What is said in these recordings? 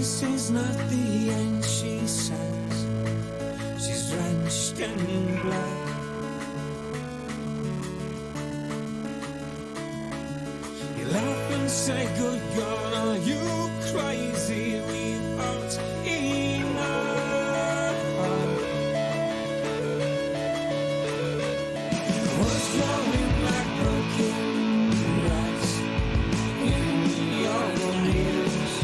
This is not the end, she says. She's drenched in blood. You laugh and say, good God, are you crazy? We've had enough. What's flowing like broken glass in your ears?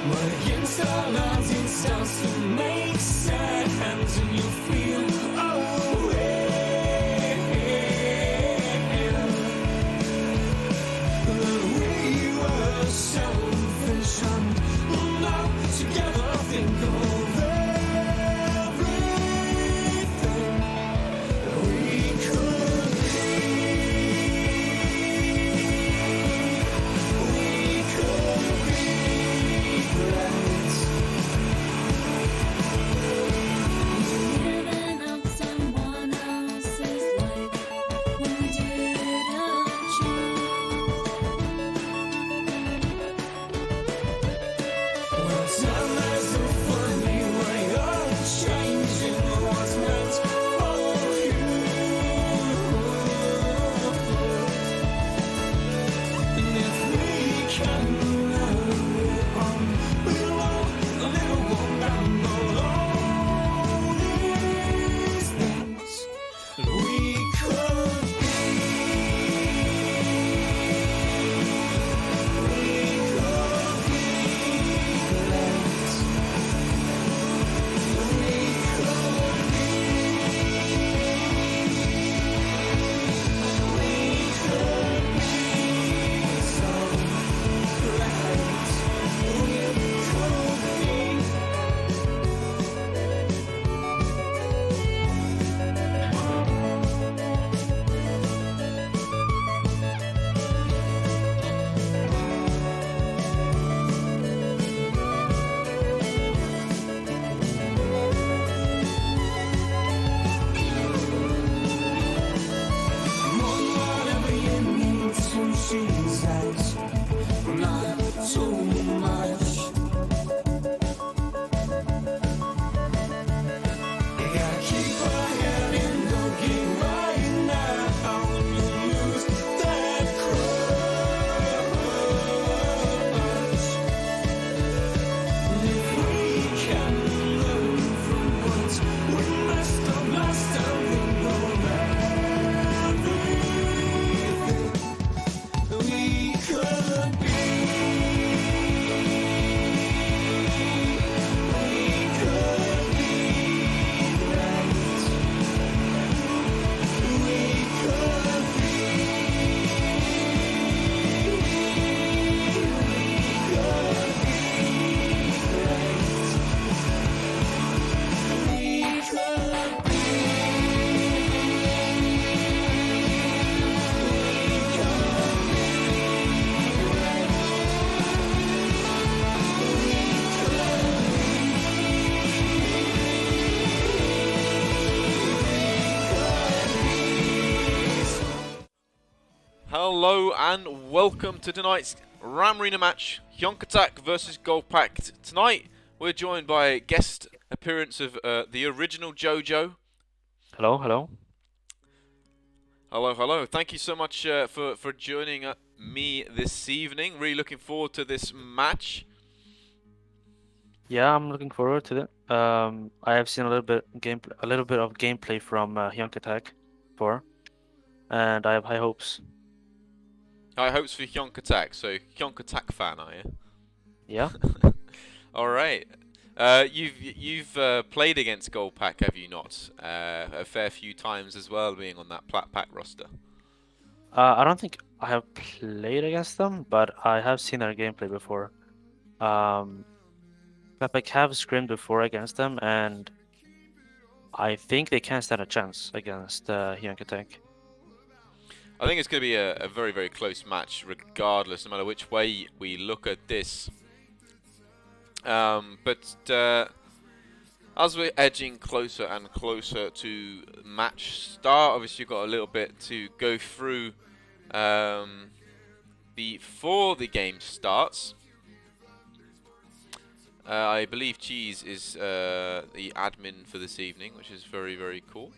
But against all odds it starts to make sense, and you feel, oh, that we were selfish and now together think of everything we could be. We could be friends. Living out someone else's life when we didn't choose. Well, time has a funny way of changing what's meant for you. And if we can hurry on, we'll walk a little walk down all these things we could be. We could be friends. We could be. We could be so friends. We could be. More whatever you need to, she says. Not too much. You gotta keep her head in the game right now when you lose that crush. And if we can learn from what we messed up last time, we'll know everything we could be. We could be friends. We could be. Hello and welcome to tonight's Ramrena match, Hjonk Attacc versus GoldPack. Tonight we're joined by a guest appearance of the original JoJo. Hello, hello. Hello, hello. Thank you so much for joining me this evening. Really looking forward to this match. Yeah, I'm looking forward to it. I have seen a little bit of gameplay from Hjonk Attacc before, and I have high hopes. High hopes for Hjonk Attacc. So Hjonk Attacc fan, are you? Yeah. All right. You've played against GoldPack, have you not? A fair few times as well, being on that pack roster. I don't think I have played against them, but I have seen their gameplay before. Epic have scrimmed before against them, and I think they can stand a chance against Hjonk Attacc. I think it's going to be a very, very close match, regardless, no matter which way we look at this. But as we're edging closer and closer to match start, obviously you've got a little bit to go through before the game starts, I believe Cheese is the admin for this evening, which is very, very cool.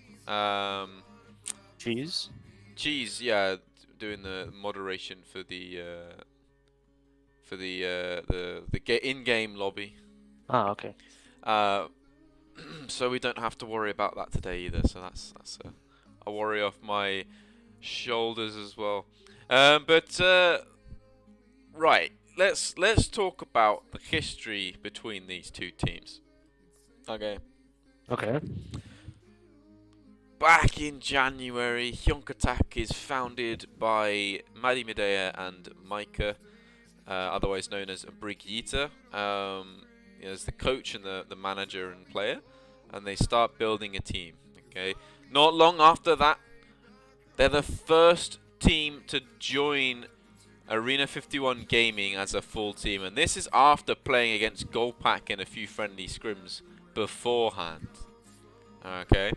Cheese. Cheese, yeah, doing the moderation for the in-game lobby. Ah, okay. So we don't have to worry about that today either. So that's a worry off my shoulders as well. Right, let's talk about the history between these two teams. Okay. Okay. Back in January, Hjonk Attacc is founded by Maddie Medea and Micah, otherwise known as Brigitte, as the coach and the manager and player, and they start building a team. Okay, not long after that, they're the first team to join Arena 51 Gaming as a full team, and this is after playing against GoldPack in a few friendly scrims beforehand. Okay.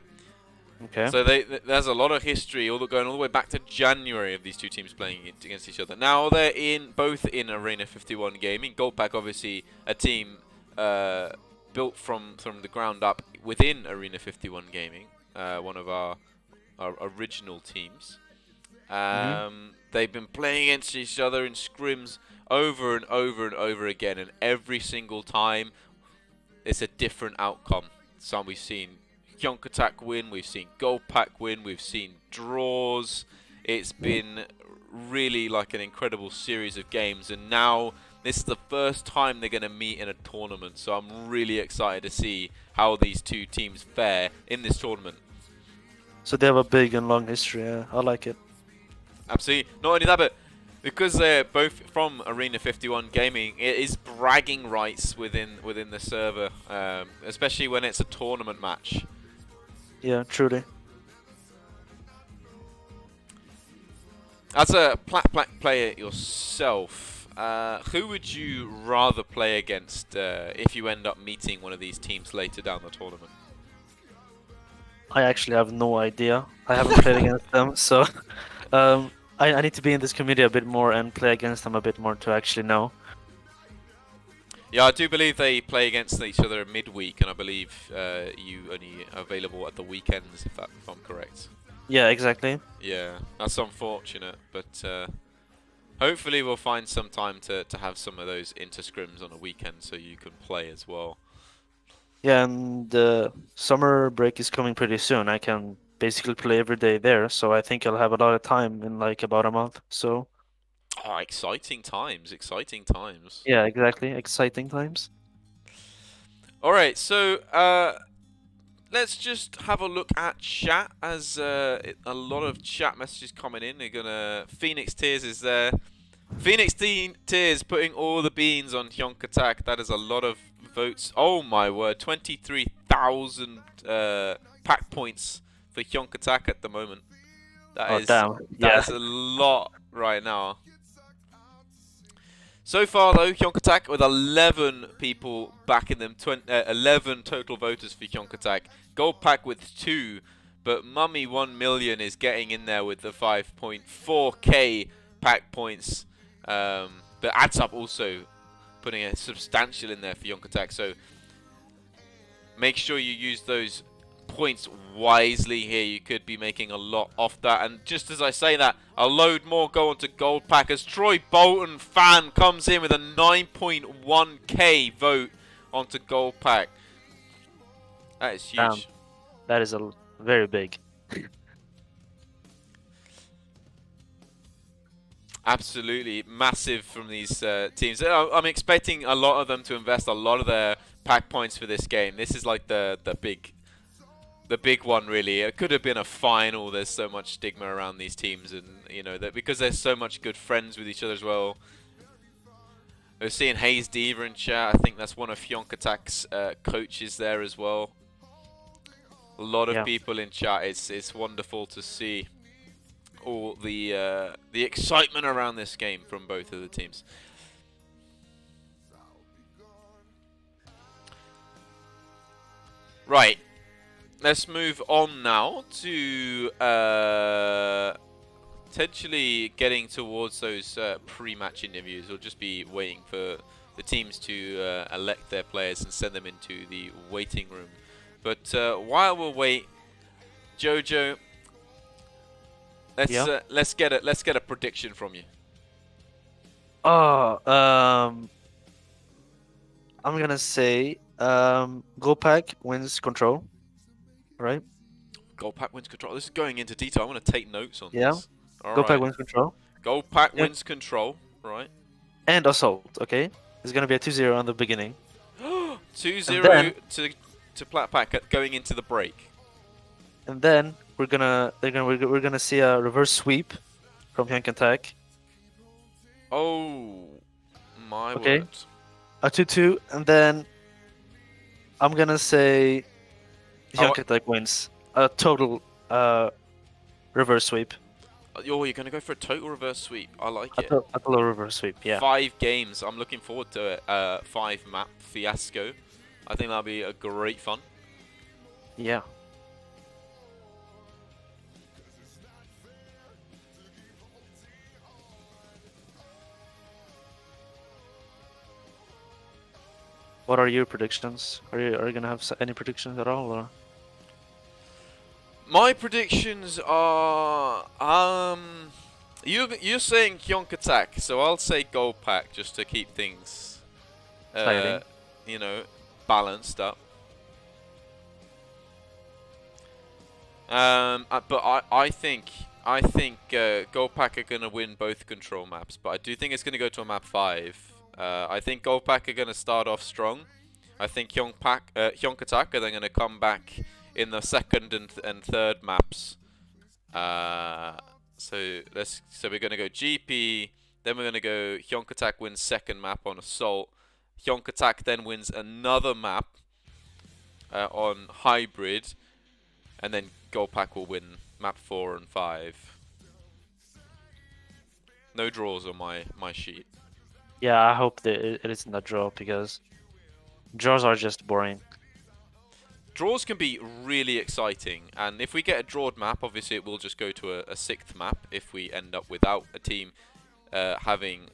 Okay. So there's a lot of history going all the way back to January of these two teams playing against each other. Now they're both in Arena 51 Gaming. GoldPack, obviously, a team built from the ground up within Arena 51 Gaming, one of our original teams. They've been playing against each other in scrims over and over and over again, and every single time it's a different outcome. Some we've seen Hjonk Attacc win, we've seen GoldPack win, we've seen draws. It's been really like an incredible series of games, and now this is the first time they're going to meet in a tournament, so I'm really excited to see how these two teams fare in this tournament. So they have a big and long history. Yeah, I like it. Absolutely. Not only that, but because they're both from Arena 51 Gaming, it is bragging rights within the server, especially when it's a tournament match. Yeah, truly. As a Plat Black player yourself, who would you rather play against if you end up meeting one of these teams later down the tournament? I actually have no idea. I haven't played against them, so I need to be in this community a bit more and play against them a bit more to actually know. Yeah, I do believe they play against each other midweek, and I believe you only available at the weekends, if I'm correct. Yeah, exactly. Yeah, that's unfortunate, but hopefully we'll find some time to have some of those inter-scrims on a weekend so you can play as well. Yeah, and the summer break is coming pretty soon. I can basically play every day there, so I think I'll have a lot of time in like about a month. So Oh, exciting times, exciting times. yeah, exactly. Exciting times. Alright, so let's just have a look at chat, as a lot of chat messages coming in. They're gonna... Phoenix Tears is there. Phoenix Tears putting all the beans on Hjonk Attacc. That is a lot of votes. Oh my word, 23,000 pack points for Hjonk Attacc at the moment. That is a lot right now. So far though, Hjonk Attacc with 11 people backing them, 11 total voters for Hjonk Attacc. GoldPack with 2, but Mummy 1 million is getting in there with the 5.4k pack points. But Attacc also putting a substantial in there for Hjonk Attacc. So make sure you use those points wisely here. You could be making a lot off that. And just as I say that, a load more go on to GoldPack as Troy Bolton fan comes in with a 9.1k vote onto GoldPack. That is huge. Damn. That is very big. Absolutely massive from these teams. I'm expecting a lot of them to invest a lot of their pack points for this game. This is like the big one, really. It could have been a final. There's so much stigma around these teams, and you know that because they're so much good friends with each other as well. We're seeing Hayes Diva in chat. I think that's one of Hjonk Attacc's coaches there as well. A lot of people in chat. It's wonderful to see all the excitement around this game from both of the teams. Right. Let's move on now to potentially getting towards those pre-match interviews. We'll just be waiting for the teams to elect their players and send them into the waiting room. But while we'll wait, Jojo, let's get a prediction from you. Oh, I'm gonna say GoldPack wins control, right? GoldPack wins control. This is going into detail. I want to take notes on Yeah. this. All GoldPack right. wins control. GoldPack Yeah. wins control. Right. And assault, okay? It's gonna be a 2-0 on the beginning. 2-0 to Platpack going into the break. And then we're gonna see a reverse sweep from Hjonk Attacc. Oh my Okay. word. A 2-2, and then I'm gonna say Hjonk Attacc wins. A total reverse sweep. Oh, you're going to go for a total reverse sweep. I like A it. total reverse sweep, yeah. 5 games. I'm looking forward to it. 5 map fiasco. I think that'll be a great fun. Yeah. What are your predictions? Are you gonna have any predictions at all, or? My predictions are you're saying Hjonk Attacc, so I'll say GoldPack just to keep things you know, balanced up. But I think GoldPack are gonna win both control maps, but I do think it's gonna go to a map 5. I think GoldPack are gonna start off strong. I think Hjonk Attacc are then gonna come back in the second and third maps. So we're gonna go GP, then we're gonna go Hjonk Attacc wins second map on assault. Hjonk Attacc then wins another map on hybrid, and then GoldPack will win map 4 and 5. No draws on my sheet. Yeah, I hope that it isn't a draw, because draws are just boring. Draws can be really exciting, and if we get a drawed map, obviously it will just go to a 6th map if we end up without a team having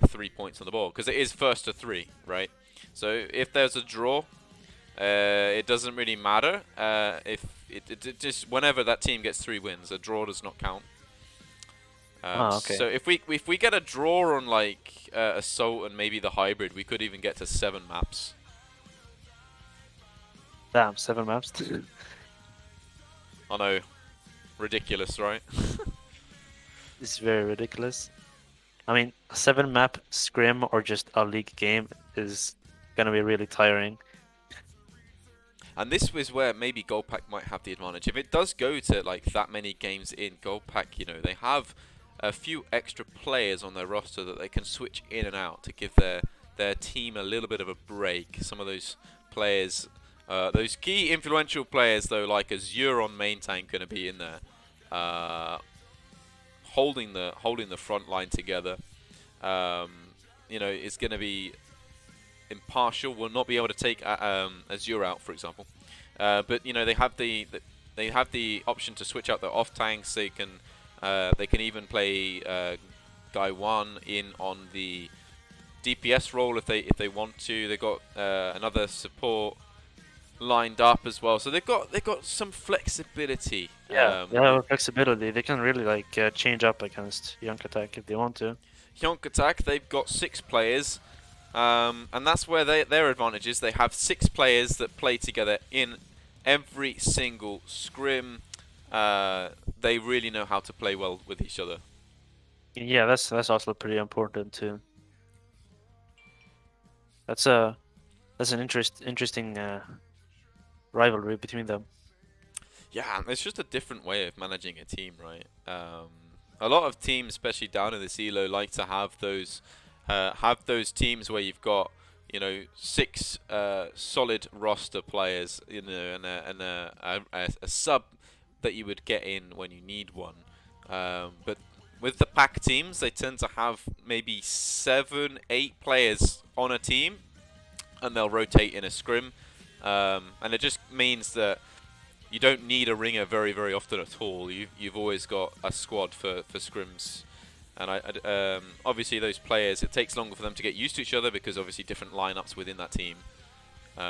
3 points on the board, because it is first to 3, right? So if there's a draw, it doesn't really matter. If it just whenever that team gets 3 wins, a draw does not count. Okay. So if we get a draw on like assault and maybe the hybrid, we could even get to 7 maps. Damn, 7 maps. I know, ridiculous, right? It's very ridiculous. I mean, a 7 map scrim or just a league game is gonna be really tiring. And this is where maybe GoldPack might have the advantage. If it does go to like that many games in GoldPack, you know, they have a few extra players on their roster that they can switch in and out to give their team a little bit of a break. Some of those players, those key influential players though, like Azure on main tank, going to be in there, holding the front line together. You know, it's going to be impartial. Will not be able to take Azure out, for example. But you know, they have the option to switch out their off tanks. They can even play Guy 1 in on the DPS role if they want to. They got another support lined up as well, so they've got some flexibility. Yeah, they have flexibility. They can really like change up against Hjonk Attacc if they want to. Hjonk Attacc, they've got 6 players, and that's where their advantage is. They have 6 players that play together in every single scrim. They really know how to play well with each other. Yeah, that's also pretty important too. That's an interesting rivalry between them. Yeah, it's just a different way of managing a team, right? A lot of teams, especially down in the ELO, like to have those teams where you've got, you know, 6 solid roster players, you know, and a sub that you would get in when you need one. But with the pack teams, they tend to have maybe 7, 8 players on a team, and they'll rotate in a scrim. And it just means that you don't need a ringer very often at all. You've always got a squad for scrims, and obviously those players, it takes longer for them to get used to each other because obviously different lineups within that team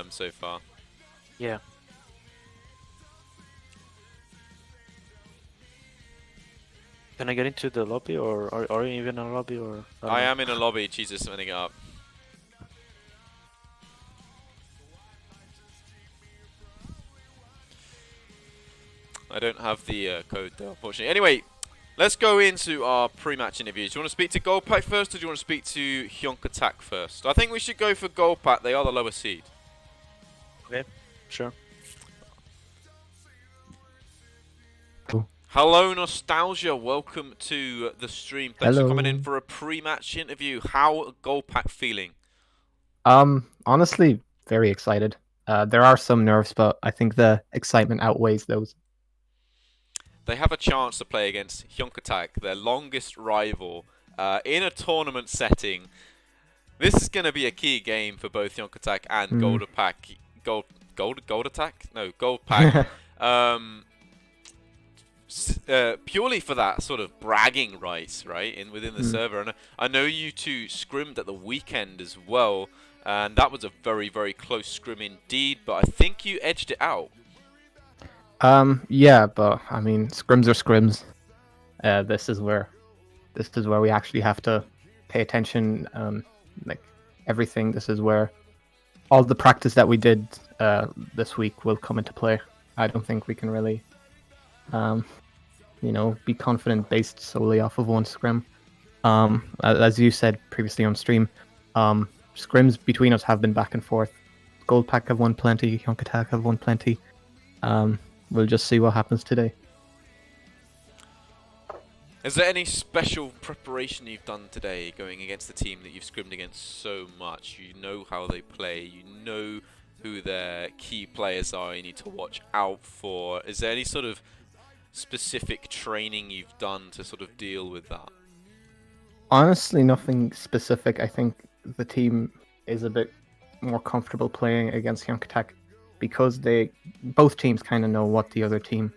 so far. Yeah. Can I get into the lobby, or are you even in a lobby, or? I don't I know. am in a lobby. Jesus, setting it up. I don't have the code though, unfortunately. Anyway, let's go into our pre-match interviews. Do you want to speak to GoldPack first, or do you want to speak to Hjonk Attacc first? I think we should go for GoldPack. They are the lower seed. Okay, sure. Hello, Nostalgia. Welcome to the stream. Thanks for coming in for a pre-match interview. How are GoldPack feeling? Honestly, very excited. There are some nerves, but I think the excitement outweighs those. They have a chance to play against Hjonk Attacc, their longest rival, in a tournament setting. This is going to be a key game for both Hjonk Attacc and GoldPack. GoldPack. Purely for that sort of bragging rights, right, within the server. And I know you two scrimmed at the weekend as well, and that was a very close scrim indeed. But I think you edged it out. Yeah, but I mean, scrims are scrims. This is where we actually have to pay attention. Like everything. This is where all the practice that we did this week will come into play. I don't think we can really, be confident based solely off of one scrim. As you said previously on stream, scrims between us have been back and forth. GoldPack have won plenty. Hjonk Attacc have won plenty. We'll just see what happens today. Is there any special preparation you've done today going against the team that you've scrimmed against so much? You know how they play, you know who their key players are you need to watch out for. Is there any sort of specific training you've done to sort of deal with that? Honestly, nothing specific. I think the team is a bit more comfortable playing against Hjonk Attacc because both teams kind of know what the other team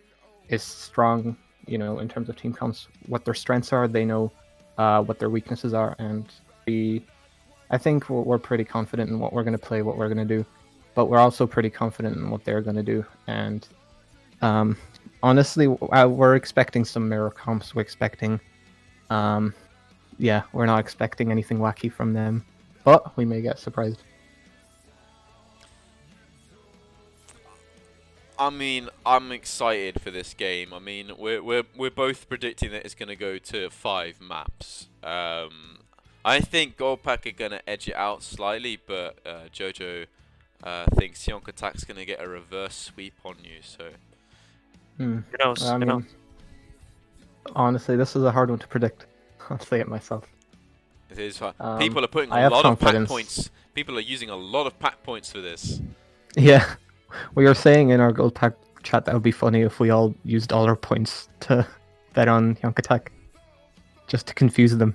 is strong, in terms of team comps, what their strengths are. They know what their weaknesses are, and I think we're pretty confident in what we're going to play, what we're going to do, but we're also pretty confident in what they're going to do. And honestly, we're expecting some mirror comps. We're expecting, we're not expecting anything wacky from them, but we may get surprised. I mean, I'm excited for this game. I mean, we're both predicting that it's going to go to 5 maps. I think GoldPack are going to edge it out slightly, but Jojo thinks Hjonk Attack's going to get a reverse sweep on you. So, Who knows? I mean, honestly, this is a hard one to predict. I'll say it myself. it is hard. People are putting I a have lot of pack confidence. points. People are using a lot of pack points for this. Yeah, we were saying in our GoldPack chat that would be funny if we all used all our points to bet on Hjonk Attacc, just to confuse them.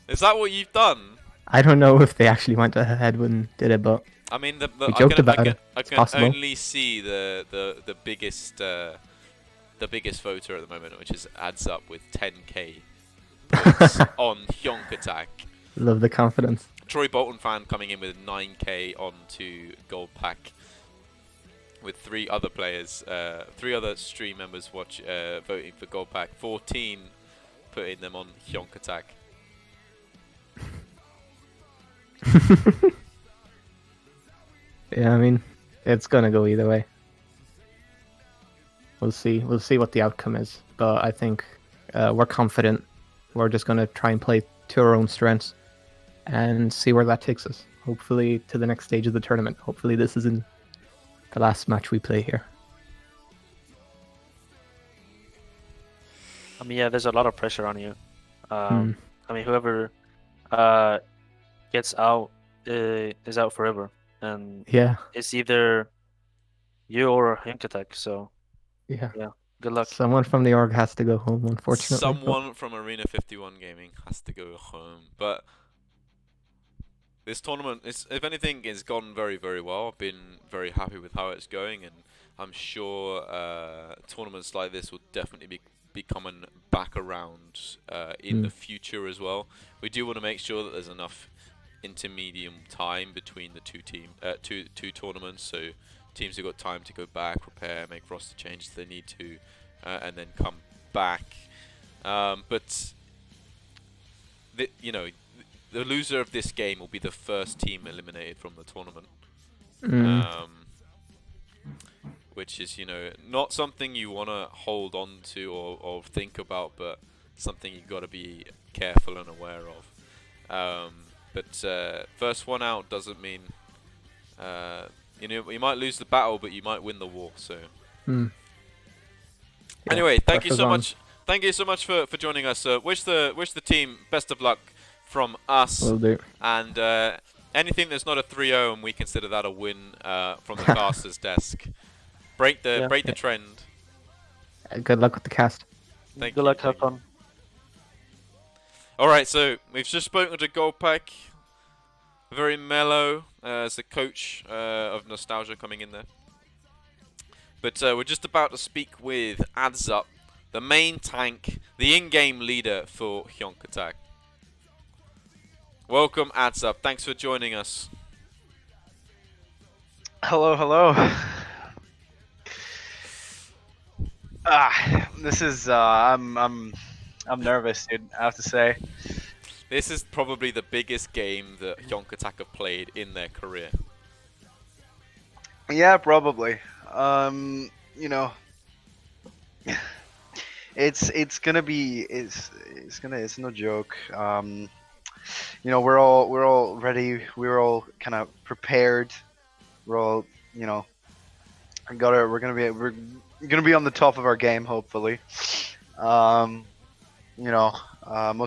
Is that what you've done? I don't know if they actually went ahead and did it, but I mean, we joked about it. I It's can possible. only see the biggest voter at the moment, which is adds up with 10k points on Hjonk Attacc. Love the confidence. Troy Bolton fan coming in with 9k onto GoldPack, with 3 other players, 3 other stream members voting for GoldPack, 14 putting them on Hjonk Attacc. Yeah, I mean, it's gonna go either way. We'll see. We'll see what the outcome is. But I think we're confident. We're just gonna try and play to our own strengths and see where that takes us. Hopefully to the next stage of the tournament. Hopefully this isn't the last match we play here. I mean, yeah, there's a lot of pressure on you. I mean, whoever gets out is out forever, and Yeah. it's either you or Hjonk Attacc. So Yeah. good luck. Someone from the org has to go home, unfortunately. but- Someone from Arena 51 Gaming has to go home, but this tournament, if anything, has gone very well. I've been very happy with how it's going, and I'm sure tournaments like this will definitely be coming back around in the future as well. We do want to make sure that there's enough intermediate time between the two tournaments, so teams have got time to go back, prepare, make roster changes if they need to, and then come back. But the loser of this game will be the first team eliminated from the tournament. Which is, not something you want to hold on to or think about, but something you've got to be careful and aware of. But first one out doesn't mean, you might lose the battle, but you might win the war. So, anyway, thank you so much. Thank you so much for joining us. Wish the team best of luck from us. Will do. And anything that's not a 3-0, and we consider that a win from the caster's desk. Break the trend. Good luck with the cast. Thank Good you. luck, have fun. Alright, so we've just spoken to GoldPack. Very mellow as the coach of Nostalgia coming in there. But we're just about to speak with Attacc, the main tank, the in-game leader for Hjonk Attacc. Welcome, Attacc. Thanks for joining us. Hello, hello. This is I'm nervous, dude. I have to say. This is probably the biggest game that Hjonk Attacc have played in their career. Yeah, probably. It's gonna be it's no joke. We're all ready. We're all kind of prepared. We're all we're gonna be on the top of our game, hopefully. Most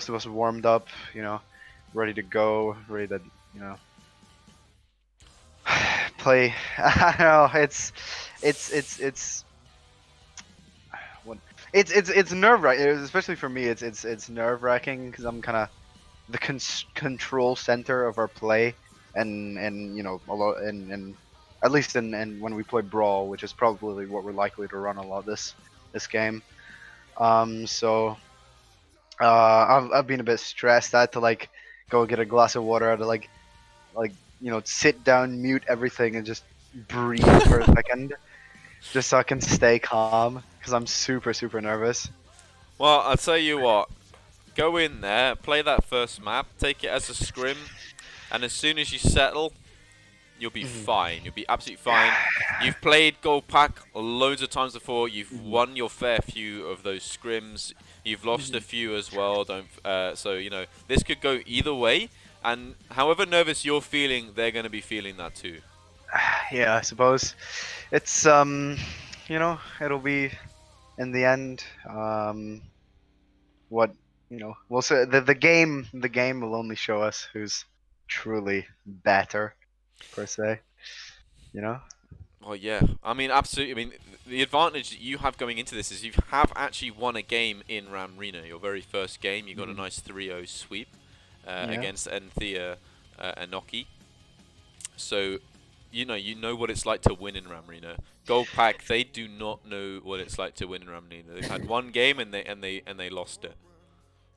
of us are warmed up, ready to go, ready to, play. I don't know. It's nerve-wracking, especially for me. It's nerve-wracking because I'm kind of the control center of our play, and a lot, and at least in when we play Brawl, which is probably what we're likely to run a lot this game. I've been a bit stressed. I had to go get a glass of water. I had to sit down, mute everything, and just breathe for a second, just so I can stay calm because I'm super nervous. Well, I'll tell you what. Go in there, play that first map, take it as a scrim, and as soon as you settle, you'll be fine. You'll be absolutely fine. You've played GoldPack loads of times before. You've won your fair few of those scrims. You've lost a few as well. So this could go either way. And however nervous you're feeling, they're going to be feeling that too. Yeah, I suppose it's it'll be in the end we'll say the game will only show us who's truly better, per se. Well, yeah. I mean, absolutely. I mean, the advantage that you have going into this is you have actually won a game in Ramrena. Your very first game, you got a nice 3-0 sweep against Anthea Anoki. So, you know what it's like to win in Ramrena. GoldPack, they do not know what it's like to win in Ramrena. They've had one game and they lost it.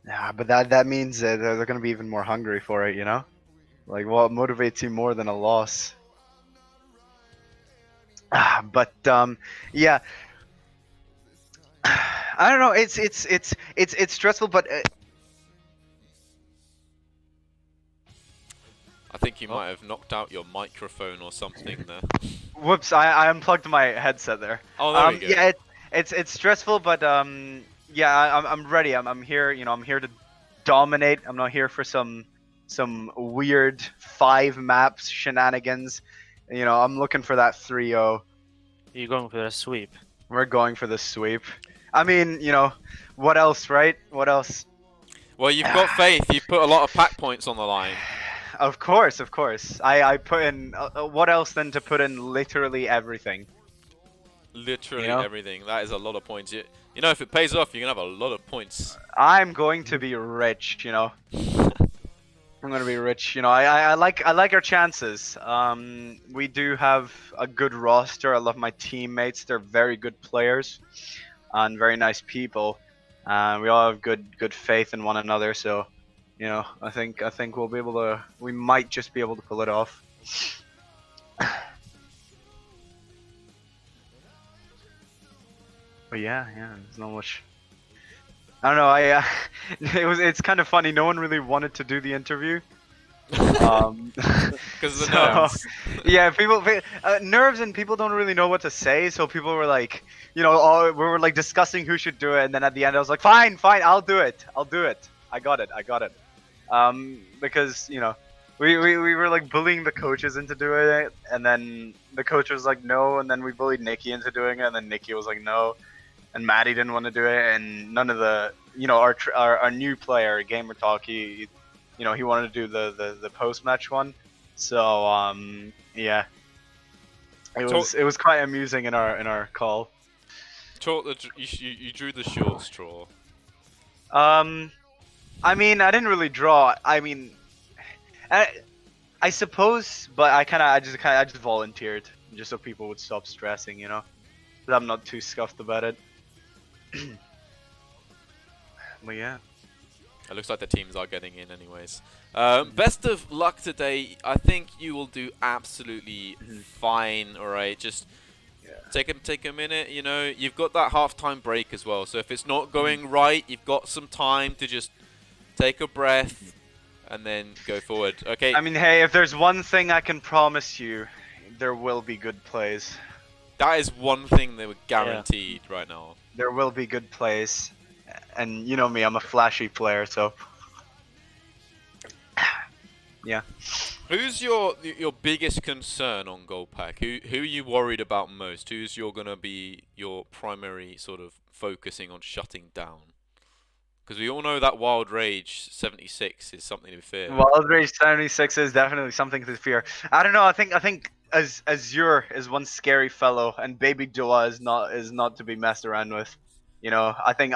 Yeah, but that means that they're going to be even more hungry for it, what motivates you more than a loss? But yeah, I don't know. It's stressful, but I think you might have knocked out your microphone or something there. whoops! I unplugged my headset there. Oh, there we go. Yeah, it's stressful, but yeah, I'm ready. I'm here. I'm here to dominate. I'm not here for some weird 5 maps shenanigans. I'm looking for that 3-0. You're going for a sweep. We're going for the sweep. I mean, what else, right? What else? Well, you've got faith. You've put a lot of pack points on the line. Of course. I put in. What else than to put in literally everything? Literally everything. That is a lot of points. If it pays off, you're going to have a lot of points. I'm going to be rich, I'm gonna be rich. You know, I like our chances. We do have a good roster. I love my teammates. They're very good players and very nice people. We all have good faith in one another. So, you know, I think we'll be able to. We might just be able to pull it off. But yeah, there's not much. I don't know. It's kind of funny. No one really wanted to do the interview. Because of the so, nerves. yeah, nerves and people don't really know what to say. So people were like, you know, we were like discussing who should do it, and then at the end I was like, fine, I'll do it. I got it. Because you know, we were like bullying the coaches into doing it, and then the coach was like no, and then we bullied Nikki into doing it, and then Nikki was like no, and Maddie didn't want to do it, and none of the, you know, our new player, Gamer Talk, he you know, he wanted to do the post match one. So yeah, it was quite amusing in our call. You drew the short straw. I mean, I didn't really draw. I mean, I suppose, but I just volunteered just so people would stop stressing, you know. 'Cause I'm not too scuffed about it. But yeah. It looks like the teams are getting in anyways. Best of luck today. I think you will do absolutely fine. All right, just take a minute. You know, you've got that halftime break as well. So if it's not going right, you've got some time to just take a breath and then go forward. Okay. I mean, hey, if there's one thing I can promise you, there will be good plays. That is one thing that we're guaranteed right now. There will be good plays. And you know me, I'm a flashy player, so yeah. Who's your biggest concern on GoldPack? Who are you worried about most? Who's gonna be your primary sort of focusing on shutting down? Because we all know that Wild Rage 76 is something to fear. Wild Rage 76 is definitely something to fear. I don't know. I think Azure is one scary fellow, and Baby Dua is not to be messed around with. You know, I think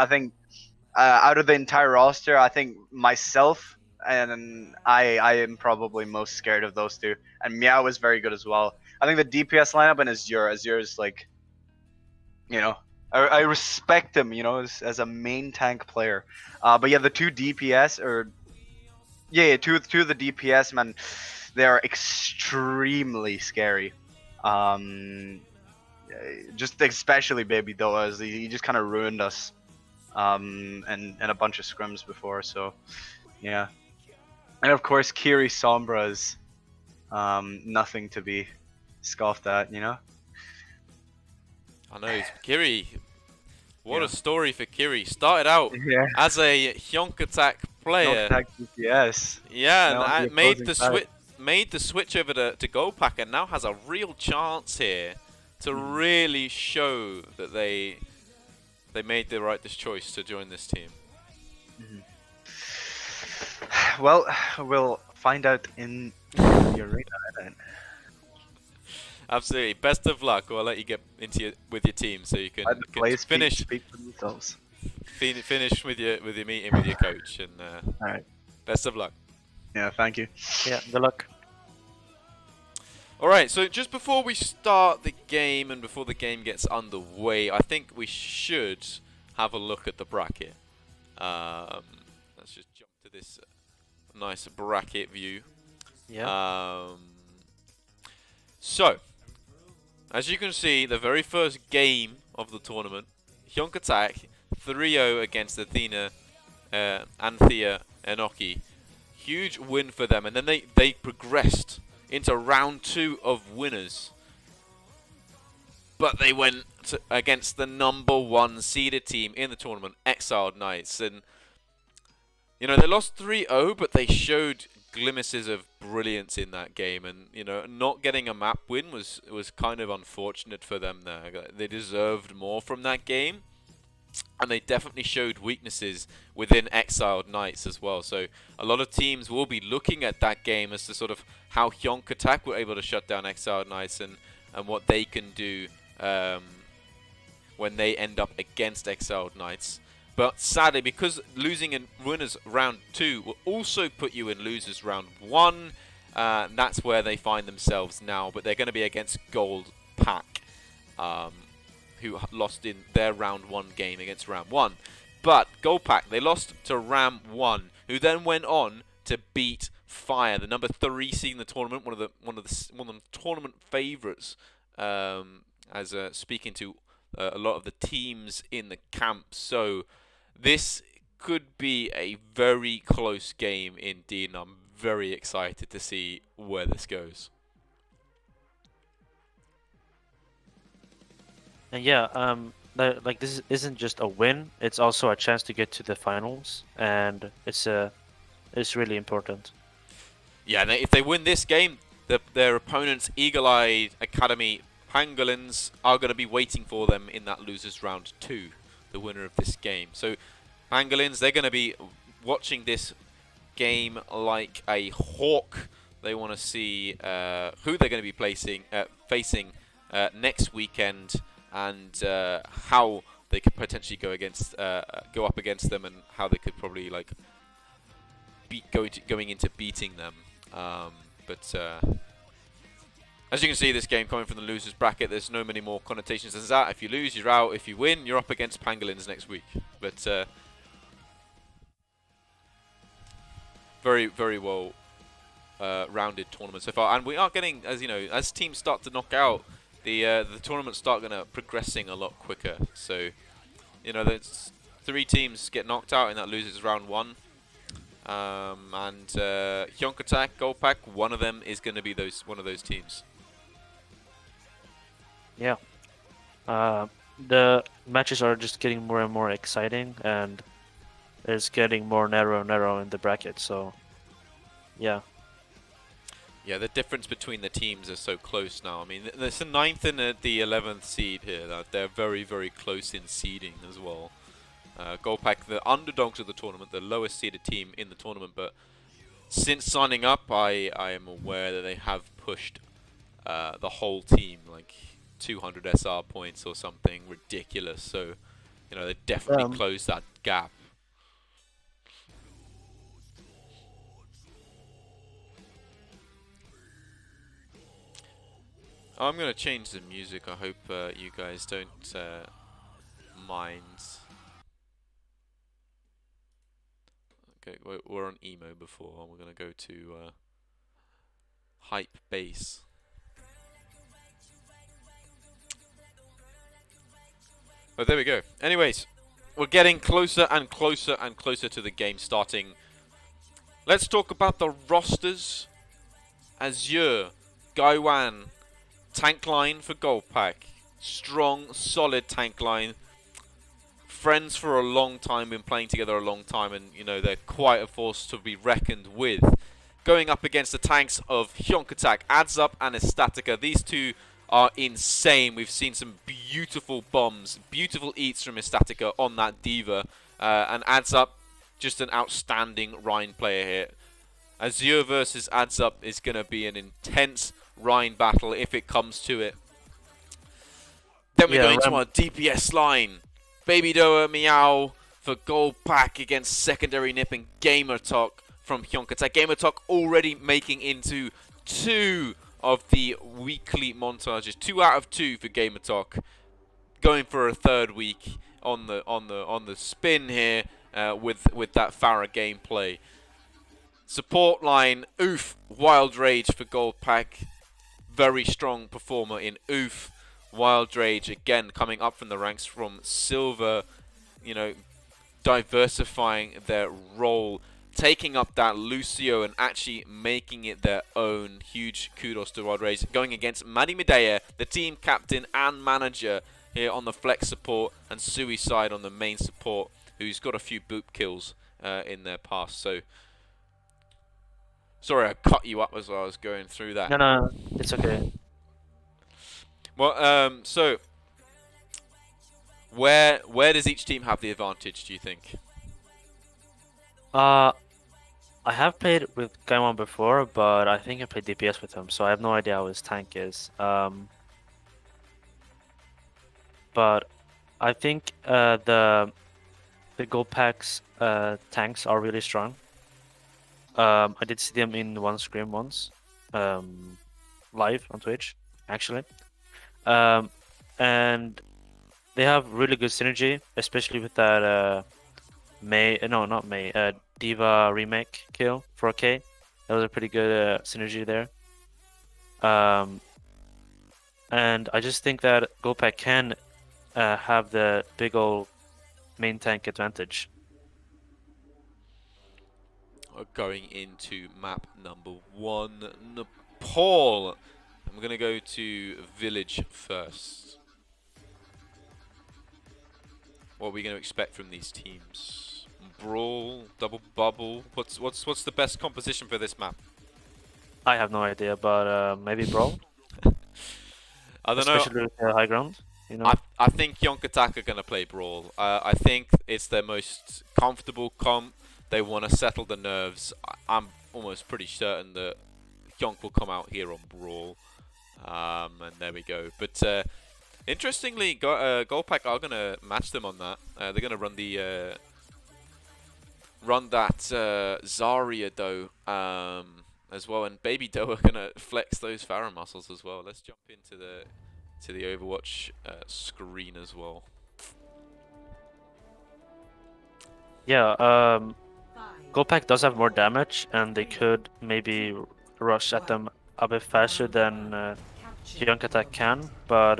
out of the entire roster, I think myself and I am probably most scared of those two. And Meow is very good as well. I think the DPS lineup and Azure is like, you know, I respect him, you know, as a main tank player. But yeah, the two DPS two of the DPS, man, they are extremely scary. Just especially Baby Doa, as he just kind of ruined us, and a bunch of scrims before. So yeah, and of course Kiri Sombra is nothing to be scoffed at, you know. I know, Kiri. What a story for Kiri. Started out as a Hjonk Attacc player. Hjonk Attacc DPS. Yeah, and made the switch over to GoldPack, and now has a real chance here to really show that they made the right choice to join this team. Well, we'll find out in the arena then. Absolutely. Best of luck. I'll let you get into with your team so you can finish. Speak for themselves. Finish with your meeting with your coach, and all right. Best of luck. Yeah, thank you. Yeah, good luck. Alright, so just before we start the game and before the game gets underway, I think we should have a look at the bracket. Let's just jump to this nice bracket view. Yeah. So, as you can see, the very first game of the tournament, Hjonk Attacc 3-0 against Athena, Anthea Enoki. Huge win for them, and then they progressed into round 2 of winners. But they went against the #1 seeded team in the tournament, Exiled Knights. And, you know, they lost 3-0, but they showed glimpses of brilliance in that game. And, you know, not getting a map win was kind of unfortunate for them there. They deserved more from that game. And they definitely showed weaknesses within Exiled Knights as well. So a lot of teams will be looking at that game as to sort of how Hjonk Attacc were able to shut down Exiled Knights and what they can do when they end up against Exiled Knights. But sadly, because losing in winners round 2 will also put you in losers round 1, that's where they find themselves now. But they're going to be against GoldPack, who lost in their round 1 game against Ram 1. But GoldPack, they lost to Ram 1, who then went on to beat Fire, the number 3 seed in the tournament, one of the tournament favourites. As speaking to a lot of the teams in the camp, so this could be a very close game indeed, and I'm very excited to see where this goes. And yeah, like this isn't just a win; it's also a chance to get to the finals, and it's really important. Yeah, and if they win this game, their opponents, Eagle-Eyed Academy Pangolins, are going to be waiting for them in that losers round 2, the winner of this game. So Pangolins, they're going to be watching this game like a hawk. They want to see who they're going to be facing next weekend, and how they could potentially go up against them, and how they could probably like going into beating them. But as you can see, this game coming from the losers bracket, there's no many more connotations than that. If you lose, you're out. If you win, you're up against Pangolins next week. But very, very well rounded tournament so far, and we are getting, as you know, as teams start to knock out, the tournaments start progressing a lot quicker. So, you know, there's 3 teams get knocked out in that losers round 1. And Hjonk, Attacc, GoldPack, one of them is going to be one of those teams. Yeah. The matches are just getting more and more exciting, and it's getting more narrow in the bracket. So, yeah. Yeah, the difference between the teams is so close now. I mean, there's the 9th and the 11th seed here. They're very, very close in seeding as well. GoldPack, the underdogs of the tournament, the lowest seeded team in the tournament, but since signing up, I am aware that they have pushed the whole team like 200 SR points or something ridiculous. So, you know, they definitely closed that gap. I'm going to change the music. I hope you guys don't mind. Okay, we're on emo before. We're going to go to hype bass. Oh, there we go. Anyways, we're getting closer and closer and closer to the game starting. Let's talk about the rosters. Azure, Gaiwan, tank line for GoldPack. Strong, solid tank line. Friends for a long time, been playing together a long time, and you know they're quite a force to be reckoned with. Going up against the tanks of Hjonk, Attacc, Attacc, and Attacc. These two are insane. We've seen some beautiful bombs, beautiful eats from Attacc on that Diva, and Attacc, just an outstanding Rhine player here. Azure versus Attacc is going to be an intense Rhine battle if it comes to it. Then we go into our DPS line. Baby Doa Meow for GoldPack against Secondary Nip and Gamertalk from Hjonk Attacc. Gamertalk already making into 2 of the weekly montages. 2 out of 2 for Gamertalk. Going for a 3rd week on the spin here with that Farah gameplay. Support line, Oof, Wild Rage for GoldPack. Very strong performer in Oof. Wild Rage again coming up from the ranks from Silver, you know, diversifying their role, taking up that Lucio and actually making it their own. Huge kudos to Wild Rage. Going against Maddie Medea, the team captain and manager here on the flex support, and Suicide on the main support, who's got a few boop kills in their past. So, sorry I cut you up as I was going through that. No, it's okay. Well, so where does each team have the advantage, do you think? I have played with Gaimon before, but I think I played DPS with him, so I have no idea how his tank is. But I think the the GoldPack's tanks are really strong. I did see them in one scrim once, live on Twitch, actually. And they have really good synergy, especially with that not May, Diva remake kill 4K. That was a pretty good synergy there. And I just think that GoldPack can have the big old main tank advantage. We're going into map number 1, Nepal. And we're going to go to Village first. What are we going to expect from these teams? Brawl, double bubble. What's the best composition for this map? I have no idea, but maybe Brawl, I don't know. especially with the high ground. You know, I think Hjonk Attacc are going to play Brawl. I think it's their most comfortable comp. They want to settle the nerves. I'm almost pretty certain that Hjonk will come out here on Brawl. And there we go. But interestingly, GoldPack are going to match them on that. They're going to run the Zarya though as well, and Baby Doe are going to flex those Pharah muscles as well. Let's jump into the Overwatch screen as well. yeah. GoldPack does have more damage, and they could maybe rush at them a bit faster than Hjonk Attacc can, but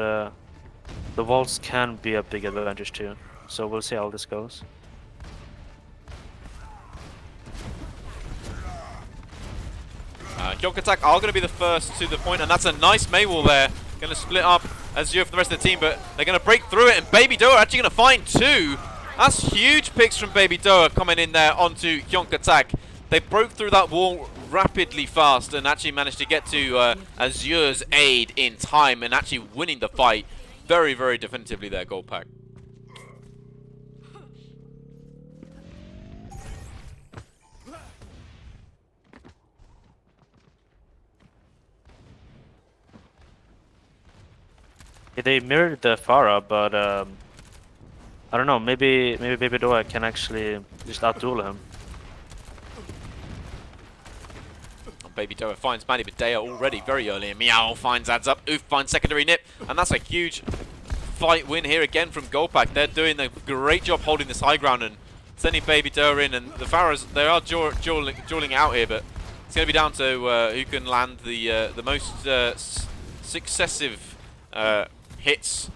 the walls can be a big advantage too. So we'll see how this goes. Hjonk Attacc are going to be the first to the point, and that's a nice Mei wall there. Going to split up Azure for the rest of the team, but they're going to break through it, and Baby Doe are actually going to find 2. That's huge picks from Baby Doe coming in there onto Hjonk Attacc. They broke through that wall rapidly fast and actually managed to get to Azure's aid in time and actually winning the fight very, very definitively there, GoldPack. Yeah, they mirrored the Pharah, but I don't know. Maybe Baby Doe can actually just outduel him. Baby Doe finds Manny Badea already very early, and Meow finds adds up. Oof finds secondary nip, and that's a huge fight win here again from GoldPack. They're doing a great job holding this high ground and sending Baby Doe in, and the Pharaohs, they are dueling out here, but it's going to be down to who can land the most successive hits.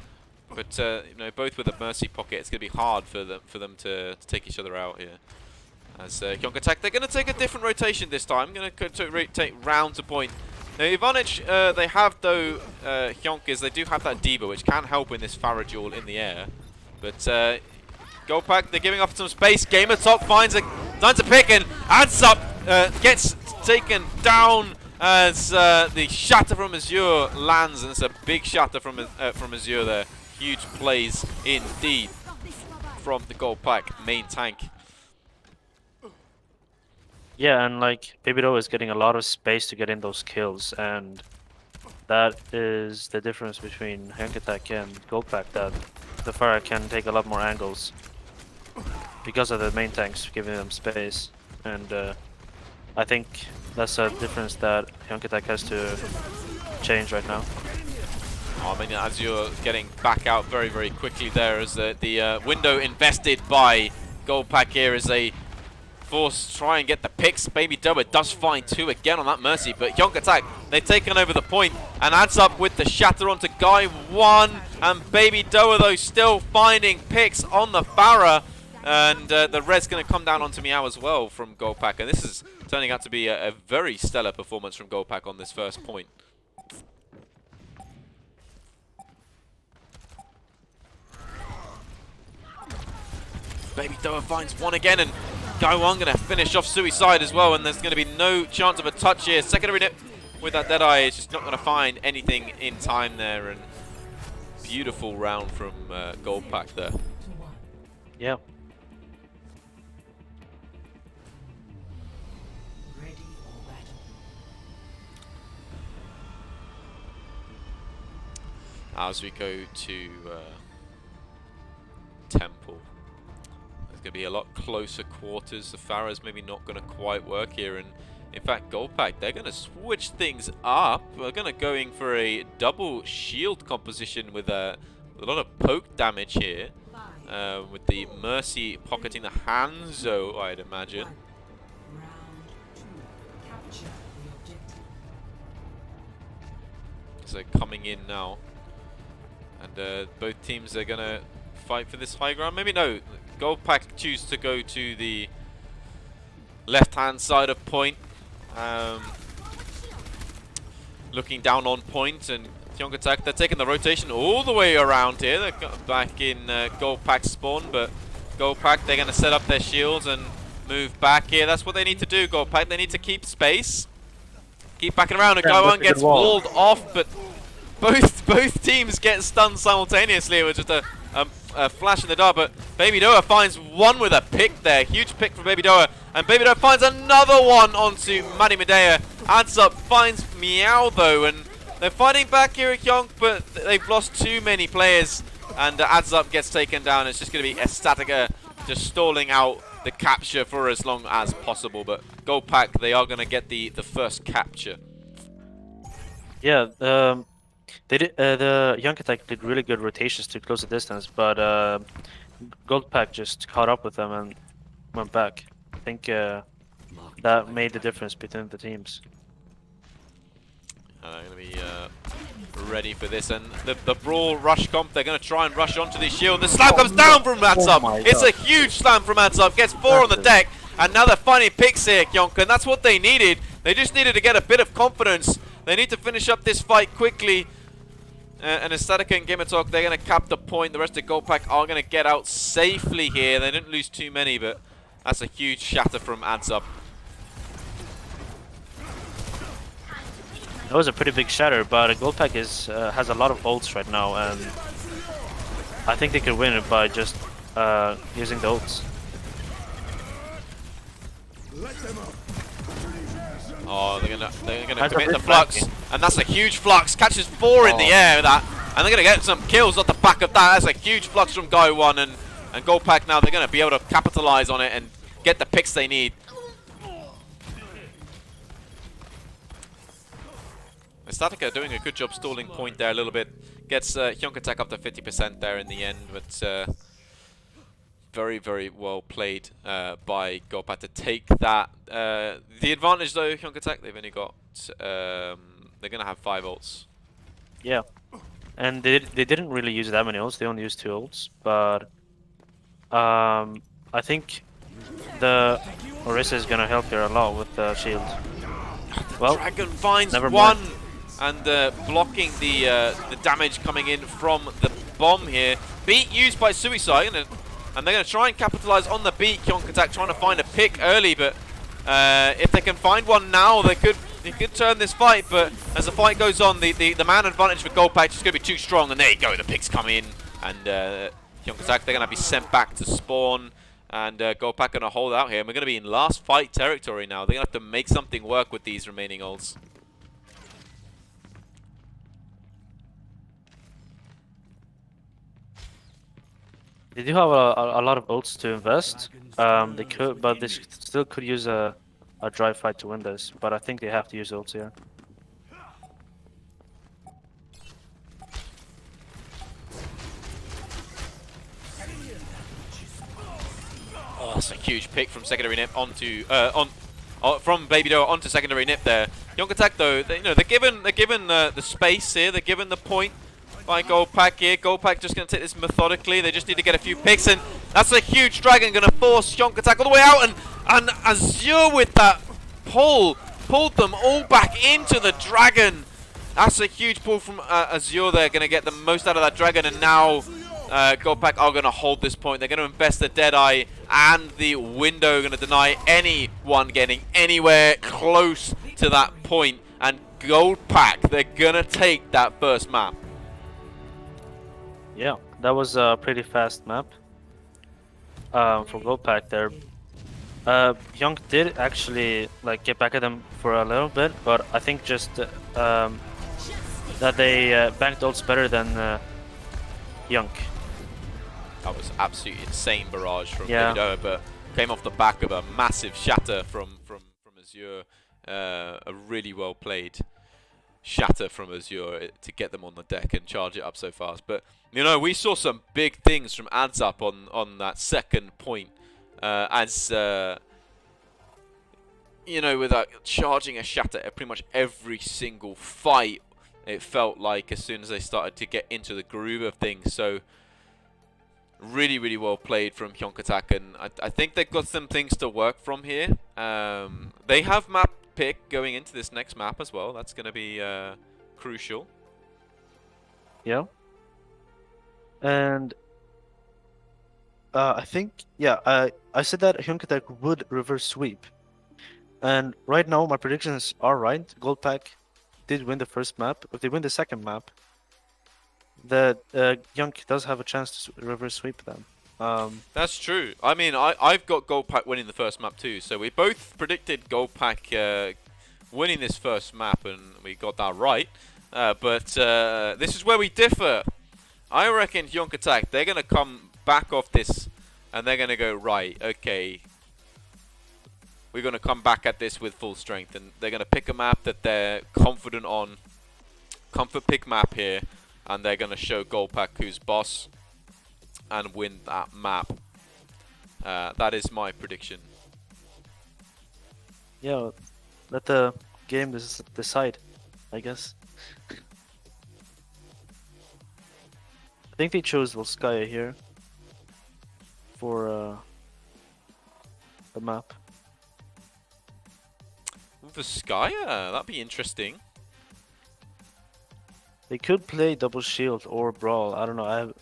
But you know, both with a Mercy pocket, it's going to be hard for them to take each other out here. As Hjonk Attacc, they're going to take a different rotation this time. Going to rotate round to point. Now, Advantage they have though, Hjonk, is they do have that Diva, which can help in this Pharah duel in the air. But GoldPack, they're giving up some space. Gamertalk finds a pick and adds up, gets taken down as the shatter from Azure lands, and it's a big shatter from Azure there. Huge plays indeed from the GoldPack main tank. Yeah, and like Baby Doe is getting a lot of space to get in those kills, and that is the difference between Hjonk Attacc and GoldPack, that the Pharah can take a lot more angles because of the main tanks giving them space, and I think that's a difference that Hjonk Attacc has to change right now. I mean, Azure getting back out very, very quickly there as the window invested by GoldPack here as they force try and get the picks. Baby Doe does find 2 again on that Mercy, but Hjonk Attacc, they've taken over the point and adds up with the shatter onto Guy 1, and Baby Doe though still finding picks on the Pharah, and the red's going to come down onto Meow as well from GoldPack, and this is turning out to be a very stellar performance from GoldPack on this first point. Baby Doe finds 1 again, and Guy 1 going to finish off Suicide as well, and there's going to be no chance of a touch here. Secondary nip with that Deadeye is just not going to find anything in time there, and beautiful round from GoldPack there. Yeah. As we go to Temple. going to be a lot closer quarters. The Pharah's maybe not going to quite work here. And in fact, GoldPack, they're going to switch things up. We're going to go in for a double shield composition with a lot of poke damage here. With the Mercy pocketing the Hanzo, I'd imagine. So coming in now. And both teams are going to fight for this high ground. Maybe no. GoldPack choose to go to the left-hand side of point. Looking down on point, and Hjonk Attacc, they're taking the rotation all the way around here. They're back in GoldPack spawn, but GoldPack, they're going to set up their shields and move back here. That's what they need to do, GoldPack. They need to keep space. Keep backing around, and Gaiwan gets walled off, but both teams get stunned simultaneously. It was just a flash in the dark, but Baby Doa finds one with a pick there. Huge pick from Baby Doa, and Baby Doa finds another one onto Maddie Medea. Adds up, finds Meow though, and they're fighting back here at Hjonk, but they've lost too many players, and Adds Up gets taken down. It's just going to be Attacc just stalling out the capture for as long as possible, but GoldPack, they are going to get the first capture. Yeah, they did, the Hjonk Attacc did really good rotations to close the distance, but GoldPack just caught up with them and went back. I think that made the difference between the teams. Going to be ready for this, and the Brawl rush comp, they're going to try and rush onto the shield. The slam comes down from Adds Up. It's a huge slam from Adds Up, gets 4 on the deck, and now they're finding picks here, Hjonk, and that's what they needed. They just needed to get a bit of confidence. They need to finish up this fight quickly. And Attacc and Gimatalk, they're going to cap the point. The rest of GoldPack are going to get out safely here. They didn't lose too many, but that's a huge shatter from Adds Up. That was a pretty big shatter, but GoldPack has a lot of ults right now, and I think they could win it by just using the ults. Oh, they're gonna commit the flux, and that's a huge flux. Catches 4 in the air with that, and they're gonna get some kills off the back of that. That's a huge flux from Gaiwan, and GoldPack now, they're gonna be able to capitalize on it and get the picks they need. Attacc are doing a good job stalling point there a little bit. Gets Hjonk Attacc up to 50% there in the end, but very, very well played by GoldPack to take that. The advantage though, Hjonk Attacc, they've only got, they're going to have 5 ults. Yeah, and they didn't really use that many ults, they only used 2 ults, but I think the Orisa is going to help here a lot with the shield. Well, Dragon finds never one, mind. and blocking the damage coming in from the bomb here. Beat used by Suicide, and they're going to try and capitalize on the beat. Hjonk Attacc trying to find a pick early, but if they can find one now, they could turn this fight. But as the fight goes on, the man advantage for GoldPack is going to be too strong, and there you go, the picks come in, and Hjonk Attacc, they're going to be sent back to spawn, and GoldPack going to hold out here. And we're going to be in last fight territory now. They're going to have to make something work with these remaining ults. They do have a lot of ults to invest. They could, but they still could use a dry fight to win this. But I think they have to use ults here. Oh, that's a huge pick from secondary nip onto from Baby Doa onto secondary nip there. Hjonk Attacc though, they're given the space here. They're given the point by GoldPack here. GoldPack just going to take this methodically. They just need to get a few picks, and that's a huge dragon going to force Hjonk Attacc all the way out, and Azure with that pulled them all back into the dragon. That's a huge pull from Azure there, going to get the most out of that dragon, and now GoldPack are going to hold this point. They're going to invest the Deadeye and the window, going to deny anyone getting anywhere close to that point, and GoldPack, they're going to take that first map. Yeah, that was a pretty fast map for GoldPack there. Hjonk did actually get back at them for a little bit, but I think just that they banked ults better than Hjonk. That was absolutely insane barrage from Yeah. Baby Doe, but came off the back of a massive shatter from Azure. A really well played shatter from Azure to get them on the deck and charge it up so fast. But you know, we saw some big things from Attacc on that second point, as you know, without charging a shatter at pretty much every single fight. It felt like as soon as they started to get into the groove of things. So really, really well played from Hjonk Attacc, and I think they've got some things to work from here. They have map pick going into this next map as well. That's going to be crucial. Yeah. And I think, yeah, I said that Hjonk Attacc would reverse sweep. And right now, my predictions are right. GoldPack did win the first map. If they win the second map, that Hjonk does have a chance to reverse sweep them. That's true. I mean, I've got GoldPack winning the first map too. So we both predicted GoldPack winning this first map, and we got that right. But this is where we differ. I reckon Hjonk Attacc, they're going to come back off this, and they're going to go, right, okay, we're going to come back at this with full strength, and they're going to pick a map that they're confident on. Comfort pick map here, and they're going to show GoldPack who's boss and win that map. That is my prediction. Yeah, let the game decide, I guess. I think they chose Volskaya here for the map. Volskaya, that'd be interesting. They could play double shield or brawl. I don't know.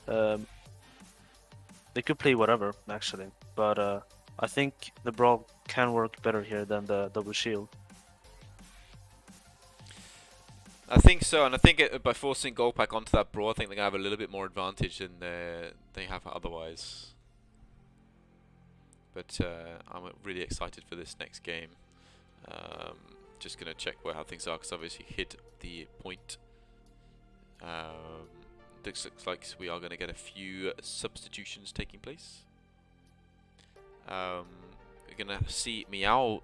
They could play whatever actually, but I think the brawl can work better here than the double shield. I think so, and I think by forcing GoldPack onto that brawl, I think they're gonna have a little bit more advantage than they have otherwise. But I'm really excited for this next game. Just gonna check how things are, because obviously hit the point. Looks like we are going to get a few substitutions taking place. We're going to see Meow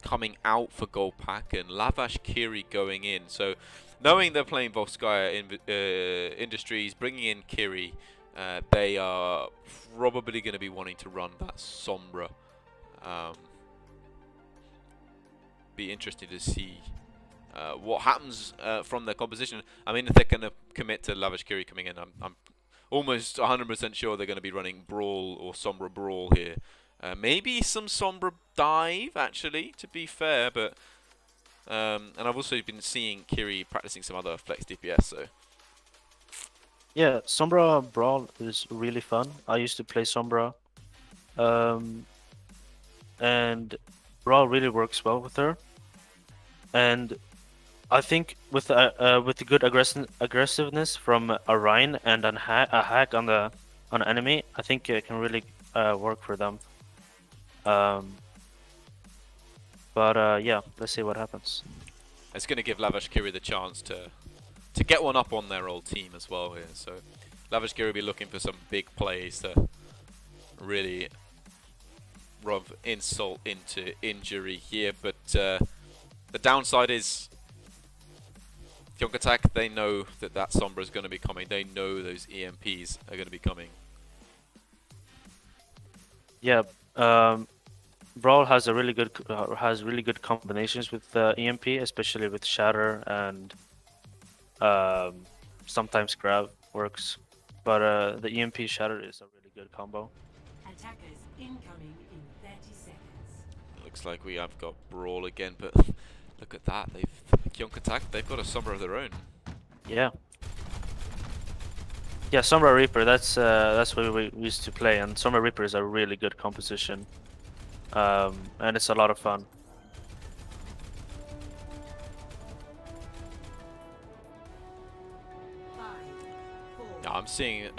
coming out for GoldPack and Lavash Kiri going in. So knowing they're playing Volskaya Industries, bringing in Kiri, they are probably going to be wanting to run that Sombra. Be interested to see what happens from their composition. I mean, if they're going to commit to Lavash Kiri coming in, I'm almost 100% sure they're going to be running Brawl or Sombra Brawl here. Maybe some Sombra Dive, actually, to be fair. But and I've also been seeing Kiri practicing some other flex DPS. So yeah, Sombra Brawl is really fun. I used to play Sombra, and Brawl really works well with her. And I think with the good aggressiveness from a Rhine and a hack on an enemy, I think it can really work for them. But yeah, let's see what happens. it's going to give Lavash Kiri the chance to get one up on their old team as well here. So Lavash Kiri will be looking for some big plays to really rub insult into injury here. But the downside is Hjonk Attacc, they know that Sombra is going to be coming. They know those EMPs are going to be coming. Yeah, Brawl has really good combinations with EMP, especially with Shatter and sometimes Grab works. But the EMP Shatter is a really good combo. Attackers incoming in 30 seconds. Looks like we have got Brawl again, but look at that. Hjonk Attacc, they've got a Sombra of their own. Yeah. Yeah, Sombra Reaper. That's what we used to play, and Sombra Reaper is a really good composition, and it's a lot of fun. Yeah, I'm seeing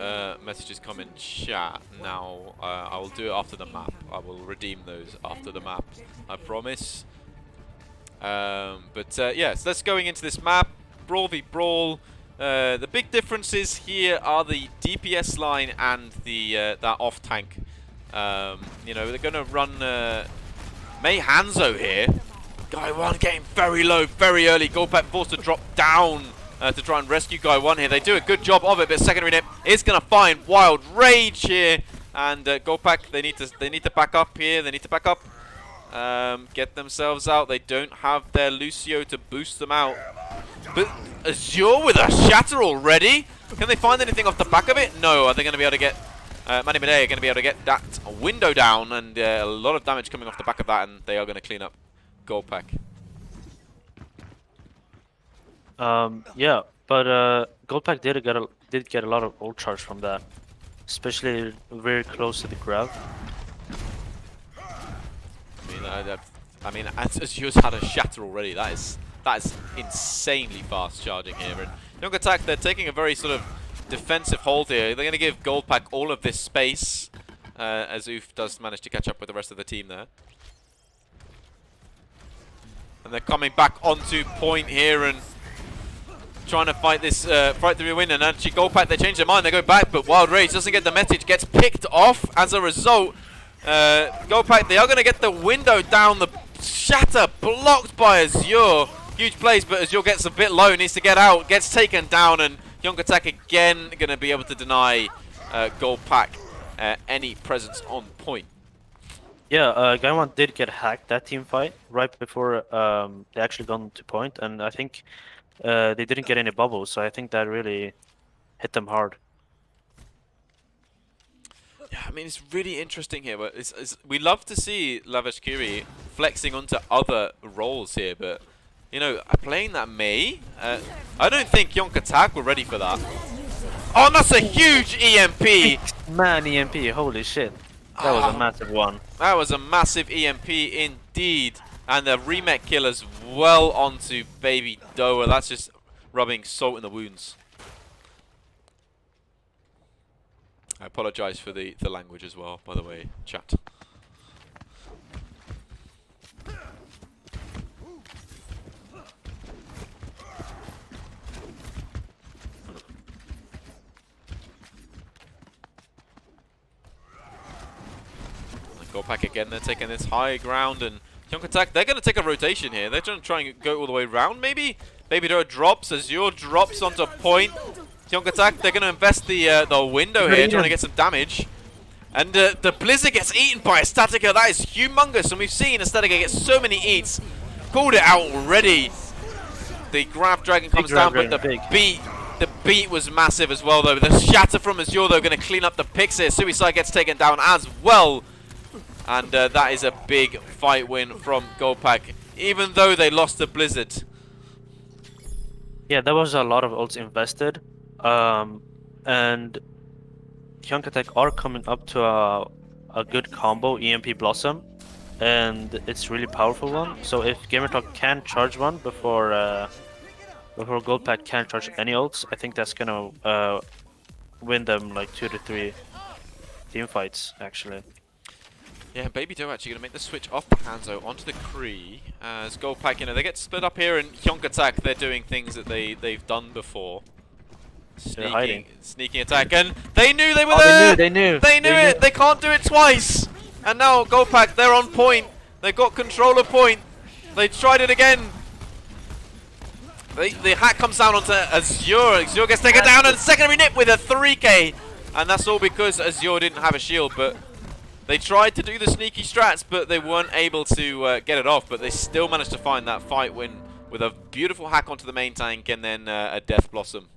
messages come in chat now. I will do it after the map. I will redeem those after the map, I promise. But yeah, so let's going into this map. Brawl v Brawl. The big differences here are the DPS line and the that off tank. You know, they're going to run Mei Hanzo here. Guy 1 getting very low, very early. GoldPack forced to drop down to try and rescue Guy 1 here. They do a good job of it, but secondary nip is going to find Wild Rage here. And GoldPack, they need to back up here. They need to back up. Get themselves out. They don't have their Lucio to boost them out. But Azure with a shatter already. Can they find anything off the back of it? No. Are they going to be able to get... Manny Midday are going to be able to get that window down, and a lot of damage coming off the back of that, and they are going to clean up GoldPack. Yeah, but GoldPack did get a lot of ult charge from that, especially very close to the grab. I mean, Azure's had a shatter already. That is insanely fast charging here. And Hjonk Attacc, they're taking a very sort of defensive hold here. They're going to give GoldPack all of this space, as Oof does manage to catch up with the rest of the team there. And they're coming back onto point here and trying to fight this fight through a win. And actually GoldPack, they change their mind, they go back, but Wild Rage doesn't get the message, gets picked off as a result. GoldPack, they are going to get the window down, the shatter blocked by Azure. Huge plays, but Azure gets a bit low, needs to get out, gets taken down, and Hjonk Attacc again going to be able to deny GoldPack any presence on point. Yeah, Guy 1 did get hacked that team fight right before they actually gone to point, and I think they didn't get any bubbles, so I think that really hit them hard. Yeah, I mean, it's really interesting here, but we love to see Lavish Curie flexing onto other roles here, but, you know, playing that Mei, I don't think Hjonk Attacc were ready for that. Oh, and that's a huge EMP! Man, EMP, holy shit. That was a massive one. That was a massive EMP indeed. And the remake kill as well onto Baby Doa. That's just rubbing salt in the wounds. I apologize for the language as well, by the way, chat. GoldPack again, they're taking this high ground, and Hjonk Attacc, they're going to take a rotation here. They're trying to try and go all the way around, maybe? Baby Doa drops, Azure drops onto point. Hjonk Attacc, they're going to invest the window here, trying to get some damage. And the Blizzard gets eaten by Attacca. That is humongous, and we've seen Attacca get so many eats. Called it out already. The Grab Dragon comes down, but the beat was massive as well, though. The shatter from Azure, though, going to clean up the picks here. Suicide gets taken down as well. And that is a big fight win from GoldPack, even though they lost the Blizzard. Yeah, there was a lot of ults invested. And Hjonk Attacc are coming up to a good combo, EMP Blossom. And it's really powerful one. So if Gamertalk can charge one before GoldPack can charge any ults, I think that's gonna win them like 2 to 3 team fights, actually. Yeah, Baby Doe actually going to make the switch off the Hanzo onto the Kree. As GoldPack, you know, they get split up here, and Hjonk Attacc, they're doing things that they've done before. Sneaking attack, and they knew they were there! They knew it! They can't do it twice! And now GoldPack, they're on point. They've got control of point. They tried it again. The hack comes down onto Azure. Azure gets taken down, and secondary nip with a 3k. And that's all because Azure didn't have a shield, but they tried to do the sneaky strats, but they weren't able to get it off. But they still managed to find that fight win with a beautiful hack onto the main tank and then a Death Blossom.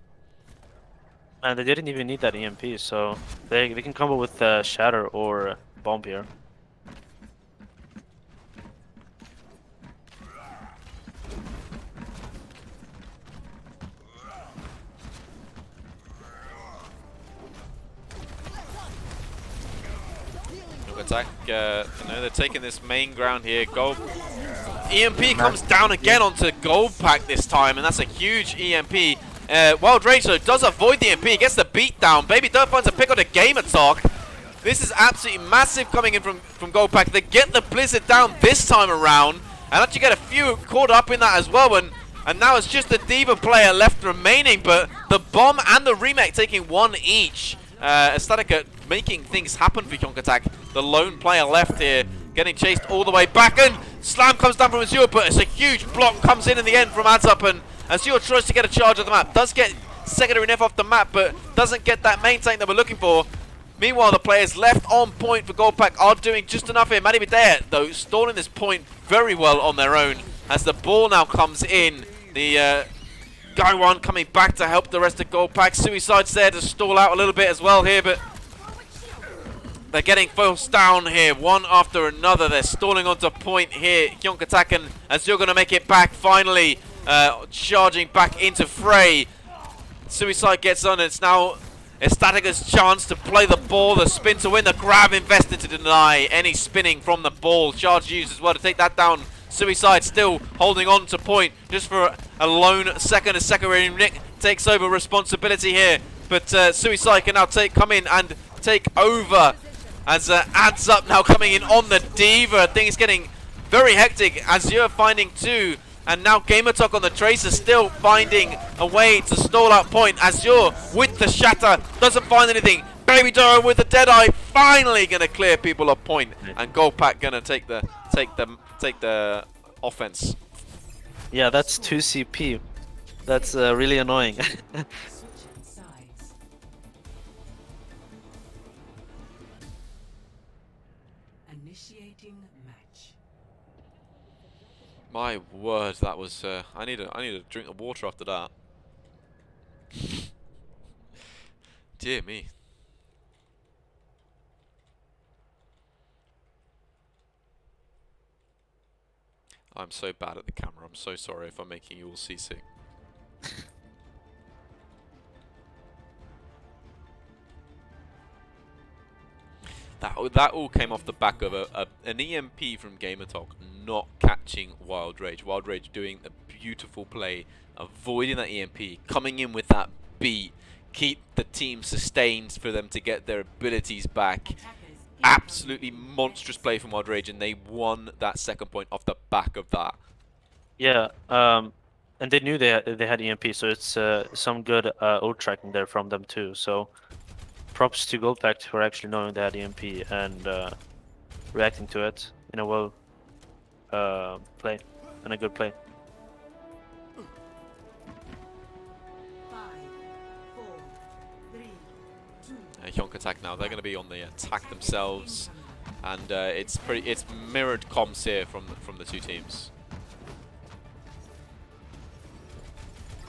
And they didn't even need that EMP, so they can combo with Shatter or Bomb here. Attack, you know, they're taking this main ground here. EMP comes down again onto GoldPack this time, and that's a huge EMP. Wild Rage though does avoid the EMP, gets the beat down. Baby Doe finds a pick on a Gamertalk. This is absolutely massive coming in from GoldPack. They get the Blizzard down this time around, and actually get a few caught up in that as well. And And now it's just the D.Va player left remaining, but the Bomb and the Remake taking one each. Attacc making things happen for Hjonk Attacc. The lone player left here, getting chased all the way back, and Slam comes down from Azure, but it's a huge block, comes in the end from Attacc, and Azure tries to get a charge of the map, does get secondary Nef off the map, but doesn't get that main tank that we're looking for. Meanwhile, the players left on point for GoldPack are doing just enough here. Mani Bidea, though, stalling this point very well on their own as the ball now comes in. The Guy One coming back to help the rest of GoldPack. Suicide's there to stall out a little bit as well here, but they're getting forced down here, one after another. They're stalling onto point here. Hjonk Attacc and Azure going to make it back finally, charging back into fray. Suicide gets on. It's now Attacca's chance to play the ball, the spin to win, the grab invested to deny any spinning from the ball. Charge used as well to take that down. Suicide still holding on to point just for a lone second. As secondary Nick takes over responsibility here, but Suicide can now come in and take over as Adds Up now coming in on the D.Va. Things getting very hectic. Azure finding two, and now Attacc on the Tracer still finding a way to stall out point. Azure with the shatter doesn't find anything. Baby Doro with the Deadeye finally gonna clear people off point, and GoldPack gonna take the offense. Yeah, that's 2 CP. That's really annoying. Switching sides. Initiating match. My word, that was. I need a drink of water after that. Dear me. I'm so bad at the camera. I'm so sorry if I'm making you all seasick. That all came off the back of an EMP from Attacc not catching Wild Rage. Wild Rage doing a beautiful play, avoiding that EMP, coming in with that beat, keep the team sustained for them to get their abilities back. Absolutely monstrous play from Wild Rage, and they won that second point off the back of that. Yeah, and they knew they had EMP, so it's some good ult tracking there from them too. So props to GoldPack for actually knowing they had EMP and reacting to it in a well play and a good play. 5, 4, 3, 2. Hjonk Attacc now, they're going to be on the attack themselves, and it's mirrored comms here from the two teams.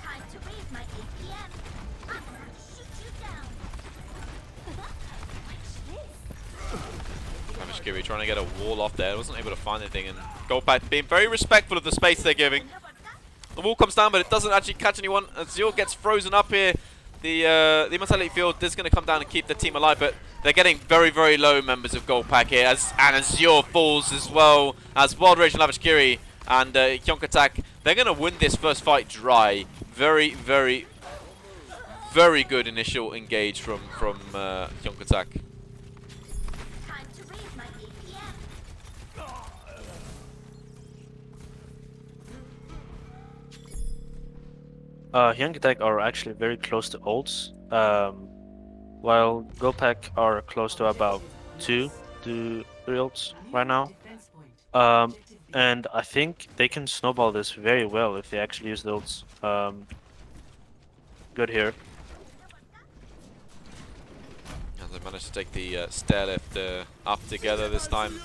Time to raise my APM. I'm gonna shoot you down. Kiri trying to get a wall off there, wasn't able to find anything, and GoldPack being very respectful of the space they're giving. The wall comes down, but it doesn't actually catch anyone. Azure gets frozen up here. The Immortality Field is going to come down and keep the team alive, but they're getting very, very low members of GoldPack here, and Azure falls as well as Wild Rage and Kiri and Hjonk Attacc. They're going to win this first fight dry. Very, very, very good initial engage from Hjonk Attacc. Time to raise my APM. Hjonk Attacc are actually very close to ults, while GoldPack are close to about 2 to 3 ults right now. Defense point. And I think they can snowball this very well if they actually use the ults. Good here. And they managed to take the stair lift up together this time,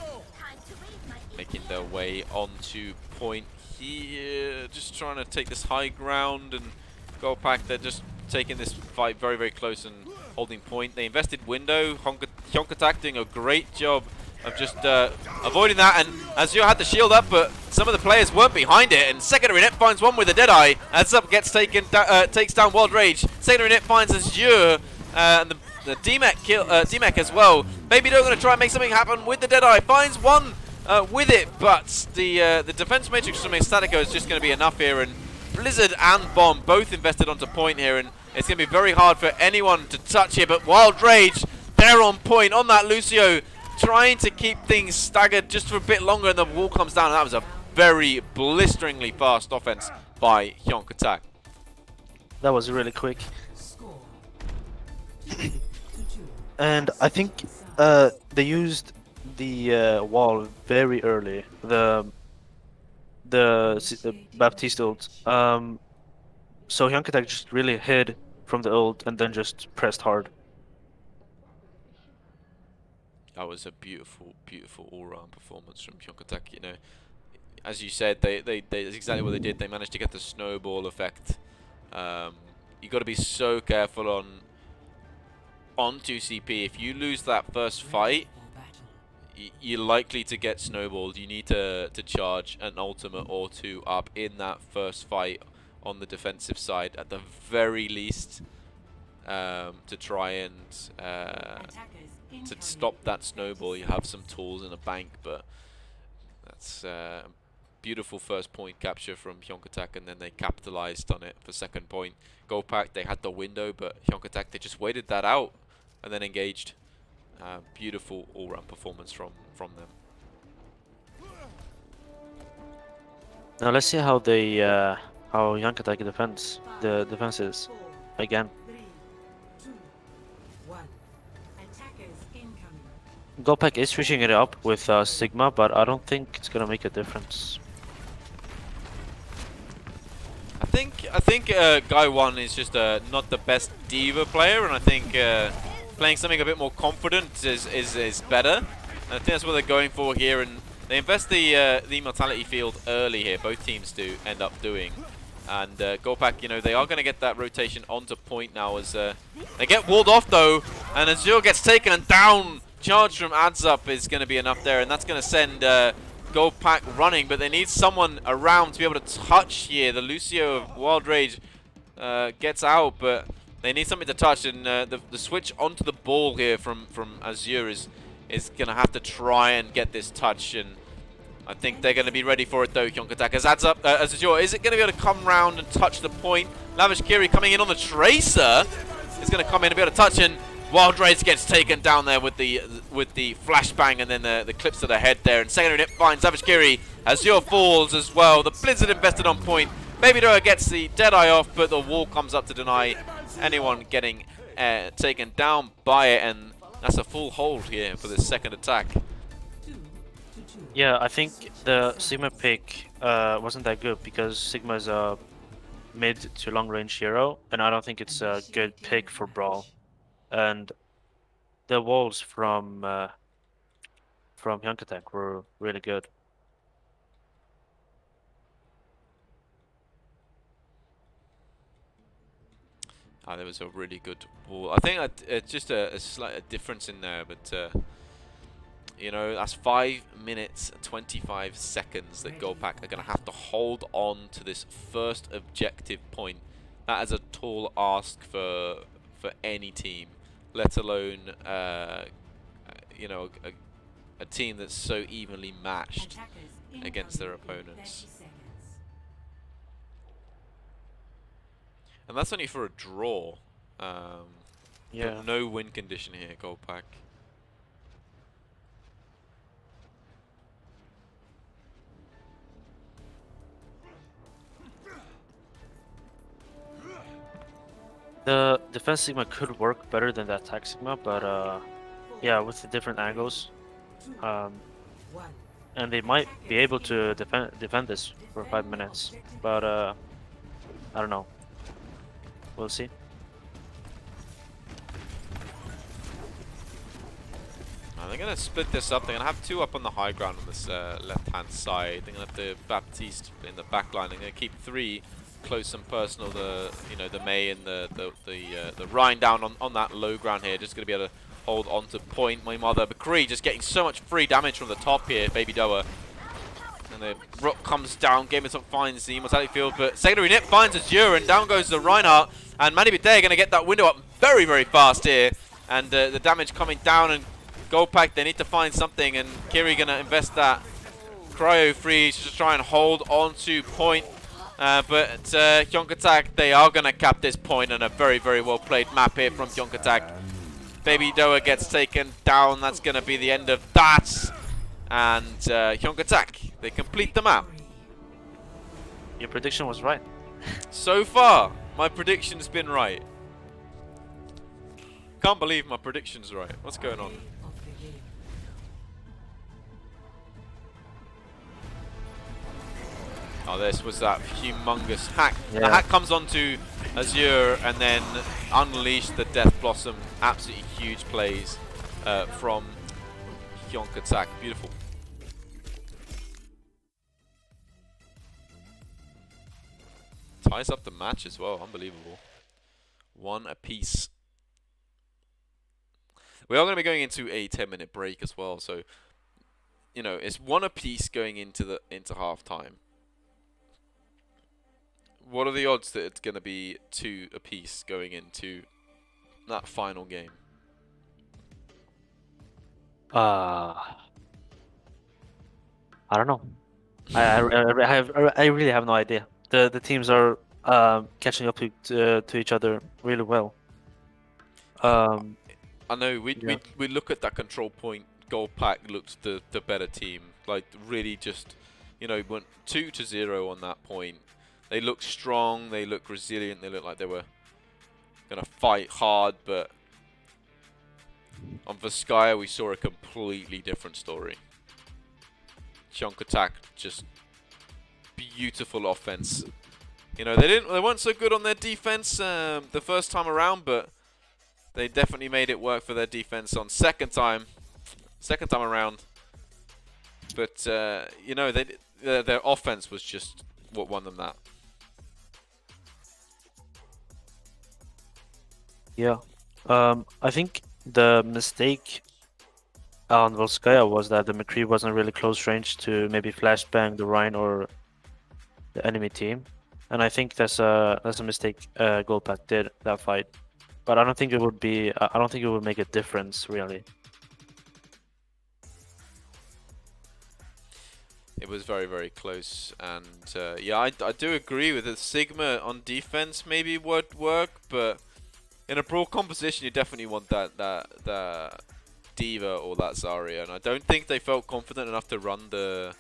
making their way onto point here. Just trying to take this high ground, and GoldPack, they're just taking this fight very, very close and holding point. They invested window. Hjonk Attacc doing a great job of just avoiding that, and Azure had the shield up, but some of the players weren't behind it, and secondary net finds one with a Deadeye. Adds Up gets takes down Wild Rage. Secondary net finds Azure, and the D-Mech as well. Baby Doe going to try and make something happen with the Deadeye. Finds one with it, but the defense matrix from Attacc is just going to be enough here, and Blizzard and Bomb both invested onto point here, and it's going to be very hard for anyone to touch here, but Wild Rage, they're on point on that Lucio, trying to keep things staggered just for a bit longer, and the wall comes down, and that was a very blisteringly fast offense by Hjonk Attacc. That was really quick. Score 2-2. And I think they used the wall very early. The Baptiste ult. So Hjonk Attacc just really hid from the ult and then just pressed hard. That was a beautiful, beautiful all-round performance from Hjonk Attacc. You know, as you said, they that's exactly what they did. They managed to get the snowball effect. You got to be so careful on 2CP. If you lose that first fight, you're likely to get snowballed. You need to charge an ultimate or two up in that first fight on the defensive side at the very least, to try and to stop that snowball. You have some tools in the bank, but that's beautiful first point capture from Hjonk Attacc, and then they capitalized on it for second point. GoldPack, they had the window, but Hjonk Attacc, they just waited that out and then engaged. Beautiful all-round performance from them. Now let's see how they how Hjonk Attacc defends the defenses again. 3, 2, 1. Attackers incoming. GoldPack is switching it up with Sigma, but I don't think it's gonna make a difference. I think Guy 1 is just not the best D.Va player, and I think playing something a bit more confident is better. And I think that's what they're going for here, and they invest the immortality field early here. Both teams do end up doing, and GoldPack, you know, they are going to get that rotation onto point now as they get walled off though, and Azure gets taken and down. Charge from Attacc is going to be enough there, and that's going to send GoldPack running, but they need someone around to be able to touch here. The Lucio of Wild Rage gets out, but they need something to touch, and the switch onto the ball here from Azure is going to have to try and get this touch, and I think they're going to be ready for it though. Hjonk Attacc as Azure, is it going to be able to come round and touch the point? Lavish Kiri coming in on the Tracer is going to come in and be able to touch, and Wild Rage gets taken down there with the flashbang, and then the clips to the head there, and secondary nip finds Savage Kiri. Azure falls as well. The Blizzard invested on point. Baby Doa gets the Deadeye off, but the wall comes up to deny anyone getting taken down by it, and that's a full hold here for the second attack. 2 to 2. Yeah, I think the Sigma pick wasn't that good because Sigma is a mid to long range hero, and I don't think it's a good pick for Brawl. And the walls from Hjonk Attacc were really good. There was a really good wall. I think it's just a slight difference in there, but you know, that's 5 minutes and 25 seconds that GoldPack are going to have to hold on to this first objective point. That is a tall ask for any team, let alone you know, a team that's so evenly matched Attackers against their incoming in 30 opponents. seconds. And that's only for a draw. Yeah. No win condition here, GoldPack. The defense Sigma could work better than the attack Sigma, but yeah, with the different angles, 1. and they might be able to defend this for 5 minutes, but I don't know. We'll see. They're going to split this up. They're going to have two up on the high ground on this left-hand side. They're going to have the Baptiste in the back line. They're going to keep three close and personal. The Mei and the Rhine down on that low ground here. Just going to be able to hold on to point. Meanwhile, the McCree just getting so much free damage from the top here. Baby Doa. And the Rook comes down. Game Top finds the Immortality Field, but secondary nip finds Azure, and down goes the Reinhardt. And Manny Bidet going to get that window up very, very fast here. And the damage coming down, and GoldPack, they need to find something, and Kiri going to invest that Cryo Freeze to try and hold on to point. But Hjonk Attacc, they are going to cap this point, and a very, very well played map here from Hjonk Attacc. Baby Doa gets taken down. That's going to be the end of that. And Hjonk Attacc, they complete the map. Your prediction was right. So far, my prediction's been right. Can't believe my prediction's right. What's going on? Play of the game. Oh, this was that humongous hack. The Yeah. hack comes onto Azure and then unleash the Death Blossom. Absolutely huge plays from Hjonk Attacc. Beautiful. Ties up the match as well. Unbelievable. One apiece. We are going to be going into a 10-minute break as well, so you know it's one apiece going into half time. What are the odds that it's going to be 2 apiece going into that final game? I don't know. I really have no idea. The teams are catching up to each other really well. I know Yeah. we look at that control point. GoldPack looked the better team. Like really just, you know, went 2-0 on that point. They looked strong. They looked resilient. They looked like they were gonna fight hard. But on Vizcaya, we saw a completely different story. Hjonk Attacc, just beautiful offense. You know, they weren't so good on their defense the first time around, but they definitely made it work for their defense on second time around. But you know, their offense was just what won them that. Yeah. I think the mistake on Volskaya was that the McCree wasn't really close range to maybe flashbang the Rhine or the enemy team, and I think that's a mistake GoldPack did that fight. But I don't think it would be. I don't think it would make a difference really. It was very, very close, and yeah, I do agree with it. Sigma on defense maybe would work, but in a brawl composition, you definitely want that Diva or that Zarya, and I don't think they felt confident enough to run the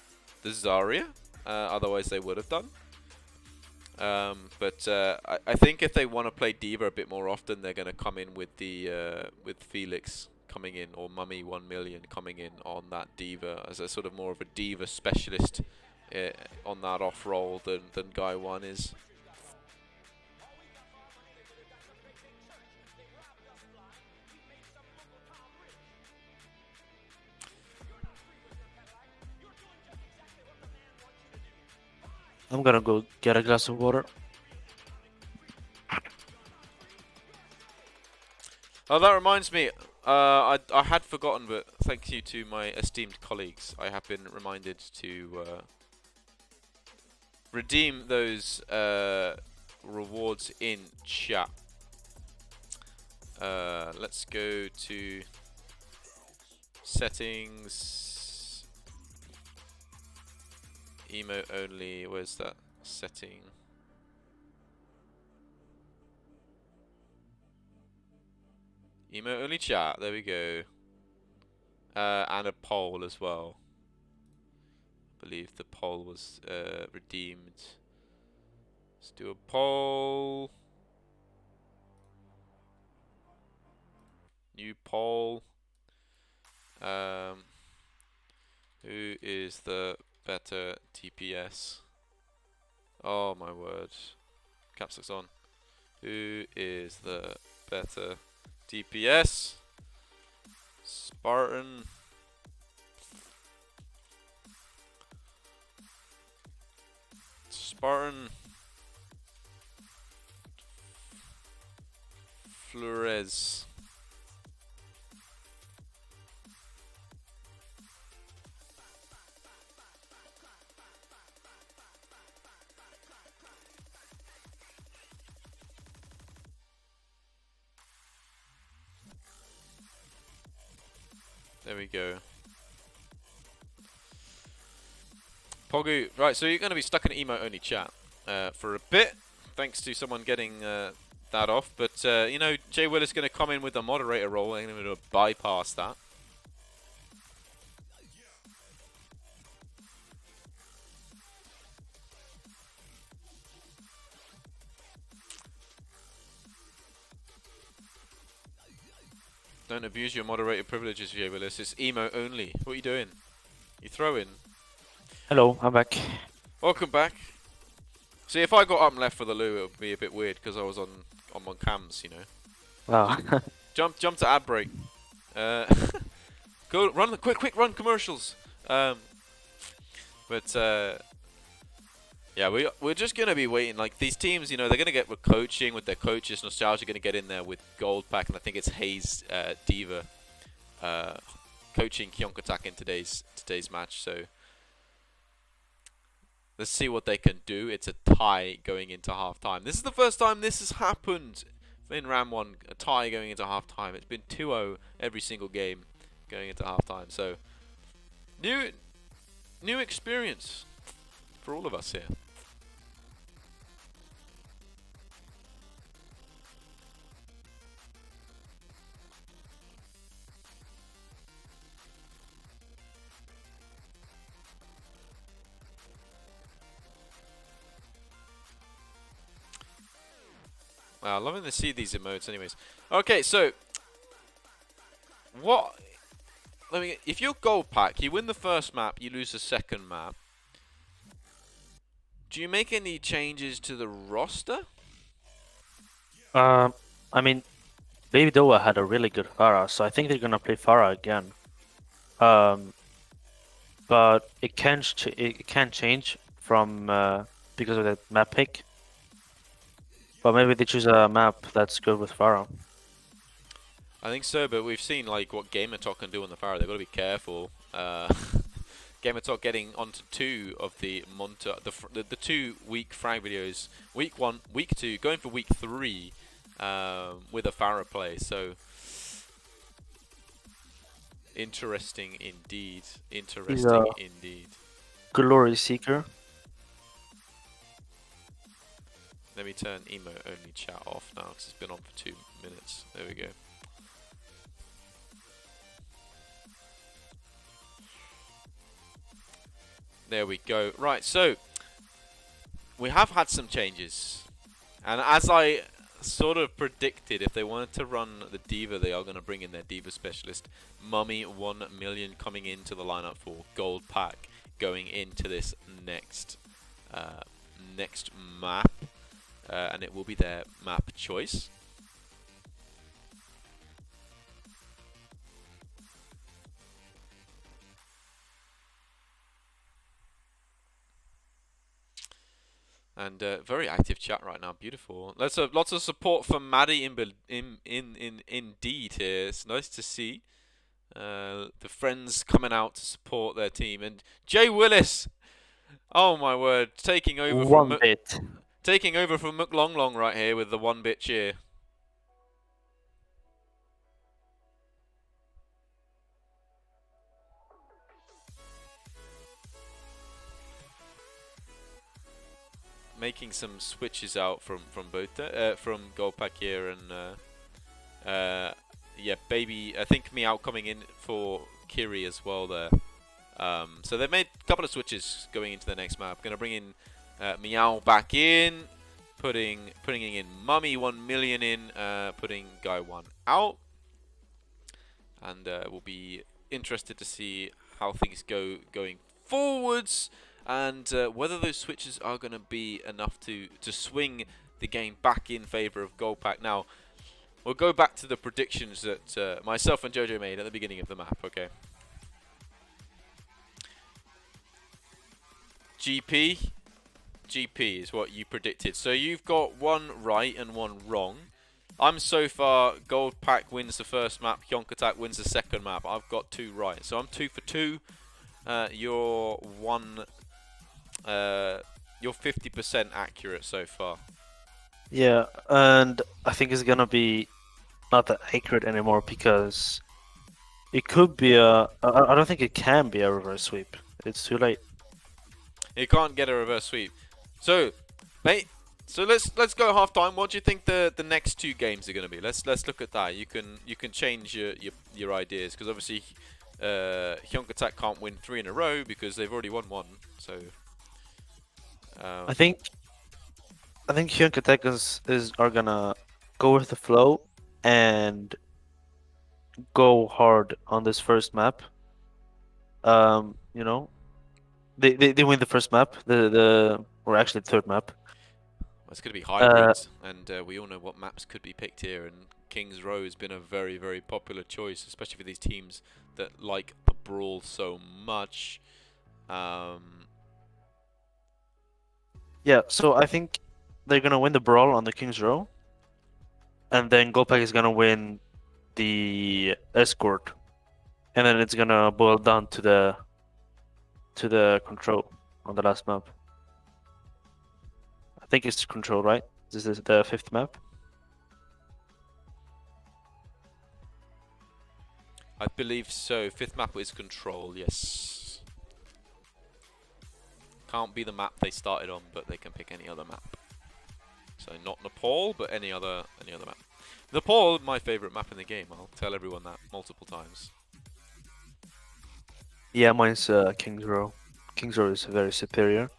Zarya. Otherwise, they would have done. But I think if they want to play Diva a bit more often, they're going to come in with the with Felix coming in, or Mummy 1 million coming in on that Diva as a sort of more of a Diva specialist on that off role than Guy 1 is. I'm gonna go get a glass of water. Oh, that reminds me. I had forgotten, but thank you to my esteemed colleagues, I have been reminded to redeem those rewards in chat. Let's go to settings, emote only. Where's that setting? Emote only chat. There we go. And a poll as well. I believe the poll was redeemed. Let's do a poll. New poll. Who is the better TPS? Oh my word. Caps looks on. Who is the better DPS? Spartan. Flores. There we go. Pogu, right, so you're going to be stuck in emote only chat for a bit, thanks to someone getting that off. But, you know, Jay Will is going to come in with the moderator role and going to bypass that. Don't abuse your moderator privileges, Willis. It's emo only. What are you doing? You throwing? Hello, I'm back. Welcome back. See, if I got up and left for the loo, it would be a bit weird because I was on cams, you know. Wow. Jump to ad break. Go run the quick run commercials. Yeah, we're just gonna be waiting. Like these teams, you know, they're gonna get with coaching with their coaches. Nostalgia gonna get in there with GoldPack, and I think it's Hayes Diva coaching Hjonk Attacc in today's match. So let's see what they can do. It's a tie going into halftime. This is the first time this has happened in Ram 1, a tie going into halftime. It's been 2-0 every single game going into halftime. So new experience for all of us here. Wow, loving to see these emotes anyways. Okay, so if you're GoldPack, you win the first map, you lose the second map. Do you make any changes to the roster? I mean, Baby Doa had a really good Pharah, so I think they're gonna play Pharah again. But it can change from because of the map pick. But maybe they choose a map that's good with Pharah. I think so, but we've seen like what Attacc can do on the Pharah. They've got to be careful. Attacc getting onto 2 of the the 2 week frag videos. Week 1, week 2, going for week 3 with a Pharah play. So interesting indeed. Interesting indeed. Glory Seeker. Let me turn emo only chat off now because it's been on for 2 minutes. There we go. There we go. Right, so we have had some changes. And as I sort of predicted, if they wanted to run the Diva, they are going to bring in their Diva specialist. Mummy 1 million coming into the lineup for GoldPack going into this next map. And it will be their map choice. And very active chat right now, beautiful. Lots of support from Maddie indeed here. It's nice to see the friends coming out to support their team. And Jay Willis, oh my word, taking over from McLonglong right here with the 1-bit cheer. Making some switches out from both from GoldPack here and yeah, baby. I think Meow coming in for Kiri as well there. So they've made a couple of switches going into the next map. Going to bring in Meow back in, putting in Mummy 1 million in, putting Guy 1 out, and we'll be interested to see how things go going forwards. And whether those switches are going to be enough to swing the game back in favour of GoldPack. Now, we'll go back to the predictions that myself and Jojo made at the beginning of the map, okay? GP is what you predicted. So you've got 1 right and 1 wrong. I'm so far, GoldPack wins the first map, Hjonk Attacc wins the second map. I've got 2 right. So I'm 2 for 2. You're 1... you're 50% accurate so far. Yeah, and I think it's gonna be not that accurate anymore because it could be a. I don't think it can be a reverse sweep. It's too late. You can't get a reverse sweep. So, mate. So let's go half time. What do you think the next 2 games are going to be? Let's look at that. You can change your ideas because obviously Hjonk Attacc can't win 3 in a row because they've already won 1. So. I think Hjonk Attacc are gonna go with the flow and go hard on this first map, you know, they win the first map, or actually the third map. It's going to be hybrids, and we all know what maps could be picked here. And King's Row has been a very, very popular choice, especially for these teams that like the brawl so much. Yeah, so I think they're gonna win the brawl on the King's Row, and then GoldPack is gonna win the escort, and then it's gonna boil down to the control on the last map. I think it's control, right? This is the fifth map. I believe so. Fifth map is control. Yes. Can't be the map they started on, but they can pick any other map. So not Nepal, but any other map. Nepal, my favorite map in the game. I'll tell everyone that multiple times. Yeah, mine's King's Row. King's Row is very superior.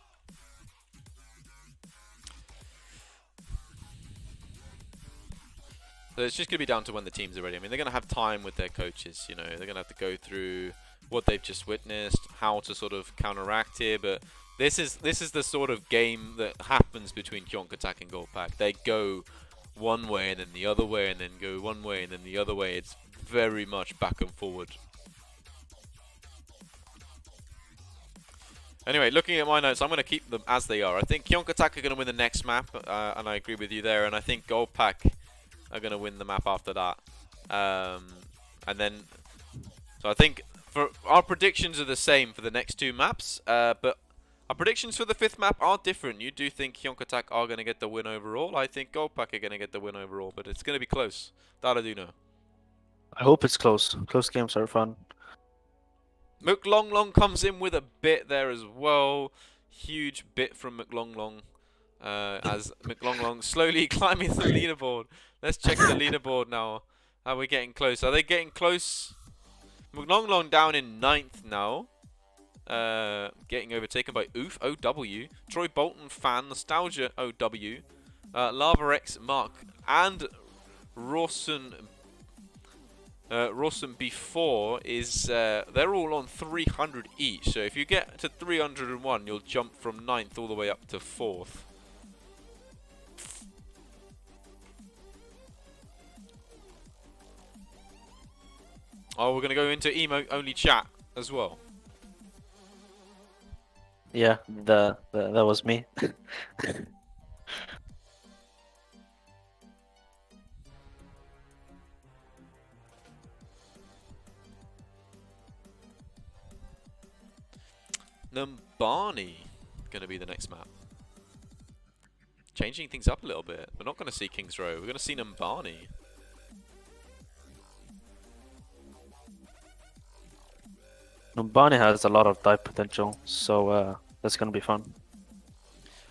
So it's just going to be down to when the teams are ready. I mean, they're going to have time with their coaches. You know, they're going to have to go through what they've just witnessed, how to sort of counteract here. But this is the sort of game that happens between Hjonk, Attacc, and GoldPack. They go one way and then the other way, and then go one way and then the other way. It's very much back and forward. Anyway, looking at my notes, I'm going to keep them as they are. I think Hjonk, Attacc are going to win the next map, and I agree with you there. And I think GoldPack are going to win the map after that. And then, so I think for our predictions are the same for the next two maps, but our predictions for the fifth map are different. You do think Hjonk, Attacc are going to get the win overall. I think GoldPack are going to get the win overall, but it's going to be close. That I do know. I hope it's close. Close games are fun. McLonglong comes in with a bit there as well. Huge bit from McLonglong. As McLonglong slowly climbing the leaderboard. Let's check the leaderboard now. Are we getting close? Are they getting close? McLonglong down in 9th now. Getting overtaken by Oof OW. Troy Bolton fan Nostalgia OW. Lava X Mark and Rawson. Rawson before is they're all on 300 each. So if you get to 301, you'll jump from 9th all the way up to 4th. Oh, we're going to go into emo-only chat as well. Yeah, that was me. Numbani going to be the next map. Changing things up a little bit. We're not going to see King's Row. We're going to see Numbani. Numbani has a lot of dive potential, so that's gonna be fun.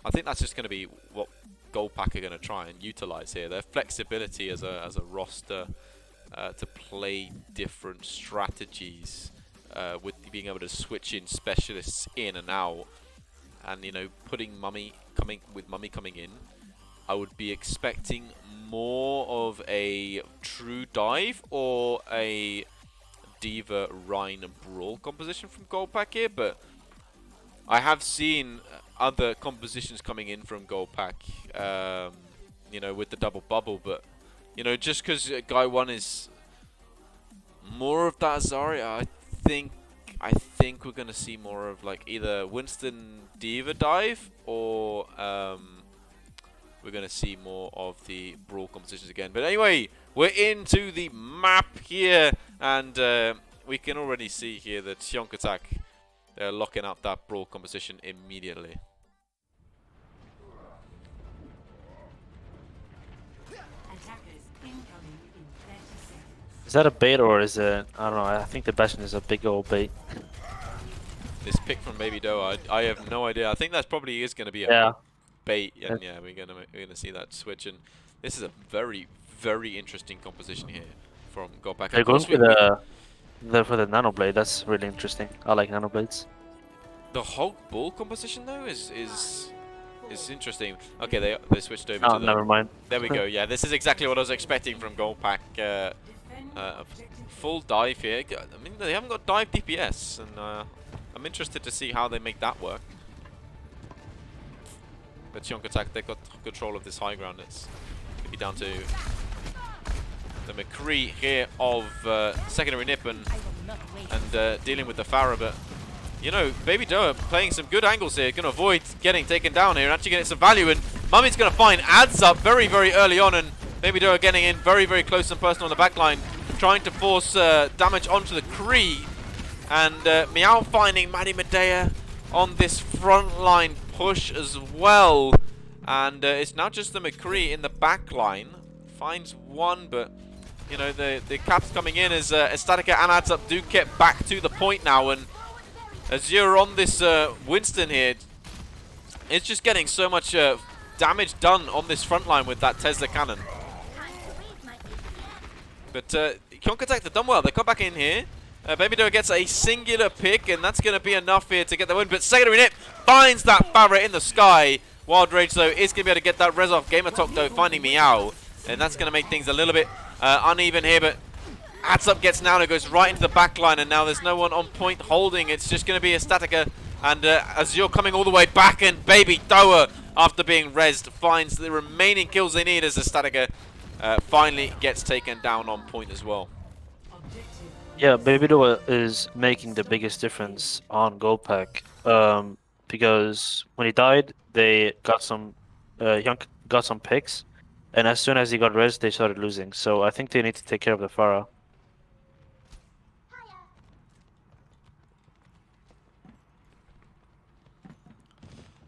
I think that's just going to be what GoldPack are going to try and utilize here. Their flexibility as a roster to play different strategies with being able to switch in specialists in and out, and you know, putting Mummy coming in. I would be expecting more of a true dive or a Diva, Rhine, and Brawl composition from GoldPack here, but I have seen other compositions coming in from GoldPack, you know, with the double bubble, but you know, just because Guy 1 is more of that Zarya, I think we're gonna see more of like either Winston Diva dive or we're gonna see more of the Brawl compositions again. But anyway, we're into the map here, and we can already see here that Hjonk Attacc, they're locking up that Brawl composition immediately. Attackers incoming in 30 seconds. Is that a bait or is it? I don't know. I think the Bastion is a big old bait. This pick from Baby Doe, I have no idea. I think that probably is going to be a Yeah. bait, and yeah, we're gonna see that switch. And this is a very, very interesting composition here from GoldPack. They're going for the nano blade. That's really interesting. I like nano blades. The Hog Bull composition though is interesting. Okay, they switched over Oh, to the. never mind. There we go. Yeah, this is exactly what I was expecting from GoldPack. a full dive here. I mean, they haven't got dive DPS, and I'm interested to see how they make that work. But Hjonk Attacc, they've got control of this high ground. It's going to be down to the McCree here of secondary nip and dealing with the Pharah. But, you know, Baby Doa playing some good angles here. Going to avoid getting taken down here and actually getting some value. And Mummy's going to find adds up very, very early on. And Baby Doa getting in very, very close and personal on the back line, trying to force damage onto the Kree. And Meow finding Maddie Medea on this front line push as well. And it's now just the McCree in the back line. Finds one, but, you know, the caps coming in as Attacc and Attacc do get back to the point now. And as you're on this Winston here, it's just getting so much damage done on this front line with that Tesla cannon. But Hjonk Attacc, they've done well. They come back in here. Baby Doa gets a singular pick, and that's going to be enough here to get the win. But secondary nip finds that Pharah in the sky. Wild Rage, though, is going to be able to get that res off. Gamer Talk, though, finding Meow. And that's going to make things a little bit uneven here. But Attacc gets now, and it goes right into the back line. And now there's no one on point holding. It's just going to be a Attacc. And Azure coming all the way back. And Baby Doa, after being rezzed, finds the remaining kills they need as Attacc finally gets taken down on point as well. Yeah, Baby Doa is making the biggest difference on GoldPack, because when he died, they got some, Hjonk got some picks, and as soon as he got res, they started losing. So I think they need to take care of the Pharah.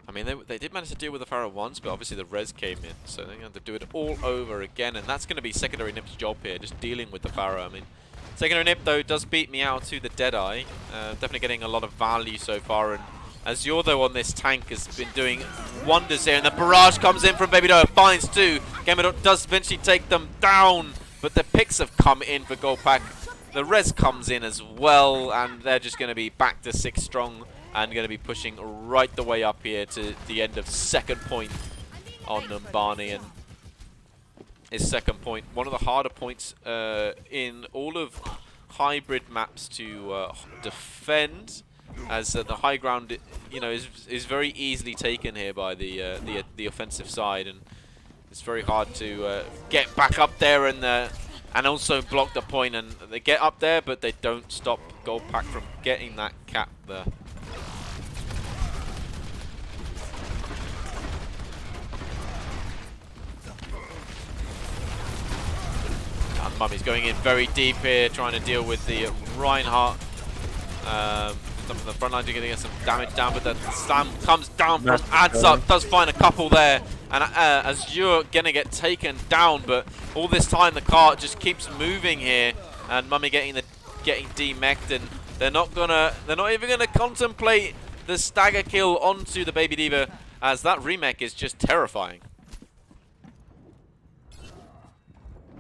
I mean, they did manage to deal with the Pharah once, but obviously the res came in, so they're going to do it all over again, and that's going to be secondary nip's job here, just dealing with the Pharah. I mean, secondary nip, though, does beat me out to the Deadeye. Definitely getting a lot of value so far, and Azure, though, on this tank has been doing wonders here, and the barrage comes in from Baby Doa, finds two. Gamer does eventually take them down, but the picks have come in for GoldPack. The res comes in as well, and they're just going to be back to 6 strong and going to be pushing right the way up here to the end of second point on Numbani. And his second point, one of the harder points in all of hybrid maps to defend, as the high ground, you know, is very easily taken here by the offensive side, and it's very hard to get back up there and also block the point. And they get up there, but they don't stop GoldPack from getting that cap there. And Mummy's going in very deep here, trying to deal with the Reinhardt. Some of the front line are going to get some damage down, but the slam comes down from Attacc, does find a couple there, and Azure going to get taken down. But all this time the cart just keeps moving here, and Mummy getting demeched, and they're not even gonna contemplate the stagger kill onto the Baby Diva, as that remake is just terrifying.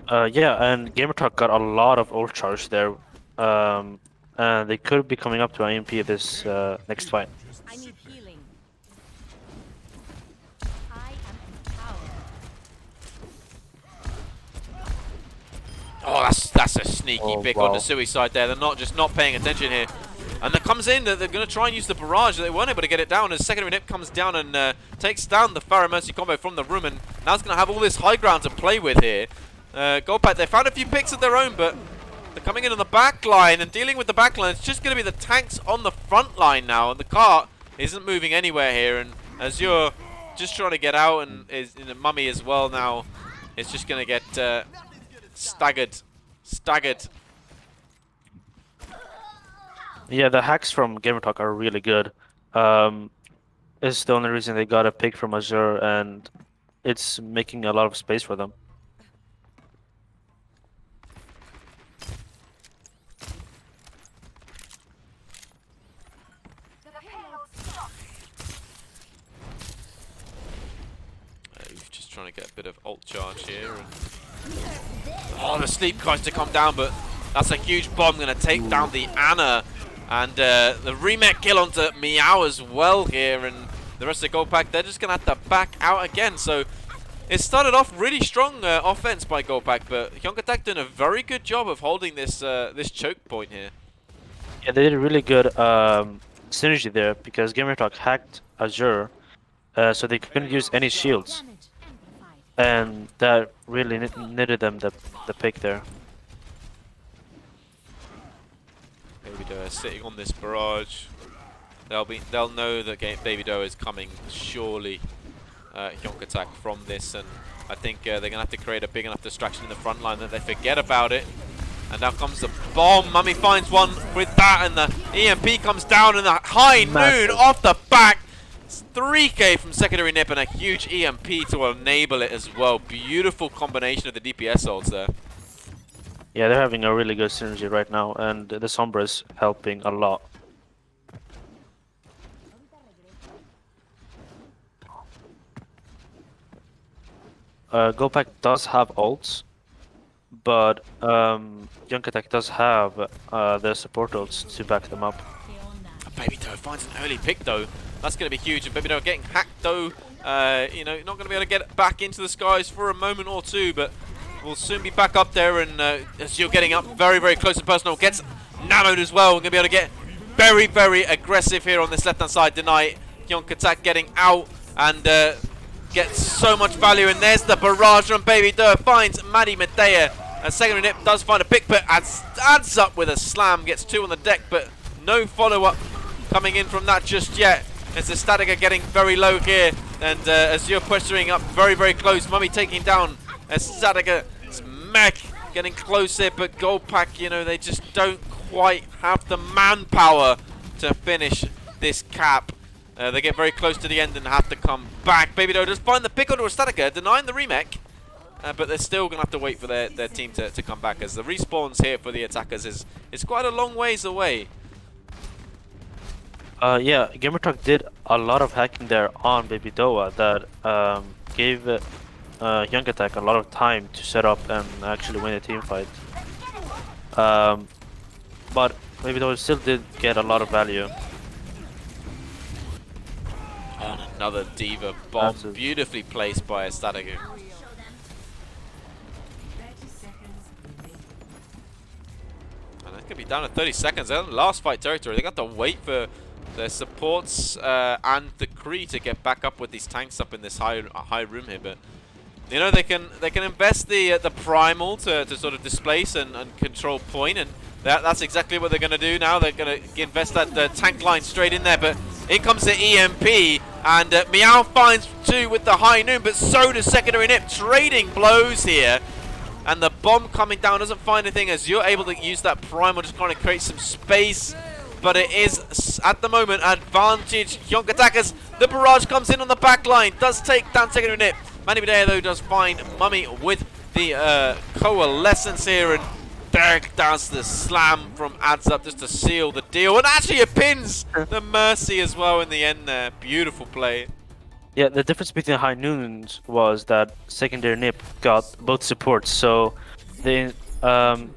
Yeah, and GamerTalk got a lot of ult charge there. And they could be coming up to IMP this next fight. I need healing. I am empowered. Oh, that's a sneaky pick on the suicide there. They're not paying attention here. And that comes in, they're going to try and use the barrage. They weren't able to get it down as secondary nip comes down and takes down the Pharah Mercy combo from the room. And now it's going to have all this high ground to play with here. GoldPack, they found a few picks of their own, but they're coming in on the back line and dealing with the back line. It's just going to be the tanks on the front line now, and the cart isn't moving anywhere here. And Azure just trying to get out, and is in the Mummy as well now. It's just going to get staggered. Yeah, the hacks from GamerTalk are really good. It's the only reason they got a pick from Azure, and it's making a lot of space for them. Just trying to get a bit of ult charge here. And oh, the sleep tries to come down, but that's a huge bomb. Going to take down the Ana. And the remake kill onto Meow as well here. And the rest of the GoldPack, they're just going to have to back out again. So It started off really strong offense by GoldPack, but Hjonk Attacc doing a very good job of holding this this choke point here. Yeah, they did a really good synergy there because GamerTalk hacked Azure, so they couldn't use any shields, Damage amplified. and that really knitted them the pick there. Baby Doe is sitting on this barrage. They'll know that Baby Doe is coming surely. Hjonk Attacc from this, and I think they're gonna have to create a big enough distraction in the front line that they forget about it. And now comes the bomb. Mummy finds one with that, and the EMP comes down, and the high noon off the back. It's 3k from secondary nip and a huge EMP to enable it as well. Beautiful combination of the DPS ults there. Yeah, they're having a really good synergy right now, and the Sombra's helping a lot. GoldPack does have ults, but Hjonk Attacc does have the support ults to back them up. Baby Doe finds an early pick though. That's going to be huge. And Baby Doe getting hacked though. You know, not going to be able to get back into the skies for a moment or two, but we'll soon be back up there. And as you're getting up very, very close to personal, gets nanoed as well. We're going to be able to get very, very aggressive here on this left-hand side tonight. Hjonk Attacc getting out and gets so much value. And there's the barrage from Baby Doe. Finds Maddie Medea. A secondary nip does find a pick, but adds up with a slam. Gets 2 on the deck, but no follow-up coming in from that just yet. As the Attacc are getting very low here, and as you're pressuring up very, very close, Mummy taking down Attacc. Mech getting close here, but GoldPack, you know, they just don't quite have the manpower to finish this cap. They get very close to the end and have to come back. Baby Doe does find the pick onto Attacc, denying the remake. But they're still going to have to wait for their team to come back, as the respawns here for the attackers is quite a long ways away. Yeah, GamerTalk did a lot of hacking there on Baby Doa that gave Hjonk Attacc a lot of time to set up and actually win a team fight. But Baby Doa still did get a lot of value. And another Diva bomb, beautifully placed by Attacc. And that could be down to 30 seconds. They're in last fight territory. They got to wait for their supports and the Kree to get back up with these tanks up in this high room here. But you know, they can invest the primal to sort of displace and control point, and that's exactly what they're going to do now. They're going to invest that tank line straight in there. But in comes the EMP, and Meow finds 2 with the high noon, but so does secondary nip, trading blows here. And the bomb coming down doesn't find anything, as you're able to use that primal, just kind of create some space. But it is, at the moment, advantage Hjonk Attackers. The barrage comes in on the back line, does take down secondary nip. Maddie Medea, though, does find Mummy with the coalescence here, and there does the slam from Adds Up just to seal the deal. And actually it pins the Mercy as well in the end there. Beautiful play. Yeah, the difference between High Noons was that secondary nip got both supports, so they so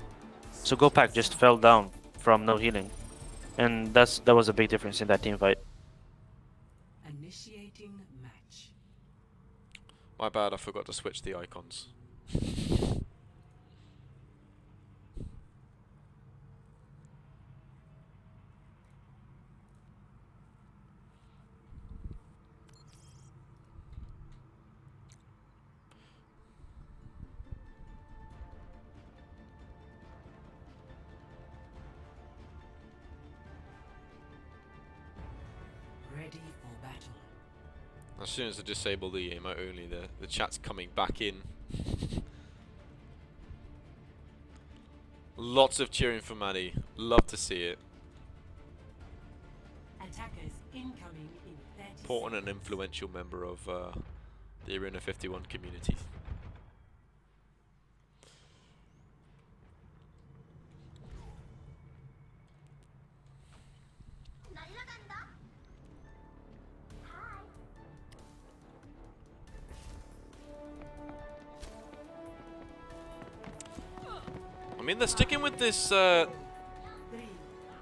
GoldPack just fell down from no healing. And that was a big difference in that team fight. Initiating match. My bad, I forgot to switch the icons. Ready for battle. As soon as I disable the emote only, the chat's coming back in. Lots of cheering for Maddie. Love to see it. Attackers incoming in 30 Important and influential member of the Arena 51 community. I mean, they're sticking with this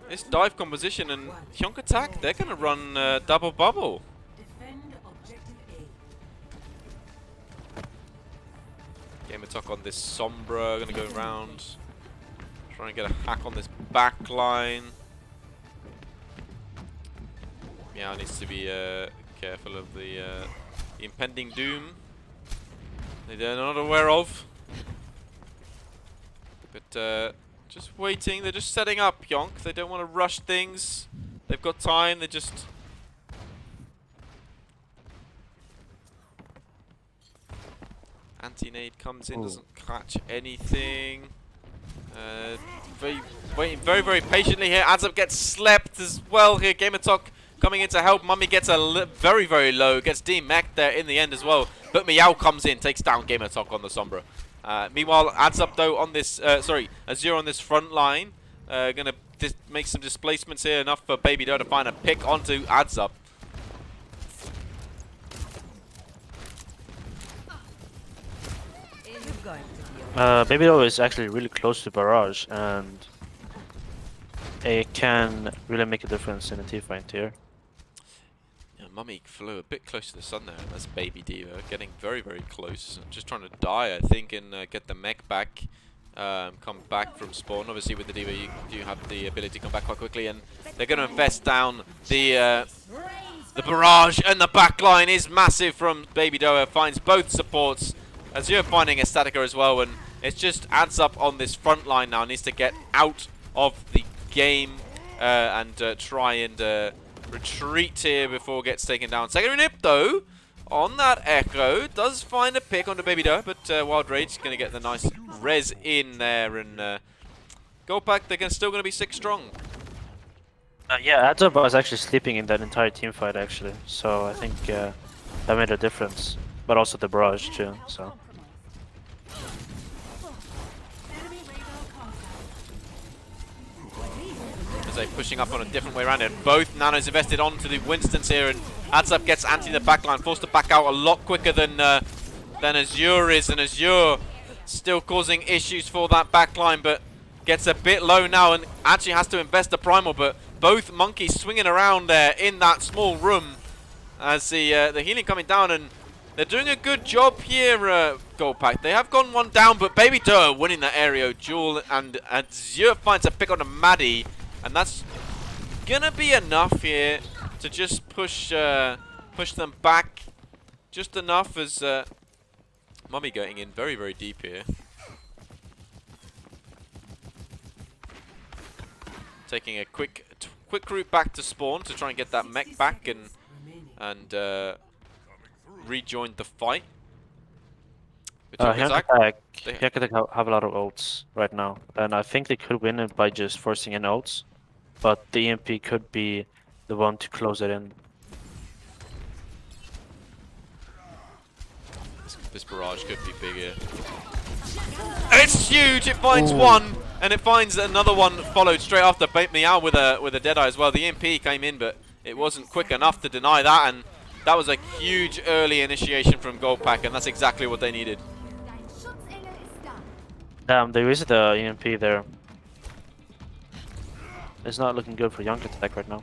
this dive composition, and Hjonk Attacc, they're going to run double bubble. Defend objective Attacc on this Sombra, gonna go around. Trying to get a hack on this back line. Yeah, needs to be careful of the impending doom they're not aware of. But just waiting, they're just setting up Hjonk. They don't want to rush things. They've got time, they just... Anti-nade comes in, doesn't catch anything. Waiting very patiently here. Attacc gets slept as well here. Attacc coming in to help. Mummy gets very low. Gets demeched there in the end as well. But Meow comes in, takes down Attacc on the Sombra. Meanwhile, Attacc though on this, Azure on this front line. Gonna make some displacements here. Enough for Baby Doe to find a pick onto Attacc. Baby Doe is actually really close to Barrage, and it can really make a difference in a team fight here. Yeah, Mummy flew a bit close to the sun there. That's Baby Diva getting very close. Just trying to die, I think, and get the mech back. Come back from spawn. Obviously, with the Diva, you do have the ability to come back quite quickly, and they're going to invest down the barrage, and the back line is massive from Baby Doe. Finds both supports. As you're finding a Statica as well, and it just adds up on this front line now. Needs to get out of the game and try and retreat here before it gets taken down. Secondary nip though on that Echo does find a pick onto Baby Doe, but Wild Rage is going to get the nice res in there, and GoldPack, they're still going to be 6 strong. Yeah, Attacc was actually sleeping in that entire team fight actually, so I think that made a difference. But also the barrage too, so. As they're pushing up on a different way around it. Both nanos invested onto the Winstons here, and Attacc gets Anti in the backline, forced to back out a lot quicker than Azure is, and Azure still causing issues for that backline, but gets a bit low now and actually has to invest the primal, but both monkeys swinging around there in that small room as the healing coming down, and they're doing a good job here, GoldPack. They have gone one down, but Baby Doe winning that aerial duel, and Azure finds a pick on a Maddie, and that's gonna be enough here to just push them back just enough as Mummy getting in very deep here. Taking a quick route back to spawn to try and get that mech back and rejoined the fight. Attacc have a lot of ults right now, and I think they could win it by just forcing in ults, but the EMP could be the one to close it in. This barrage could be bigger. It's huge! It finds one, and it finds another one followed straight after. Meow with a Deadeye as well. The EMP came in, but it wasn't quick enough to deny that, and that was a huge early initiation from GoldPack, and that's exactly what they needed. There is the EMP there. It's not looking good for Hjonk Attacc right now.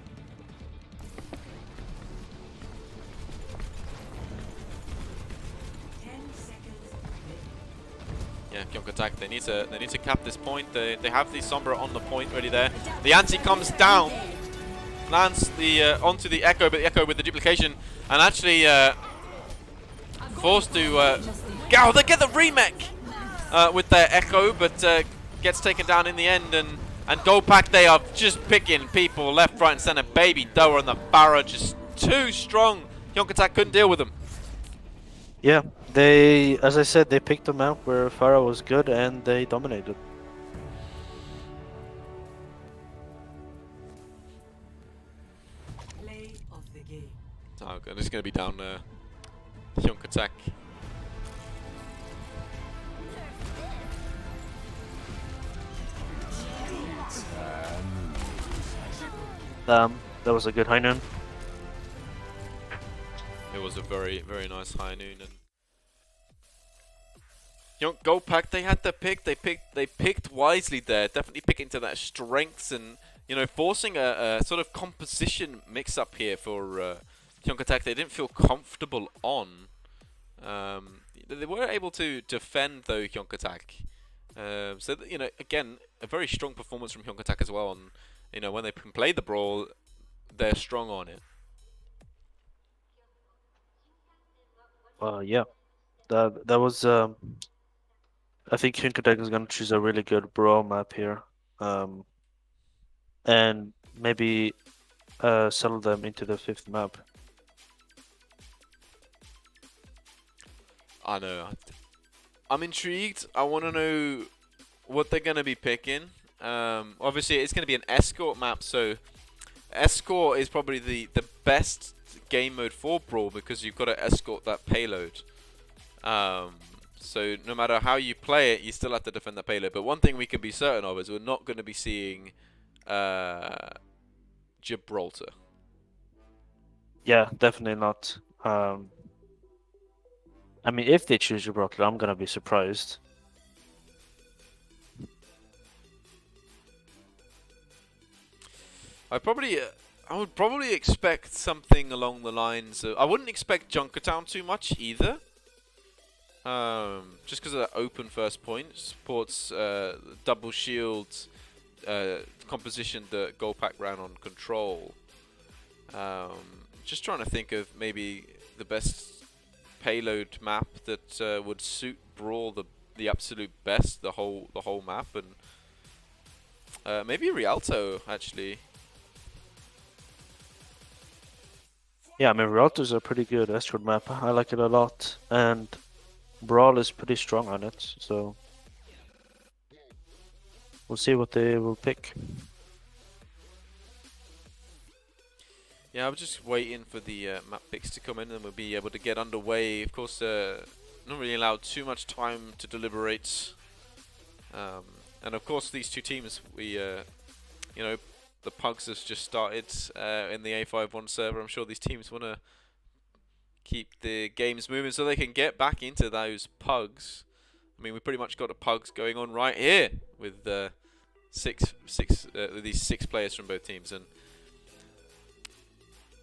Yeah, Hjonk Attacc, they need to cap this point. They have the Sombra on the point ready there. The anti comes down, lands the onto the Echo, but the Echo with the duplication, and actually forced to they get the remake with their Echo, but gets taken down in the end, and GoldPack, they are just picking people left, right and center. Baby Doe on the Barra, just too strong. Hjonk Attacc couldn't deal with them. Yeah, they, as I said, they picked them out where Pharah was good and they dominated. Play of the game. Oh god, this is going to be down Hjonk Attacc. That was a good high noon. It was a very nice high noon, and GoldPack, they had the pick. They picked wisely there. Definitely picking to their strengths, and forcing a sort of composition mix up here for Hjonk Attacc. They didn't feel comfortable on. they were able to defend though Hjonk Attacc. So you know, again, a very strong performance from Hjonk Attacc as well. And you know, when they can play the brawl, they're strong on it. Yeah, that was I think Hjonk is gonna choose a really good brawl map here, and maybe settle them into the 5th map. I know. I'm intrigued. I want to know what they're gonna be picking. Obviously, it's gonna be an escort map, so escort is probably the best game mode for brawl because you've got to escort that payload. So no matter how you play it, you still have to defend the payload. But one thing we can be certain of is we're not going to be seeing Gibraltar. Yeah, definitely not. I mean, if they choose Gibraltar, I'm gonna be surprised. I would probably expect something along the lines of. I wouldn't expect Junkertown too much either. Just because of that open first point supports double shield composition that GoldPack ran on control. Just trying to think of maybe the best payload map that would suit brawl the absolute best, the whole map, and maybe Rialto actually. Yeah, I mean, Rialto's a pretty good escort map. I like it a lot, and Brawl is pretty strong on it, so we'll see what they will pick. Yeah, I'm just waiting for the map picks to come in, and we'll be able to get underway. Of course, not really allowed too much time to deliberate. And of course, these two teams, you know, the Pugs has just started in the A51 server. I'm sure these teams want to keep the games moving so they can get back into those Pugs. I mean, we pretty much got a Pugs going on right here with these 6 players from both teams, and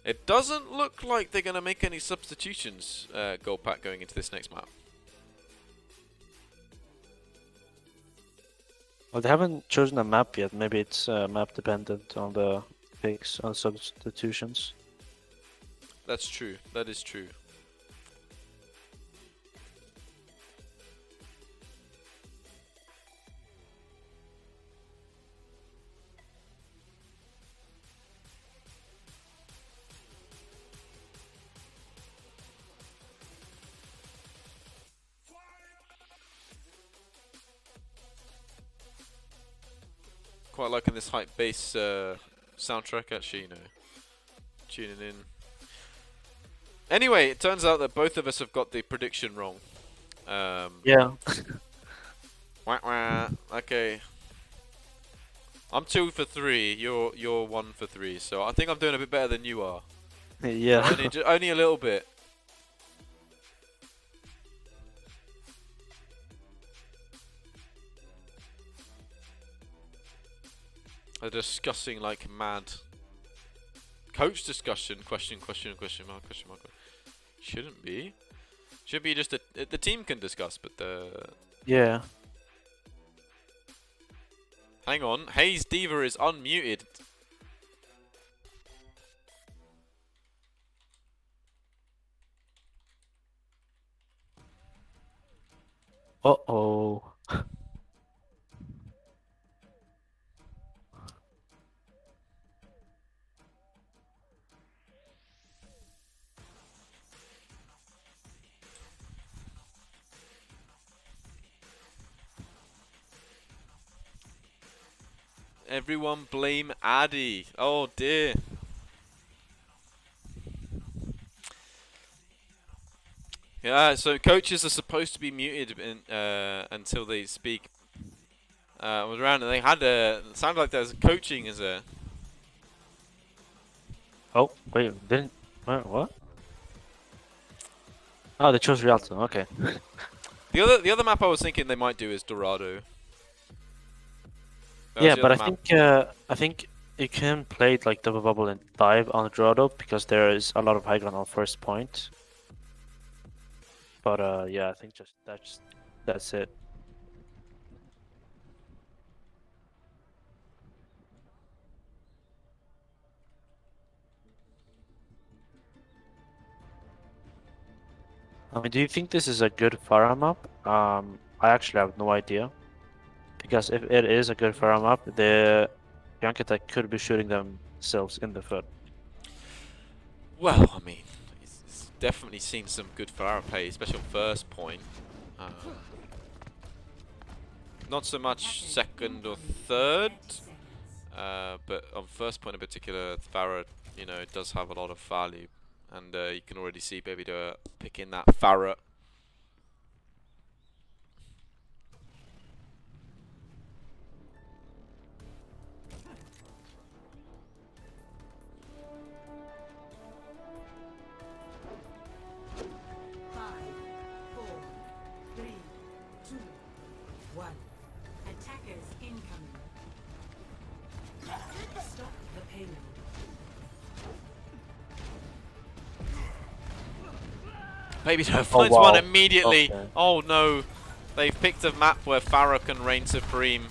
it doesn't look like they're going to make any substitutions, GoldPack, going into this next map. Well, they haven't chosen a map yet. Maybe it's map dependent on the picks, on substitutions. That's true. That is true. Quite liking this hype bass soundtrack, actually, you know, tuning in. Anyway, it turns out that both of us have got the prediction wrong. Yeah. Wah, wah. Okay. I'm 2 for 3. You're 1 for 3. So I think I'm doing a bit better than you are. Yeah. Only a little bit. They're discussing like mad. Coach discussion? Question mark. Shouldn't be. Should be just the team can discuss, but the. Yeah. Hang on, Hayes Diva is unmuted. Uh-oh. Everyone blame Addy. Oh dear. Yeah, so coaches are supposed to be muted until they speak. I was around and they had it sounded like there's coaching as a. Oh, wait, didn't... What? Oh, they chose Rialto, okay. The other map I was thinking they might do is Dorado. Yeah, but I think you can play it like double bubble and dive on Dorado because there is a lot of high ground on first point. But yeah, I think just that's it. I mean, do you think this is a good Pharah map? I actually have no idea. Because if it is a good Pharah map, the Hjonk Attacc could be shooting themselves in the foot. Well, I mean, it's definitely seen some good Farah play, especially on first point. Not so much second or third, but on first point in particular, Farah, you know, does have a lot of value, and you can already see Baby Doa picking that Farah. Attackers incoming. Stop the payload. Baby Doa finds wow. one immediately. Okay. Oh no, they've picked a map where Farah can reign supreme,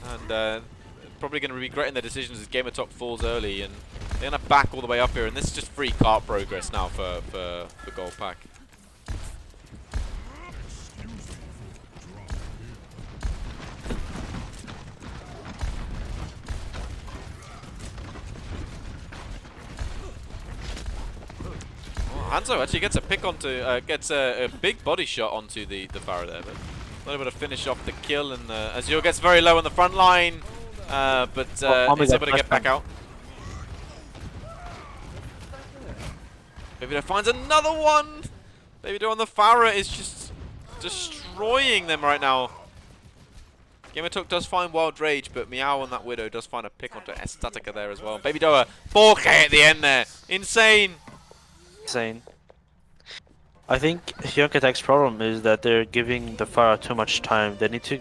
and probably going to be regretting their decisions as Gamertalk falls early, and they're going to back all the way up here, and this is just free cart progress now for GoldPack. Hanzo actually gets a pick onto, gets a big body shot onto the Farah there, but not able to finish off the kill, and Azure gets very low on the front line, but is able to get back out. Baby Doa finds another one! Baby Doa on the Farah is just destroying them right now. Gamertalk does find Wild Rage, but Meow on that Widow does find a pick onto Attacc there as well. Baby Doa, 4K at the end there! Insane! Insane. I think Hjonk Attack's problem is that they're giving the Pharah too much time. They need to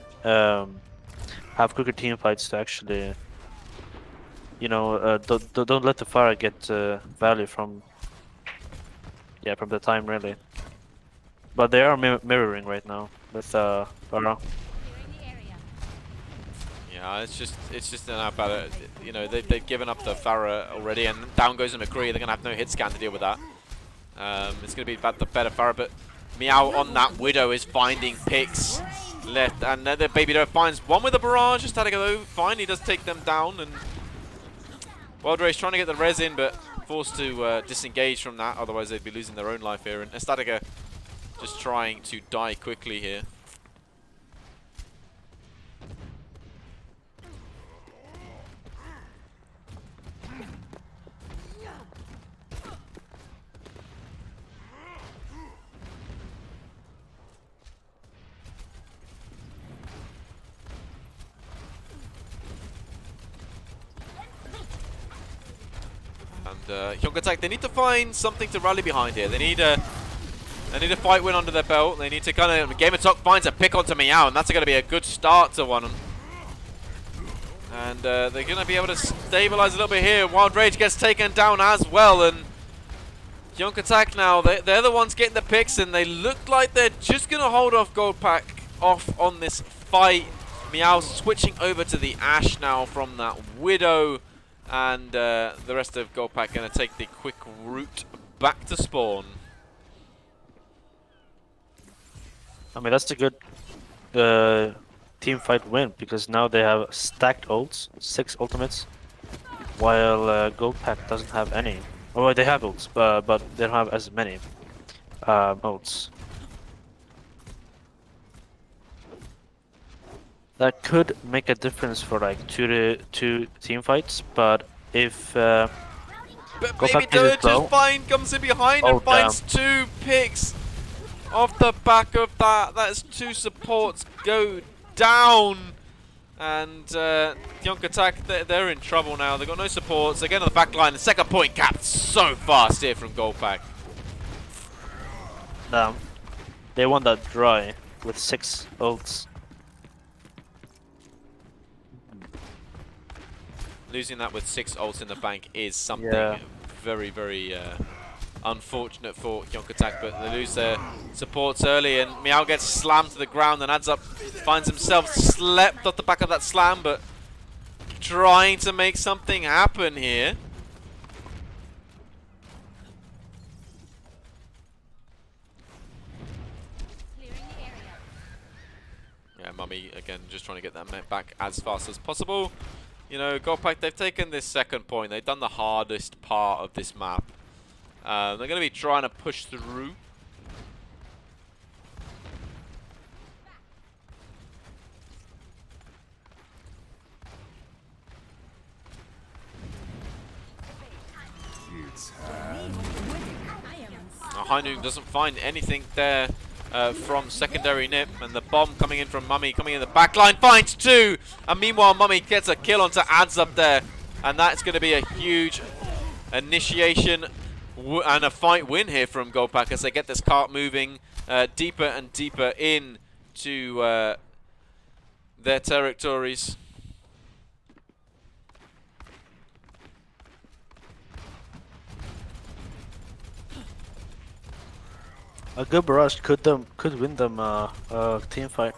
have quicker team fights to actually, you know, don't let the Pharah get value from the time really. But they are mirroring right now with Pharah. Clearing the area. Yeah, it's just enough about it. You know, they've given up the Farah already, and down goes the McCree. They're gonna have no hit scan to deal with that. It's going to be about the better Farah, but Meow on that Widow is finding picks left, and the Baby Doa finds one with a barrage. Attacc though finally does take them down, and Wild Rage trying to get the res in, but forced to disengage from that, otherwise they'd be losing their own life here, and Attacc just trying to die quickly here. And Hjonk Attacc, they need to find something to rally behind here. They need a fight win under their belt. They need to kind of... Gamertalk finds a pick onto Meow, and that's going to be a good start to one. And they're going to be able to stabilize a little bit here. Wild Rage gets taken down as well, and Hjonk Attacc now, they're the ones getting the picks, and they look like they're just going to hold off GoldPack off on this fight. Meow switching over to the Ashe now from that Widow. And the rest of GoldPack going to take the quick route back to spawn. I mean, that's a good team fight win, because now they have stacked ults, 6 ultimates, while GoldPack doesn't have any. Oh, they have ults, but they don't have as many ults. That could make a difference for like two team fights, but if But Baby Doa just comes in behind and finds 2 picks off the back of that. That's 2 supports go down. And Hjonk Attacc, they're in trouble now. They've got no supports. They're getting on the back line. The second point capped so fast here from GoldPack. They won that dry with 6 ults. Losing that with 6 ults in the bank is something very, very unfortunate for Hjonk Attacc, but they lose their supports early, and Meow gets slammed to the ground, and Attacc finds himself slept off the back of that slam, but trying to make something happen here. Clearing the area. Yeah, Mummy, again, just trying to get that met back as fast as possible. You know, GoldPack, they've taken this second point. They've done the hardest part of this map. They're going to be trying to push through. Hjonk doesn't find anything there from secondary Nip, and the bomb coming in from Mummy, coming in the backline, finds two, and meanwhile Mummy gets a kill onto Attacc there, and that's going to be a huge initiation and a fight win here from GoldPack as they get this cart moving deeper and deeper into their territories. A good barrage could win them a team fight.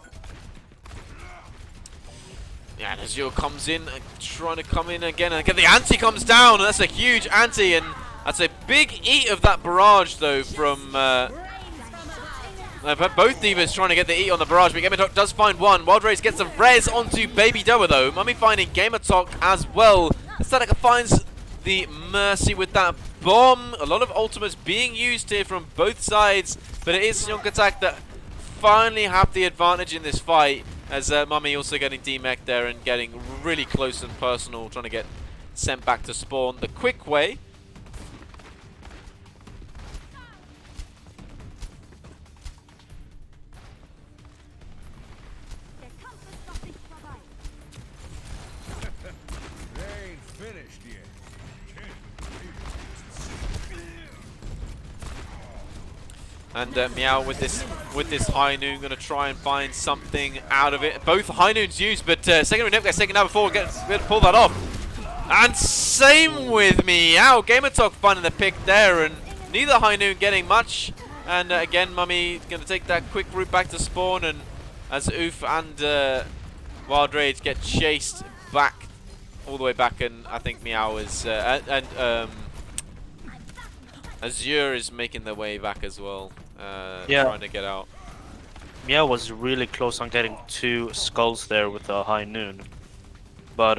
Yeah, and Azure comes in, trying to come in again, and again the anti comes down, and that's a huge anti, and that's a big eat of that barrage though from both divas trying to get the eat on the barrage, but GamerTalk does find one. Wild Rage gets a res onto Baby Doa though. Mummy finding GamerTalk as well. Attacc finds the Mercy with that bomb. A lot of ultimates being used here from both sides, but it is Hjonk Attacc that finally have the advantage in this fight, as Mummy also getting demech there and getting really close and personal, trying to get sent back to spawn the quick way. There comes the stopping provider. They ain't finished yet. And Meow with this high noon gonna try and find something out of it. Both high noons used, but secondary Nip gets taken down before we get to pull that off. And same with Meow. GamerTalk finding the pick there, and neither high noon getting much. And again, Mummy gonna take that quick route back to spawn, and as Oof and Wild Rage get chased back all the way back, and I think Meow is Azure is making their way back as well, Yeah. trying to get out. Meow was really close on getting 2 skulls there with a high noon, but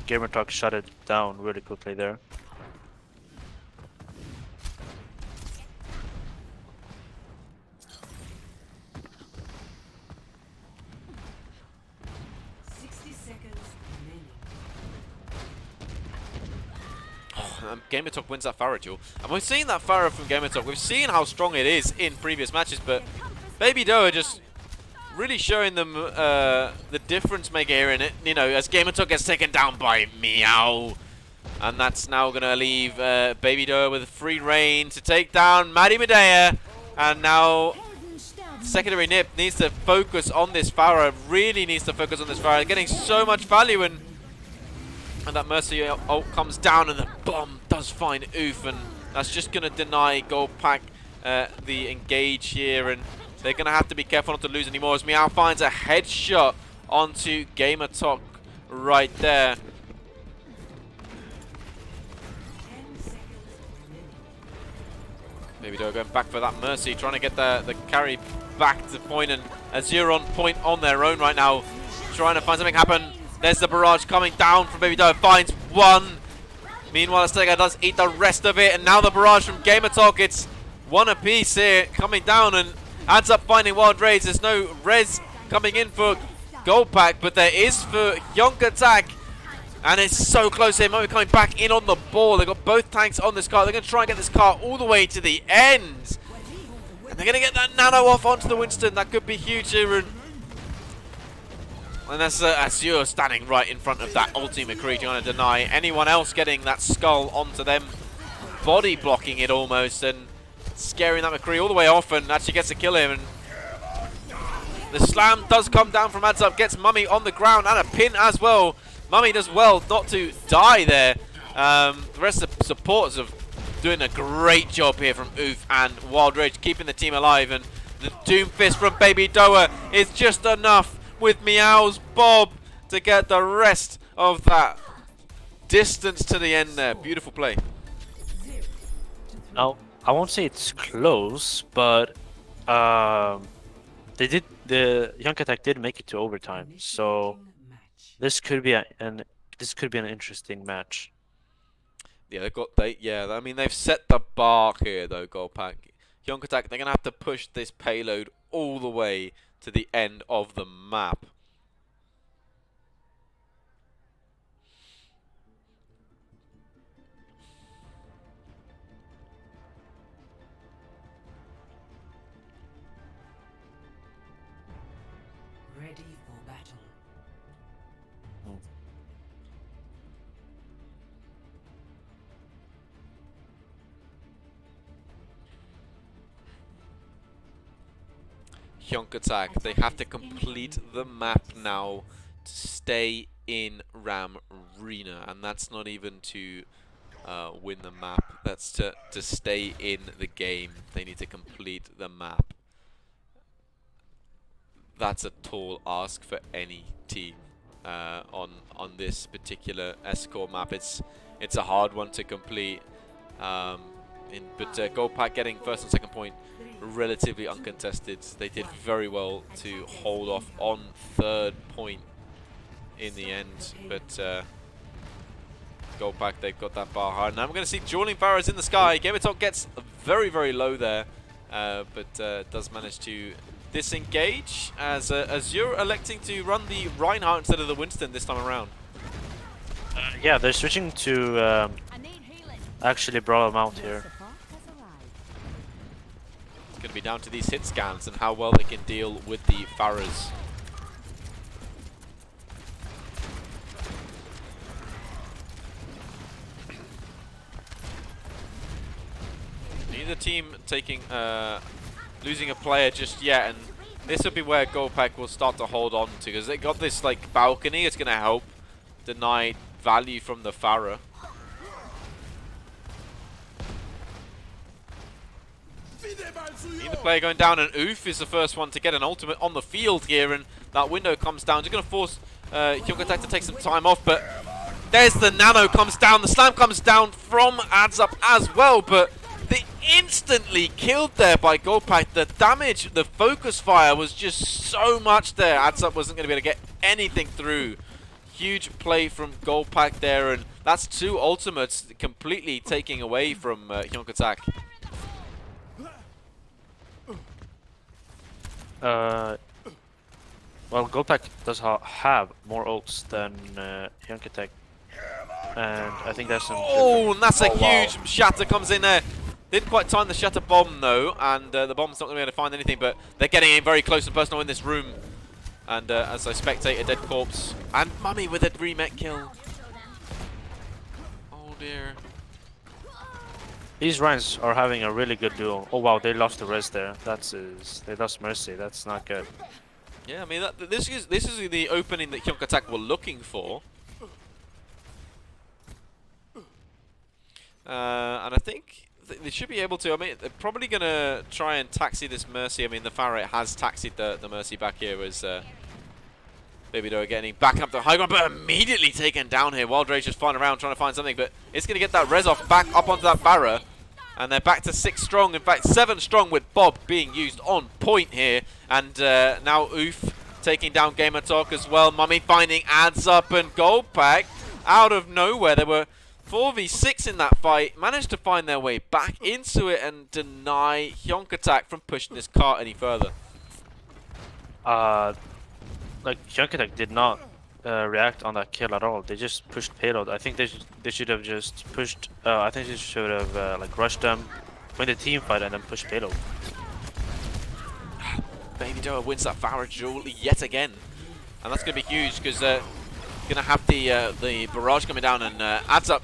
GamerTalk shut it down really quickly there. GamerTalk wins that Pharah duel. And we've seen that Pharah from GamerTalk. We've seen how strong it is in previous matches, but Baby Doa just really showing them the difference maker here in it. You know, as GamerTalk gets taken down by Meow. And that's now going to leave Baby Doa with free reign to take down Maddie Medea. And now secondary Nip needs to focus on this Pharah. Really needs to focus on this Pharah. Getting so much value, and that Mercy ult comes down, and the bomb does find Oof, and that's just going to deny GoldPack the engage here, and they're going to have to be careful not to lose anymore as Meow finds a headshot onto GamerTalk right there. Baby Doa going back for that Mercy, trying to get the carry back to point, and Azure on point on their own right now, trying to find something happen. There's the barrage coming down from Baby Doa, finds one. Meanwhile, Attacc does eat the rest of it, and now the barrage from GamerTalk. It's one apiece here, coming down, and adds up finding Wild Rage. There's no res coming in for GoldPack, but there is for Hjonk Attacc, and it's so close here. Mummy coming back in on the ball. They've got both tanks on this car. They're going to try and get this car all the way to the end, and they're going to get that nano off onto the Winston. That could be huge here, and that's Azure standing right in front of that ulti McCree, trying to deny anyone else getting that skull onto them, body blocking it almost, and scaring that McCree all the way off, and actually gets to kill him. And the slam does come down from Attacc, gets Mummy on the ground, and a pin as well. Mummy does well not to die there. The rest of the supporters have doing a great job here from Oof and Wild Rage, keeping the team alive, and the Doom Fist from Baby Doa is just enough with Meow's Bob to get the rest of that distance to the end there. Beautiful play. Now, I won't say it's close, but the Hjonk Attacc did make it to overtime, so this could be an interesting match. Yeah, I mean, they've set the bar here though, GoldPack. Hjonk Attacc, they're gonna have to push this payload all the way to the end of the map. Ready for battle. Hjonk Attacc, they have to complete the map now to stay in Ramrena, and that's not even to win the map, that's to stay in the game. They need to complete the map. That's a tall ask for any team on this particular Escort map. It's a hard one to complete, but GoldPack getting first and second point relatively uncontested. They did very well to hold off on third point in the end, but GoldPack, they've got that bar hard. Now we're going to see Dueling Pharaohs in the sky. Gamertalk gets very, very low there, but does manage to disengage as Azure electing to run the Reinhardt instead of the Winston this time around. Yeah, they're switching to I need healing. actually brawl him out here. Support has arrived. It's going to be down to these hit scans and how well they can deal with the Pharaohs. Neither team taking losing a player just yet, and this will be where GoldPack will start to hold on to, because they got this like balcony. It's going to help deny value from the Pharaoh. Neither player going down, and Oof is the first one to get an ultimate on the field here, and that window comes down. Just going to force Hjonk Attacc to take some time off, but there's the nano comes down. The slam comes down from Attacc as well, but they instantly killed there by GoldPack. The damage, the focus fire was just so much there. Attacc wasn't going to be able to get anything through. Huge play from GoldPack there, and that's two ultimates completely taking away from Hjonk Attacc. Well, GoldPack does have more ults than Hjonk Attacc, and I think that's some. Oh, and that's a huge shatter comes in there. Didn't quite time the shatter bomb though, and the bomb's not going to be able to find anything, but they're getting in very close and personal in this room. And as I spectate a dead corpse, and Mummy with a remake kill. Oh dear. These Rhines are having a really good duel. Oh wow, they lost the res there. They lost Mercy. That's not good. Yeah, I mean this is the opening that Hjonk Attacc were looking for. And I think they should be able to. I mean, they're probably going to try and taxi this Mercy. I mean, the Pharaoh has taxied the Mercy back here as Baby Doa getting back up the high ground, but immediately taken down here. Wild Rage just flying around trying to find something, but it's going to get that res off back up onto that Pharaoh. And they're back to 6 strong, in fact 7 strong, with Bob being used on point here. And now Oof taking down Gamertalk as well. Mummy finding Attacc, and GoldPack out of nowhere. There were 4v6 in that fight, managed to find their way back into it and deny Hjonk Attacc from pushing this cart any further. Like Hjonk Attacc did not react on that kill at all. They just pushed payload. I think they should have just pushed. I think they should have like rushed them, win the team fight, and then push payload. Baby Doa wins that Pharaoh duel yet again, and that's going to be huge because gonna have the barrage coming down, and Attacc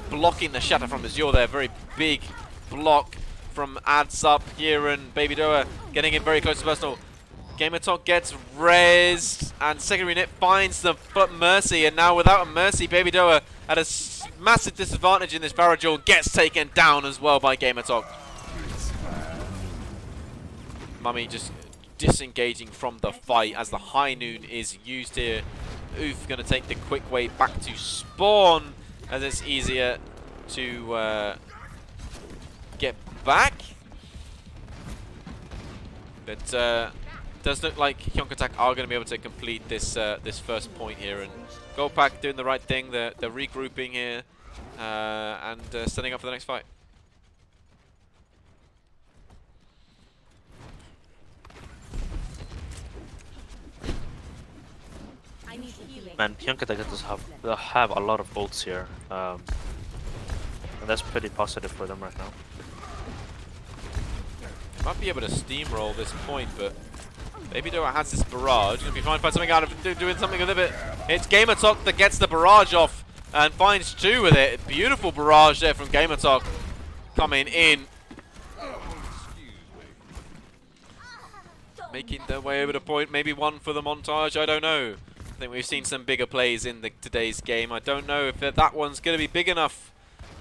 blocking the shatter from Azure there. Very big block from Attacc here, and Baby Doa getting in very close to personal. Game of Talk gets raised, and secondary nip finds the Mercy, and now without a Mercy, Baby Doa at a massive disadvantage in this Pharah duel, gets taken down as well by Game of Talk. Mummy just disengaging from the fight as the High Noon is used here. Oof going to take the quick way back to spawn, as it's easier to get back. But does look like Hjonk Attacc are going to be able to complete this this first point here, and GoldPack doing the right thing. They're regrouping here and setting up for the next fight. I need healing. Man, Hjonk Attacc does have a lot of ults here, and that's pretty positive for them right now. Might be able to steamroll this point, but Baby Doa has this barrage. Gonna be trying to find something out of doing something with it. It's Game of Talk that gets the barrage off and finds 2 with it. Beautiful barrage there from Game of Talk coming in, making their way over the point. Maybe 1 for the montage. I don't know. I think we've seen some bigger plays in today's game. I don't know if that one's going to be big enough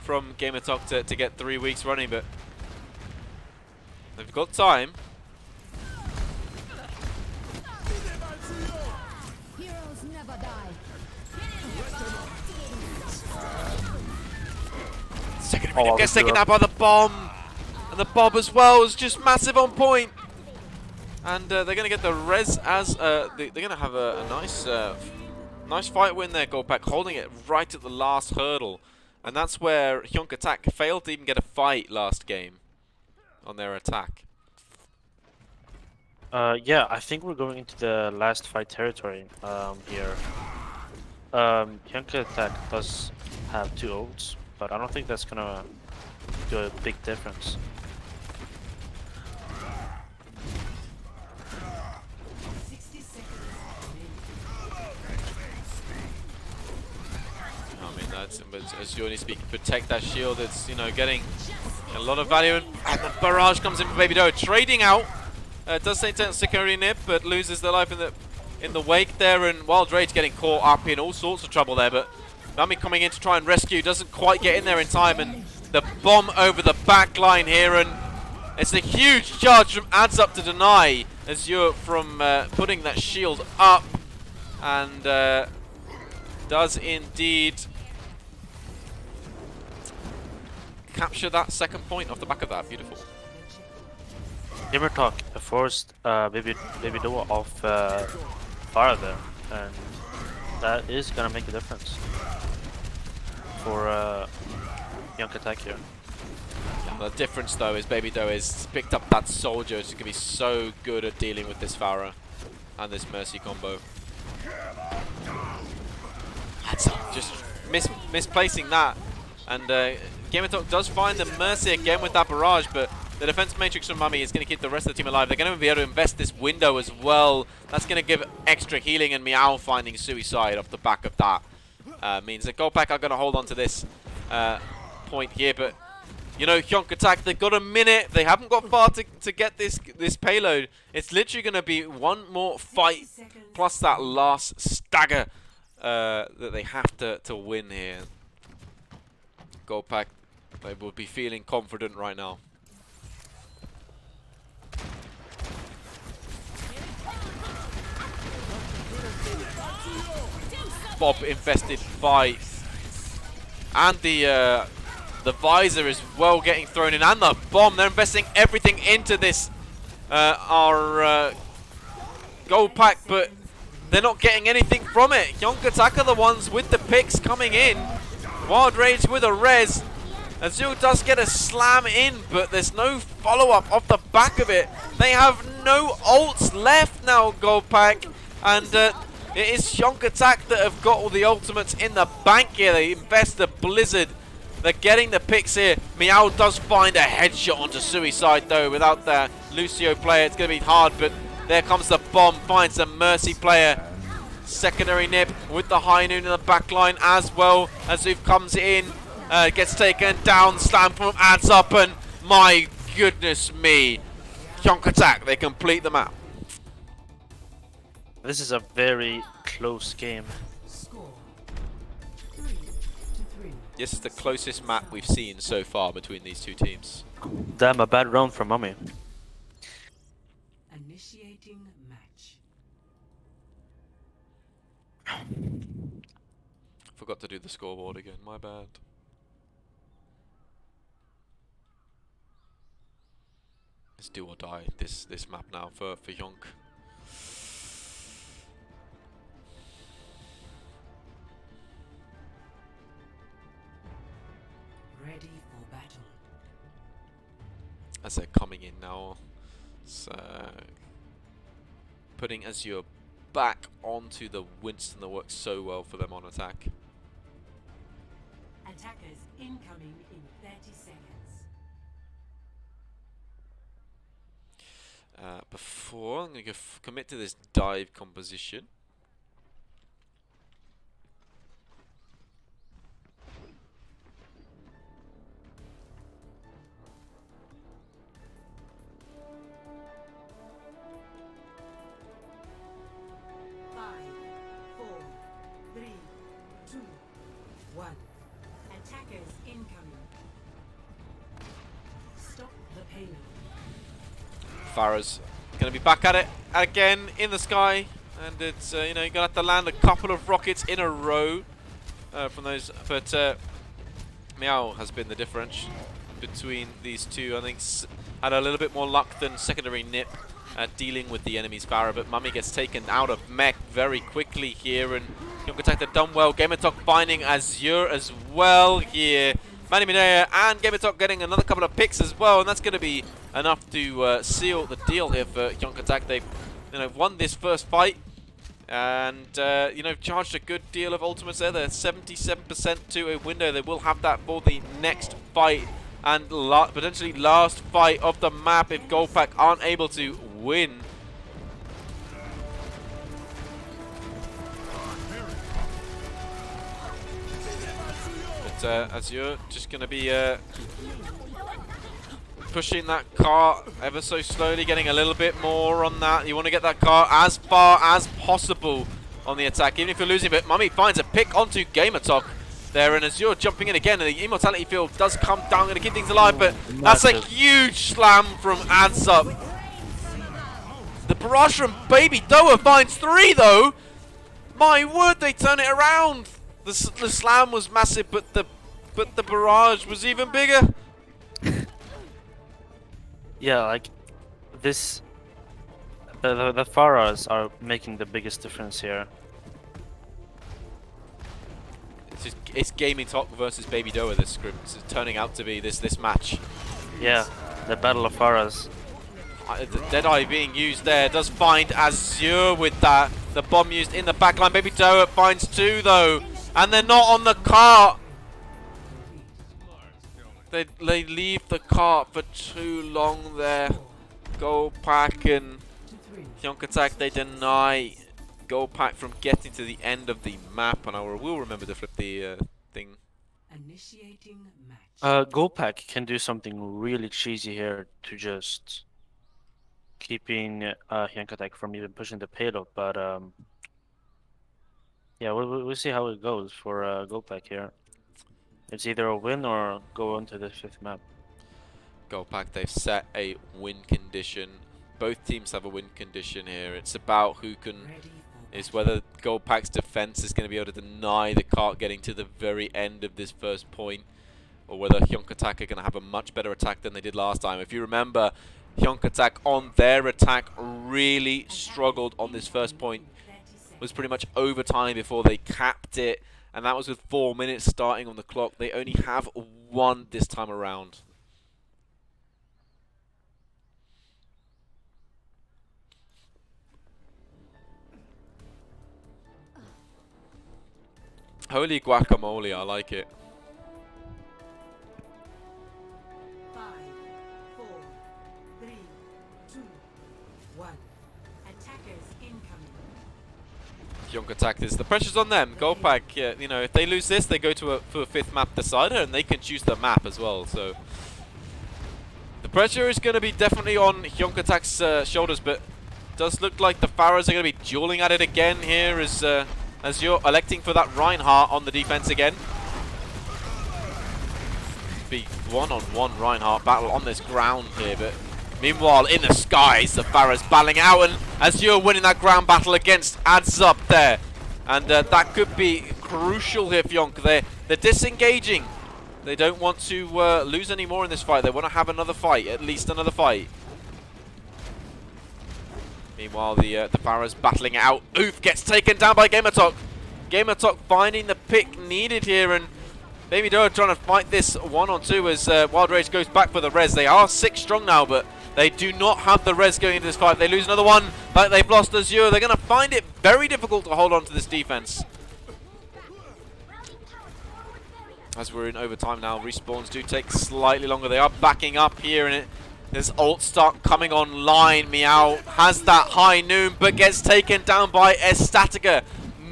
from Game of Talk to get 3 weeks running, but they've got time. Heroes never die. Second Oh, minute gets taken Europe. out by the bomb, and the bomb as well is just massive on point. And they're going to get the res as they're going to have a nice fight win there. GoldPack holding it right at the last hurdle, and that's where Hjonk Attacc failed to even get a fight last game on their attack. Yeah, I think we're going into the last fight territory here. Hjonk Attacc does have 2 ults, but I don't think that's gonna do a big difference. I mean, that's, as Jordan speaking, protect that shield. It's, you know, getting a lot of value, and the barrage comes in for Baby Doa, trading out. Does take down security nip, but loses their life in the wake there, and Wild Rage getting caught up in all sorts of trouble there. But Nami coming in to try and rescue, doesn't quite get in there in time, and the bomb over the back line here, and it's a huge charge from Adds Up to deny as you're from putting that shield up, and does indeed capture that second point off the back of that. Beautiful. Gamer Talk forced Baby Doa off Pharah there, and that is gonna make a difference for Hjonk Attacc here. The difference though is Baby Doa has picked up that soldier, who's going to be so good at dealing with this Pharah and this Mercy combo. That's just misplacing that, and Game of Talk does find the Mercy again with that barrage, but the defense matrix from Mummy is going to keep the rest of the team alive. They're going to be able to invest this window as well. That's going to give extra healing, and Meow finding suicide off the back of that means that GoldPack are going to hold on to this point here. But, you know, Hjonk Attacc, they've got a minute. They haven't got far to get this payload. It's literally going to be 1 more fight plus that last stagger that they have to win here. GoldPack, they will be feeling confident right now. Bob invested fight, and the visor is well getting thrown in, and the bomb. They're investing everything into this our GoldPack, but they're not getting anything from it. Hjonk Attacc are the ones with the picks coming in. Wild Rage with a res. Azul does get a slam in, but there's no follow-up off the back of it. They have no ults left now, GoldPack, and it is Hjonk Attacc that have got all the ultimates in the bank here. They invest the Blizzard. They're getting the picks here. Meow does find a headshot onto Suicide, though. Without the Lucio player, it's going to be hard, but there comes the bomb. Finds the Mercy player. Secondary nip with the High Noon in the back line as well. Azuf comes in. Gets taken down. Slam from Adds Up, and my goodness me. Hjonk Attacc, they complete the map. This is a very close game. Score 3-3. This is the closest map we've seen so far between these two teams. Damn, a bad round for Mummy. Initiating match. Forgot to do the scoreboard again, my bad. It's do or die, this map now for Hjonk. Ready for battle. As they're coming in now. So putting Azure back onto the Winston that works so well for them on attack. Attackers incoming in 30 seconds. Before I'm going to commit to this dive composition. Five, four, three, two, one. Attackers incoming. Stop the payload. Farah's going to be back at it again in the sky, and it's you know, you're going to have to land a couple of rockets in a row from those, but Meow has been the difference between these two. I think had a little bit more luck than secondary Nip dealing with the enemy's Farah, but Mummy gets taken out of mech very quickly here, and Hjonk Attacc have done well. Attacc finding Azure as well here. Manny Minea and Attacc getting another couple of picks as well, and that's going to be enough to seal the deal here for Hjonk Attacc. They've won this first fight, and charged a good deal of ultimates there. They're 77% to a window. They will have that for the next fight, and potentially last fight of the map if GoldPack aren't able to win. Azure just going to be pushing that car ever so slowly, getting a little bit more on that. You want to get that car as far as possible on the attack, even if you're losing. But Mummy finds a pick onto Attacc there, and Azure jumping in again, and the immortality field does come down, going to keep things alive, but that's a huge slam from Attacc. The barrage from Baby Doa finds 3 though. My word, they turn it around. The slam was massive, but the barrage was even bigger. Yeah, like this. The Farahs are making the biggest difference here. It's Gaming Talk versus Baby Doa. This script is turning out to be this match. Yeah, the battle of Farahs. The Deadeye being used there does find Azure with that. The bomb used in the backline. Baby Doa finds 2 though, and they're not on the cart. They leave the cart for too long there. GoldPack and Hjonk Attacc, they deny GoldPack from getting to the end of the map, and I will remember to flip the thing. Initiating match. GoldPack can do something really cheesy here to just keeping Hjonk Attacc from even pushing the payload, but yeah, we'll see how it goes for GoldPack here. It's either a win or go on to the 5th map. GoldPack, they've set a win condition. Both teams have a win condition here. It's about who can, is whether GoldPack's defense is going to be able to deny the cart getting to the very end of this first point, or whether Hjonk Attacc are going to have a much better attack than they did last time. If you remember, Hjonk Attacc on their attack really struggled on this first point. It was pretty much overtime before they capped it, and that was with 4 minutes starting on the clock. They only have 1 this time around. Holy guacamole, I like it. 5, 4, 3, 2, 1. Attackers incoming. Hjonk Attacc, the pressure's on them. GoldPack, if they lose this, they go to a 5th map decider, and they can choose the map as well. So the pressure is going to be definitely on Hjonk Attack's shoulders, but Does look like the Pharaohs are going to be dueling at it again here as you're electing for that Reinhardt on the defense again. Be one-on-one Reinhardt battle on this ground here, but meanwhile in the skies the Pharaohs battling out, and as you're winning that ground battle against Attacc there, and that could be crucial here for Hjonk. They're disengaging. They don't want to lose any more in this fight. They want to have another fight, at least another fight. Meanwhile, the Pharaohs battling it out. Oof gets taken down by Attacc. Attacc finding the pick needed here, and Baby Doa trying to fight this 1-on-2 as Wild Rage goes back for the res. They are 6 strong now, but they do not have the res going into this fight. They lose another one, like they've lost Azure. They're going to find it very difficult to hold on to this defense. As we're in overtime now, respawns do take slightly longer. They are backing up here, and this ult start coming online. Meow has that high noon, but gets taken down by Attacc.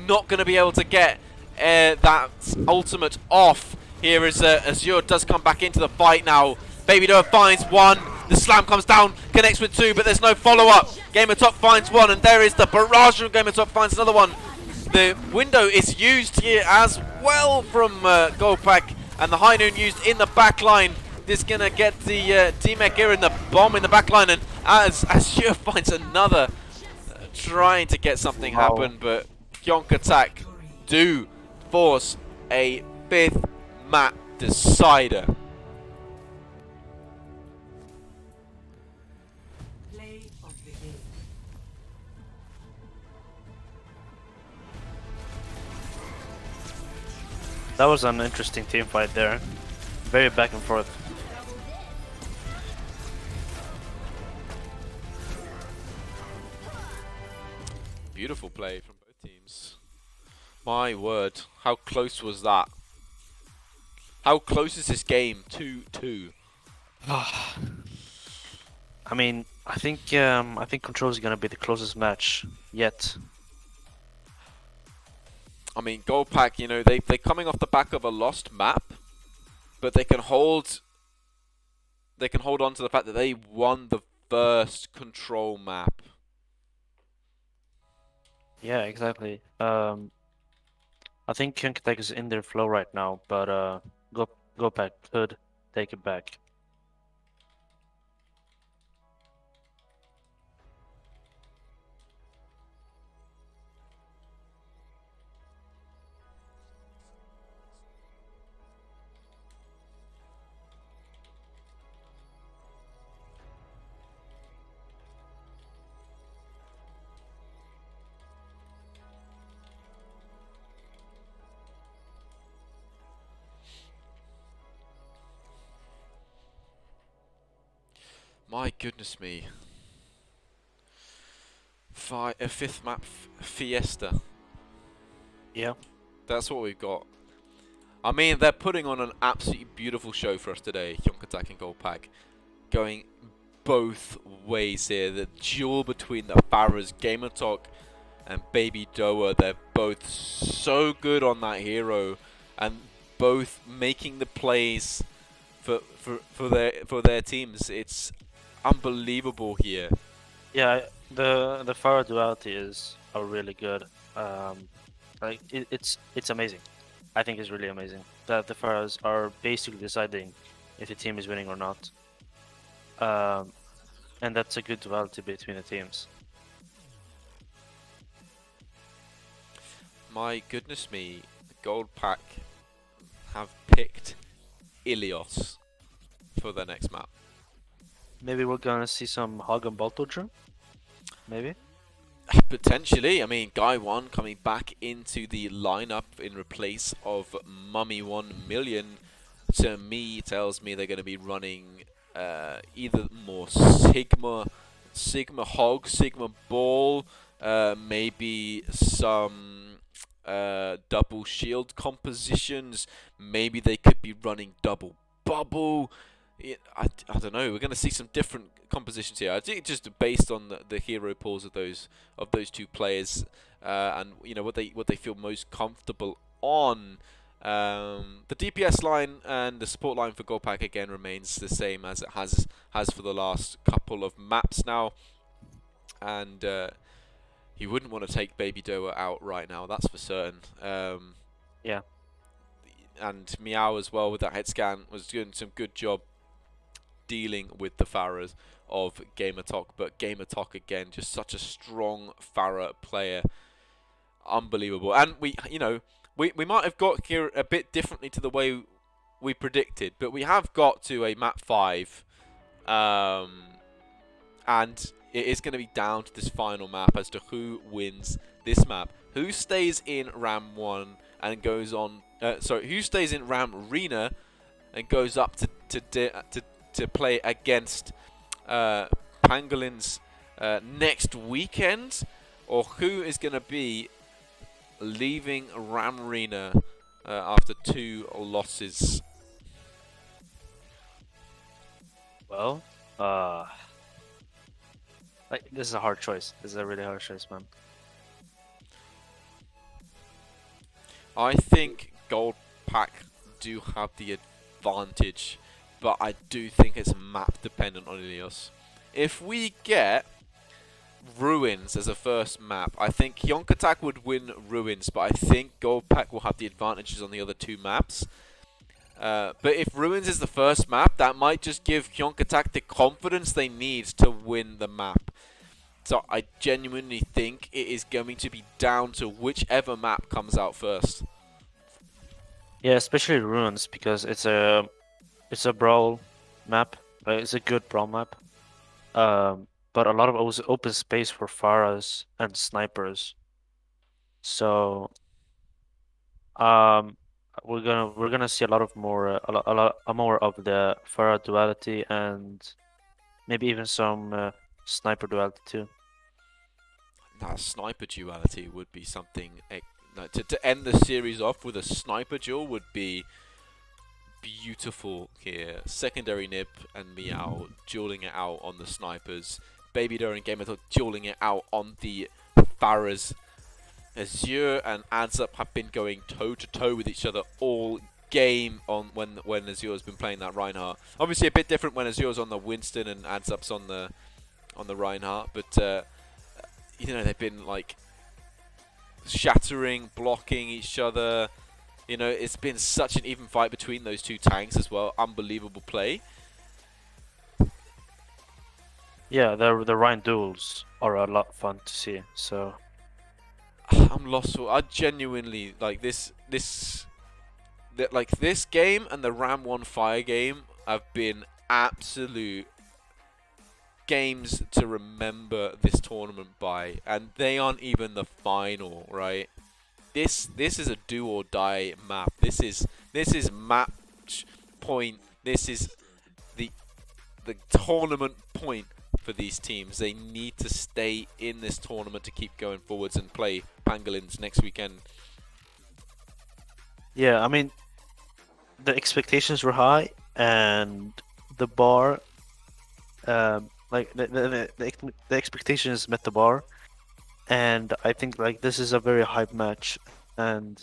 Not going to be able to get that ultimate off here as Azure does come back into the fight now. Baby Doa finds one. The slam comes down, connects with 2, but there's no follow-up. Attacc finds one, and there is the barrage from Attacc finds another one. The window is used here as well from GoldPack, and the high noon used in the back line. This is going to get the D-Mech here in the bomb in the back line, and as Azure finds another, trying to get something happen, but Hjonk Attacc do force a 5th map decider. Play of the game. That was an interesting team fight there. Very back and forth. Beautiful play from both teams. My word, how close was that? How close is this game? 2-2. I mean, I think Control is gonna be the closest match yet. I mean, GoldPack, you know, they're coming off the back of a lost map, but they can hold on to the fact that they won the first Control map. Yeah, exactly. I think Hjonk Attacc is in their flow right now, but GoldPack could take it back. My goodness me. A 5th map fiesta. Yeah. That's what we've got. I mean, they're putting on an absolutely beautiful show for us today, Hjonk Attacc and GoldPack. Going both ways here. The duel between the Pharaohs, Attacc, and Baby Doa. They're both so good on that hero, and both making the plays for their teams. It's unbelievable here. Yeah, the Pharaoh duality is really good. Like it's amazing. I think it's really amazing that the Pharaohs are basically deciding if the team is winning or not. And that's a good duality between the teams. My goodness me, GoldPack have picked Ilios for their next map. Maybe we're gonna see some Hog and Bolto Drew? Maybe? Potentially. I mean, Guy 1 coming back into the lineup in replace of Mummy 1 Million, to me, tells me they're going to be running either more Sigma Hog, Sigma Ball, maybe some double shield compositions. Maybe they could be running double bubble. I don't know. We're going to see some different compositions here. I think just based on the hero pools of those two players, and you know what they feel most comfortable on. The DPS line and the support line for GoldPack again remains the same as it has for the last couple of maps now. and he wouldn't want to take Baby Doa out right now. That's for certain. Yeah. And Meow as well with that head scan was doing some good job dealing with the Pharahs of Attacc, but Attacc again, just such a strong Pharah player, unbelievable. And we might have got here a bit differently to the way we predicted, but we have got to a map 5, and it is going to be down to this final map as to who wins this map, who stays in Ram 1 and goes on. Who stays in Ramrena and goes up to play against Pangolins next weekend, or who is going to be leaving Ramrena after 2 losses? Well, this is a hard choice. This is a really hard choice, man. I think GoldPack do have the advantage, but I do think it's map dependent on Ilios. If we get Ruins as a first map, I think Hjonk Attacc would win Ruins, but I think GoldPack will have the advantages on the other 2 maps. But if Ruins is the first map, that might just give Hjonk Attacc the confidence they need to win the map. So I genuinely think it is going to be down to whichever map comes out first. Yeah, especially Ruins, because it's a brawl map. It's a good brawl map. But a lot of open space for Pharahs and snipers. So we're gonna see a lot more of the Pharah duality, and maybe even some sniper duality too. That sniper duality would be something. To end the series off with a sniper duel would be beautiful here. Secondary Nib and Meow dueling it out on the snipers. Baby Doa and Attacc dueling it out on the Pharahs. Azure and Attacc have been going toe to toe with each other all game on when Azure's been playing that Reinhardt. Obviously a bit different when Azure's on the Winston and Attacc's on the Reinhardt, but they've been like shattering, blocking each other. It's been such an even fight between those 2 tanks as well. Unbelievable play. Yeah, the Rhine duels are a lot of fun to see. So I'm lost. I genuinely like this game and the Ram 1 Fire game have been absolute games to remember this tournament by, and they aren't even the final, right? This is a do or die map. This is match point. This is the tournament point for these teams. They need to stay in this tournament to keep going forwards and play Pangolins next weekend. yeah, I mean, the expectations were high, and the bar, the expectations met the bar, and I think this is a very hype match, and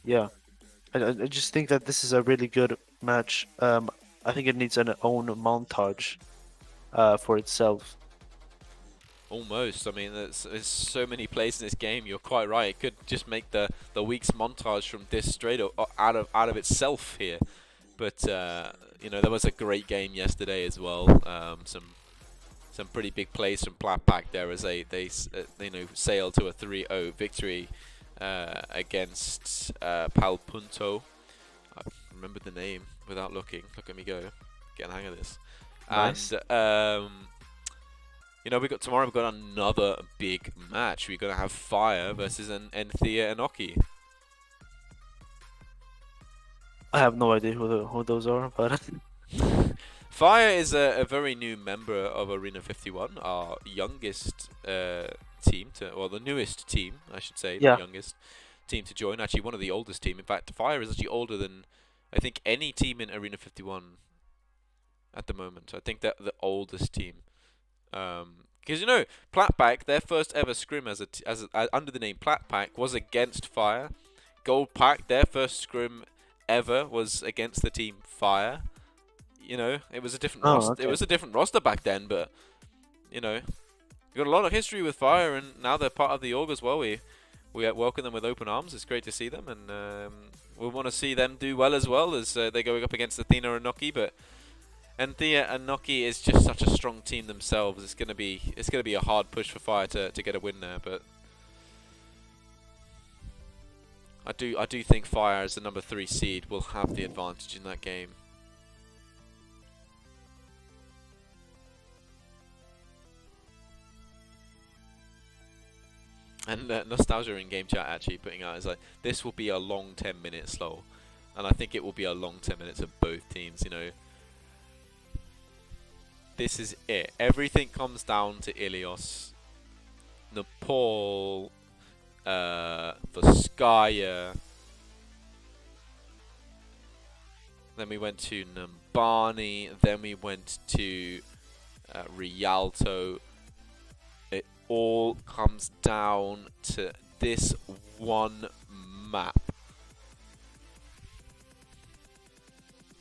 yeah, I just think that this is a really good match. I think it needs an own montage for itself. Almost. I mean, there's so many plays in this game. You're quite right. It could just make the week's montage from this straight out of itself here. But there was a great game yesterday as well. Some pretty big plays from Attacc there as they sailed to a 3-0 victory against Pal Punto. I remember the name without looking. Look at me go. Get the hang of this. Nice. And tomorrow we've got another big match. We're gonna have Fire versus Enthea and Oki. I have no idea who those are, but Fire is a very new member of Arena 51, our youngest team the newest team, I should say, Yeah. the youngest team to join. Actually, one of the oldest team. In fact, Fire is actually older than I think any team in Arena 51 at the moment. I think they're the oldest team. Because Attacc, their first ever scrim as under the name Attacc was against Fire. GoldPack, their first scrim ever was against the team Fire. It was a different roster. Okay. It was a different roster back then, but We've got a lot of history with Fire, and now they're part of the org as well. We welcome them with open arms. It's great to see them, and we want to see them do well as they're going up against Athena and Noki. But Anthea and Noki is just such a strong team themselves. It's gonna be a hard push for Fire to get a win there. But I do think Fire as the number 3 seed will have the advantage in that game. And Nostalgia in game chat actually putting out is like, this will be a long 10 minutes slow, and I think it will be a long 10 minutes of both teams. You know, this is it. Everything comes down to Ilios, Nepal, Voskaya. Then we went to Numbani. Then we went to Rialto. It all comes down to this one map.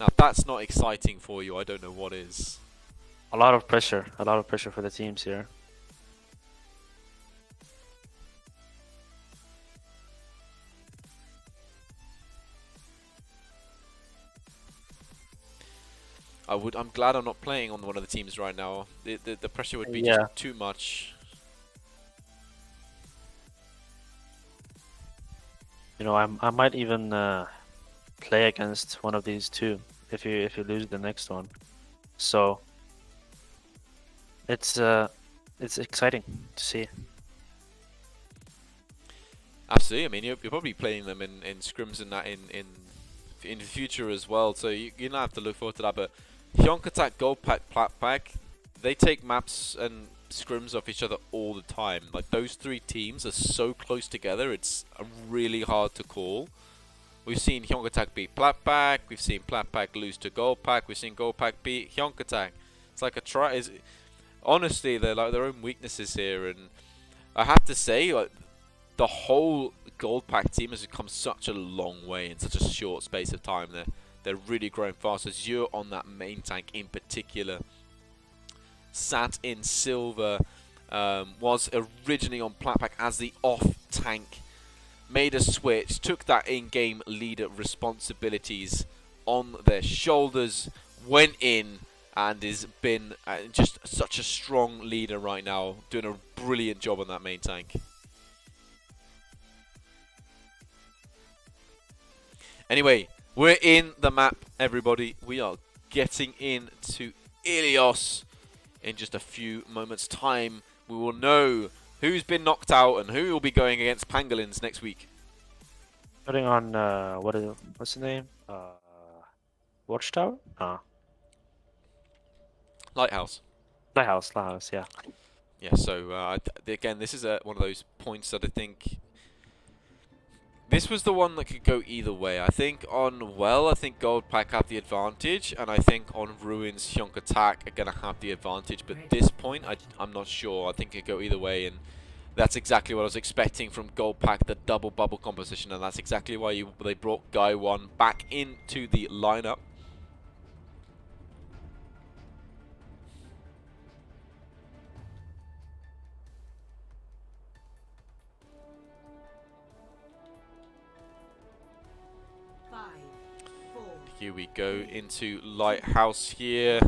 Now, if that's not exciting for you, I don't know what is. A lot of pressure for the teams here. I'm glad I'm not playing on one of the teams right now. The pressure would be Yeah. just too much. You know, I might even play against one of these two if you lose the next one. So it's exciting to see. Absolutely. I mean, you're probably playing them in scrims and that in the future as well. So you're gonna have to look forward to that. But Hjonk, Attacc, GoldPack, Plattpack, they take maps and scrims off each other all the time. Like, those 3 teams are so close together, it's really hard to call. We've seen Hjonk Attacc beat Plattpack, we've seen Plattpack lose to GoldPack, we've seen GoldPack beat Hjonk Attacc. It's like a try. Honestly, they're like their own weaknesses here, and I have to say, like, the whole GoldPack team has come such a long way in such a short space of time. They're really growing fast. Azure on that main tank in particular, sat in silver, was originally on Plattpack as the off tank, made a switch, took that in-game leader responsibilities on their shoulders, went in, and has been just such a strong leader right now, doing a brilliant job on that main tank. Anyway, we're in the map, everybody. We are getting into Ilios. In just a few moments' time, we will know who's been knocked out and who will be going against Pangolins next week. Putting on what's the name? Watchtower? Lighthouse. Lighthouse, yeah. Yeah, so again, this is one of those points that I think this was the one that could go either way. I think on I think GoldPack have the advantage, and I think on Ruins, Hjonk Attacc are going to have the advantage. But at this point, I'm not sure. I think it could go either way, and that's exactly what I was expecting from GoldPack, the double bubble composition, and that's exactly why they brought Guy 1 back into the lineup. Here we go into Lighthouse here.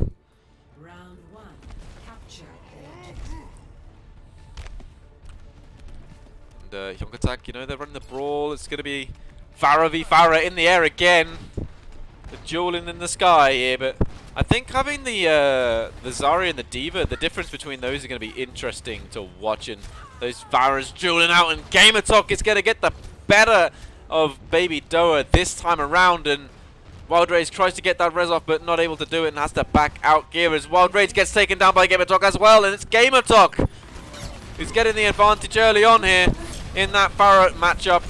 Round 1. Capture the objective. And Hjonk Attacc, you know, they're running the brawl. It's going to be Farah v Farah in the air again. The dueling in the sky here, but I think having the Zarya and the D.Va, the difference between those is going to be interesting to watch. And those Farahs dueling out, and Game Attacc is going to get the better of Baby Doa this time around, and Wild Rage tries to get that res off, but not able to do it, and has to back out gear as Wild Rage gets taken down by Game Attacc as well, and it's Game Attacc who's getting the advantage early on here in that Farah matchup,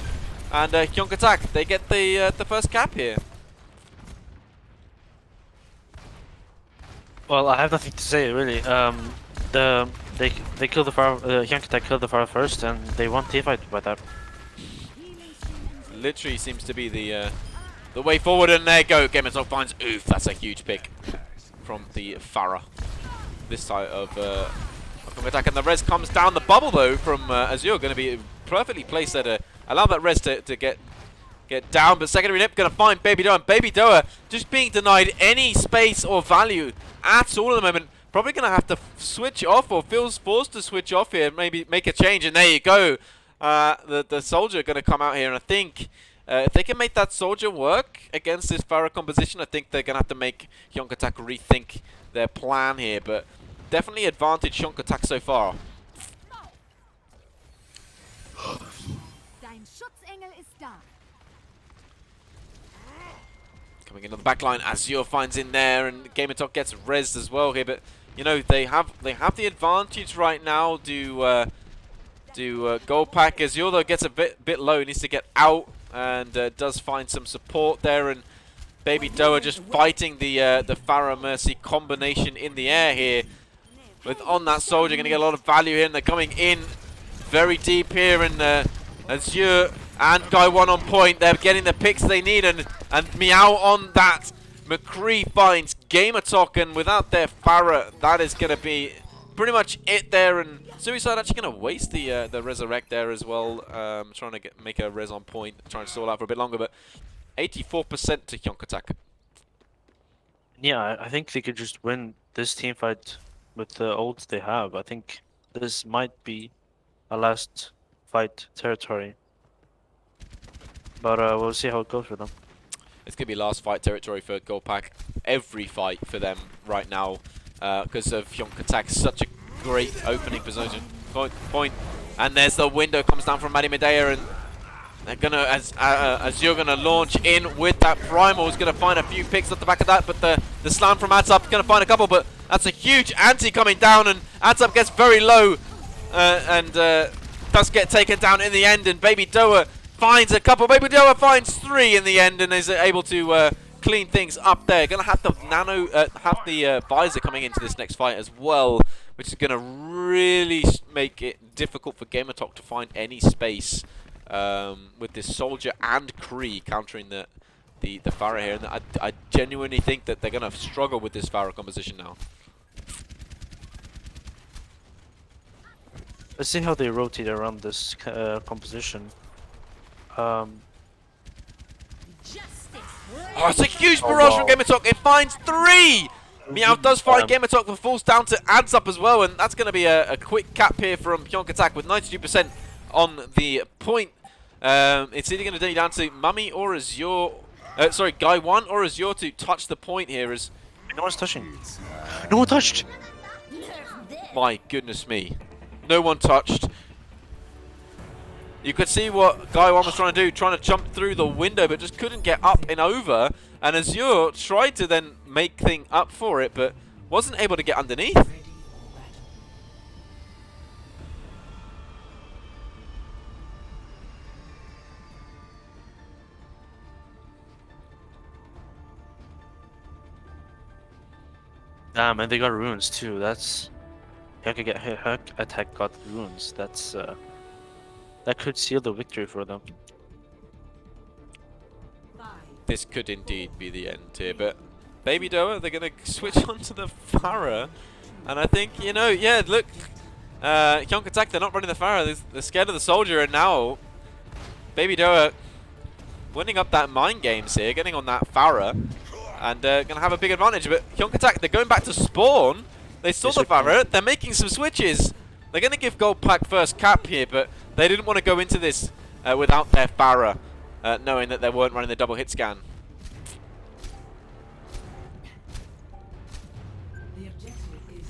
and Hjonk Attacc, they get the first cap here. Well, I have nothing to say really. They killed the Farah. Hjonk Attacc killed the Farah first, and they won teamfight by that. Literally seems to be the way forward, and there you go. Game Attacc finds Oof. That's a huge pick from the Farah. This side of Welcome attack, and the res comes down. The bubble though from Azure going to be perfectly placed there to allow that res to get down. But secondary nip going to find Baby Doa, and Baby Doa just being denied any space or value at all at the moment. Probably going to have to switch off, or feels forced to switch off here. Maybe make a change, and there you go. The soldier going to come out here, and I think if they can make that soldier work against this Pharah composition, I think they're going to have to make Hjonk Attacc rethink their plan here. But definitely advantage Hjonk Attacc so far. Dein Schutzengel ist da. Coming in on the back line, Azure finds in there, and Attacc gets rezzed as well here. But you know they have the advantage right now. Do GoldPack. Azure though gets a bit low, needs to get out, and does find some support there. And Baby Doa just fighting the Pharah Mercy combination in the air here. With on that soldier, going to get a lot of value here, and they're coming in very deep here, and Azure and Guy1 on point. They're getting the picks they need, and Meow on that. McCree finds Attacc, and without their Pharah, that is going to be pretty much it there. And Suicide actually going to waste the resurrect there as well. Trying to make a res on point, trying to stall out for a bit longer, but 84% to Hjonk Attacc. Yeah, I think they could just win this team fight with the ults they have. I think this might be a last fight territory, but we'll see how it goes for them. It's going to be last fight territory for GoldPack. Every fight for them right now because of Hjonk Attacc. Such a great opening position. Point. And there's the window comes down from Maddie Medea, and they're going to, as you're going to launch in with that Primal, is going to find a few picks at the back of that, but the slam from Attacc is going to find a couple, but that's a huge anti coming down, and Attacc gets very low and does get taken down in the end, and Baby Doa finds a couple. Baby Doa finds 3 in the end, and is able to clean things up there. Gonna have the visor coming into this next fight as well, which is gonna really make it difficult for Attacc to find any space with this soldier and Kree countering the Pharah here. And I genuinely think that they're gonna struggle with this Pharah composition now. Let's see how they rotate around this composition. Oh, it's a huge barrage from Attacc. It finds 3! Meow does find Attacc, but falls down to Attacc as well, and that's going to be a quick cap here from Hjonk Attacc with 92% on the point. It's either going to be down to Mummy or Azure, Guy1 or Azure to touch the point here. As no one's touching. No one touched. my goodness me, no one touched. You could see what Guy1 was trying to do, trying to jump through the window, but just couldn't get up and over. And Azure tried to then make thing up for it, but wasn't able to get underneath. Damn, and they got runes too. That's Hjonk Attacc got runes. That's that could seal the victory for them. This could indeed be the end here, but Baby Doa, they're going to switch onto the Pharah, and I think, you know, yeah, look, Hjonk Attacc, they're not running the Pharah, they're scared of the soldier, and now Baby Doa winning up that mind games here, getting on that Pharah, and going to have a big advantage. But Hjonk Attacc, they're going back to spawn. They saw the Pharah, they're making some switches. They're going to give GoldPack first cap here, but they didn't want to go into this without their Pharah, knowing that they weren't running the double hit scan.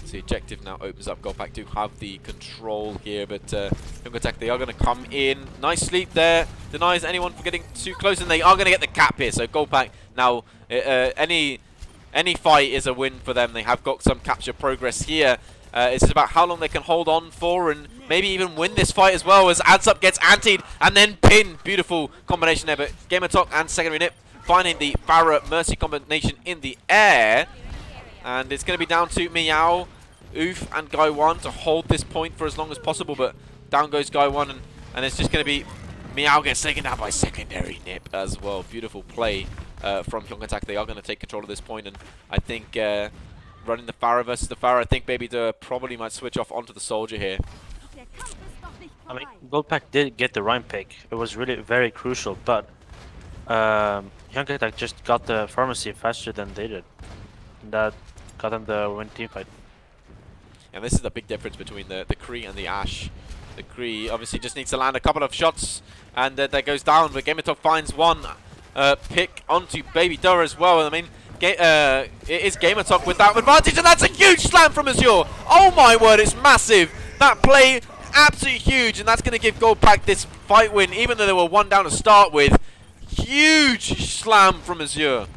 The objective now opens up. GoldPack do have the control here, but Hjonk Attacc, they are going to come in. Nice sleep there. Denies anyone from getting too close, and they are going to get the cap here. So GoldPack now, any fight is a win for them. They have got some capture progress here. It's just about how long they can hold on for, and maybe even win this fight as well, as Attacc gets antied and then pinned. Beautiful combination there, but Attacc and secondary nip finding the Pharah Mercy combination in the air. And it's going to be down to Meow, Oof and Guy1 to hold this point for as long as possible, but down goes Guy1, and it's just going to be Meow gets taken down by secondary nip as well. Beautiful play from Hjonk Attacc. They are going to take control of this point, and I think running the Pharah versus the Pharah. I think Baby Doer probably might switch off onto the soldier here. Der Kampf ist noch nicht I mean, vorbei. GoldPack did get the Rhyme pick. It was really very crucial, but Hjonk Attacc just got the pharmacy faster than they did. And that got them the win team fight. And this is the big difference between the Kree and the Ashe. The Kree obviously just needs to land a couple of shots, and that goes down. But GameTalk finds one pick onto Baby Doer as well. I mean, it is GameTalk with that advantage, and that's a huge slam from Azure. Oh my word, it's massive. That play, absolutely huge, and that's going to give GoldPack this fight win, even though they were one down to start with. Huge slam from Azure.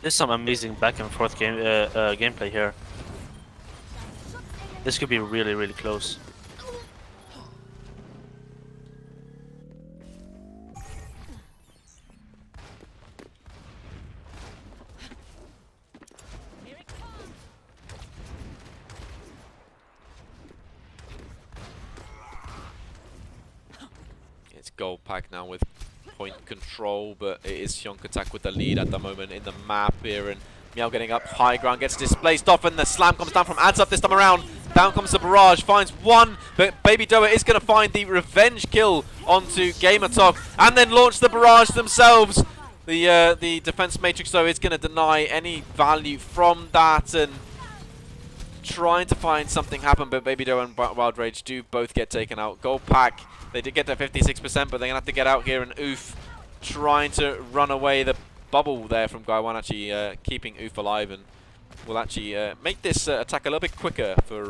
There's some amazing back and forth gameplay here. This could be really, really close. It's GoldPack now with point control, but it is Hjonk Attacc with the lead at the moment in the map here, and Meow getting up high ground, gets displaced off, and the slam comes down from Attacc this time around. Down comes the barrage, finds one, but Baby Doer is going to find the revenge kill onto GamerTalk, and then launch the barrage themselves. The defense matrix though is going to deny any value from that, and trying to find something happen, but Baby Doer and Wild Rage do both get taken out. GoldPack, they did get to 56%, but they're going to have to get out here, and Oof trying to run away. The bubble there from Guy1 actually keeping Oof alive, and will actually make this attack a little bit quicker for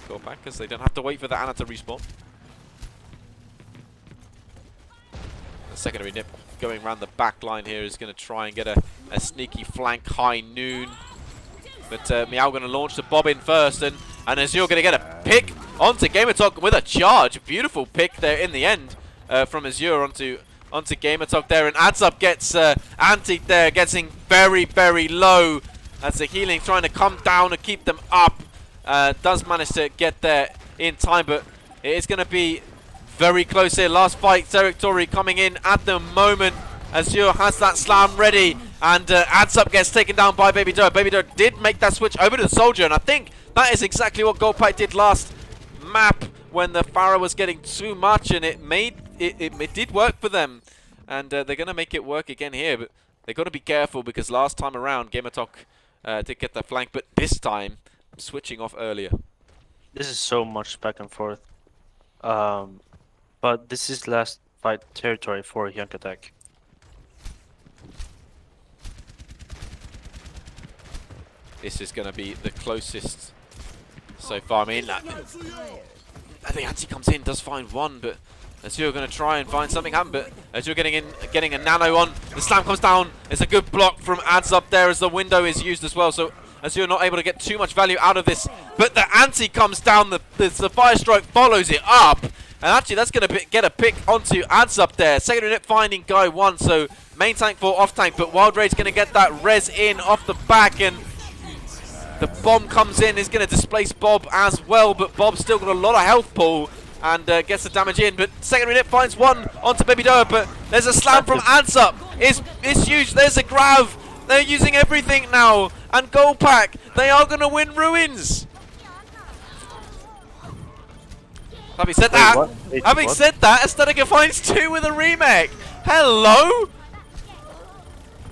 GoldPack, because they don't have to wait for the Ana to respawn. The secondary nip going around the back line here is going to try and get a sneaky flank high noon. But Meow going to launch the bob in first, and Azure going to get a pick onto GamerTalk with a charge. Beautiful pick there in the end from Azure onto GamerTalk there, and Attacc gets antied there, getting very, very low as the healing trying to come down and keep them up. Does manage to get there in time, but it is going to be very close here. Last fight territory coming in at the moment. Azure has that slam ready, and Attacc gets taken down by Baby Doer. Baby Doer did make that switch over to the soldier, and I think that is exactly what GoldPack did last map when the Pharah was getting too much, and it did work for them, and they're going to make it work again here, but they've got to be careful, because last time around GamerTalk did get the flank, but this time switching off earlier. This is so much back and forth. But this is last fight territory for Hjonk Attacc. This is going to be the closest so far. I mean, the anti comes in, does find one, but Azure going to try and find something happen, but Azure getting a nano on. The slam comes down. It's a good block from Attacc there as the window is used as well, so Azure not able to get too much value out of this. But the anti comes down, the fire strike follows it up, and actually that's going to get a pick onto Attacc there. Secondary net finding Guy1, so main tank for off tank, but Wild Rage going to get that res in off the back, and the bomb comes in, is going to displace Bob as well, but Bob's still got a lot of health pool and gets the damage in. But secondary net finds one onto Baby Doer, but there's a slam from Attacc. It's huge. There's a grab. They're using everything now, and GoldPack, they are going to win Ruins. Having said that, Attacc finds two with a remake. Hello?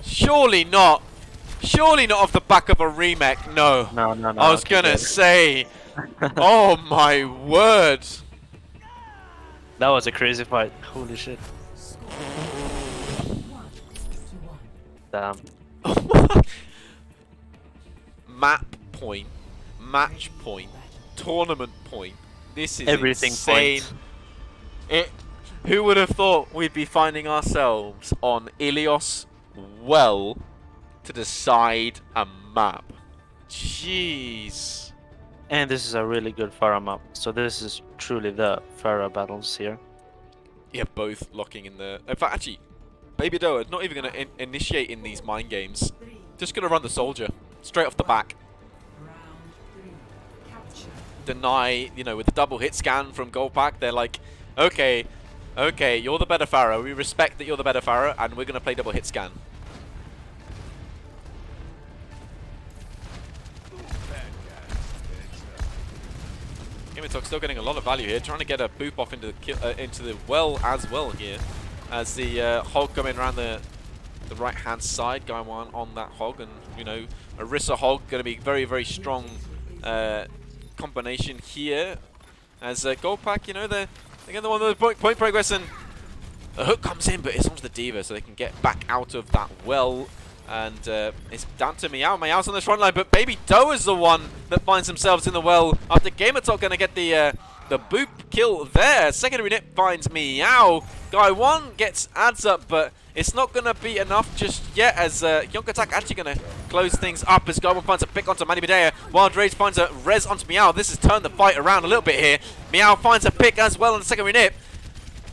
Surely not. Surely not off the back of a remake. No. No. I was gonna say. Oh my word. That was a crazy fight. Holy shit. Damn. Map point, match point, tournament point. This is Everything insane. Who would have thought we'd be finding ourselves on Ilios Well to decide a map? Jeez. And this is a really good Pharah map. So this is truly the Pharah battles here. Yeah, both locking in the... In fact, actually, Baby Doer not even going to initiate in these mind games. Just going to run the soldier straight off the back. Deny, you know, with the double hit scan from GoldPack, they're like, okay, you're the better Pharah. We respect that you're the better Pharah, and we're going to play double hit scan. Attacc still getting a lot of value here, trying to get a boop off into the well as well here, as the hog coming around the right hand side, going on that hog, and you know, Orisa hog going to be very, very strong combination here. As GoldPack, you know, they're getting the one with the point progress, and the hook comes in, but it's onto the D.Va, so they can get back out of that well. And it's down to Meow. Meow's on this front line, but Baby Doe is the one that finds themselves in the well. After Attacc going to get the boop kill there. Secondary nip finds Meow. Guy 1 gets adds up, but it's not going to be enough just yet, as Hjonk Attacc actually going to close things up as Guy 1 finds a pick onto Manny Medea. Wild Rage finds a res onto Meow. This has turned the fight around a little bit here. Meow finds a pick as well on the secondary nip.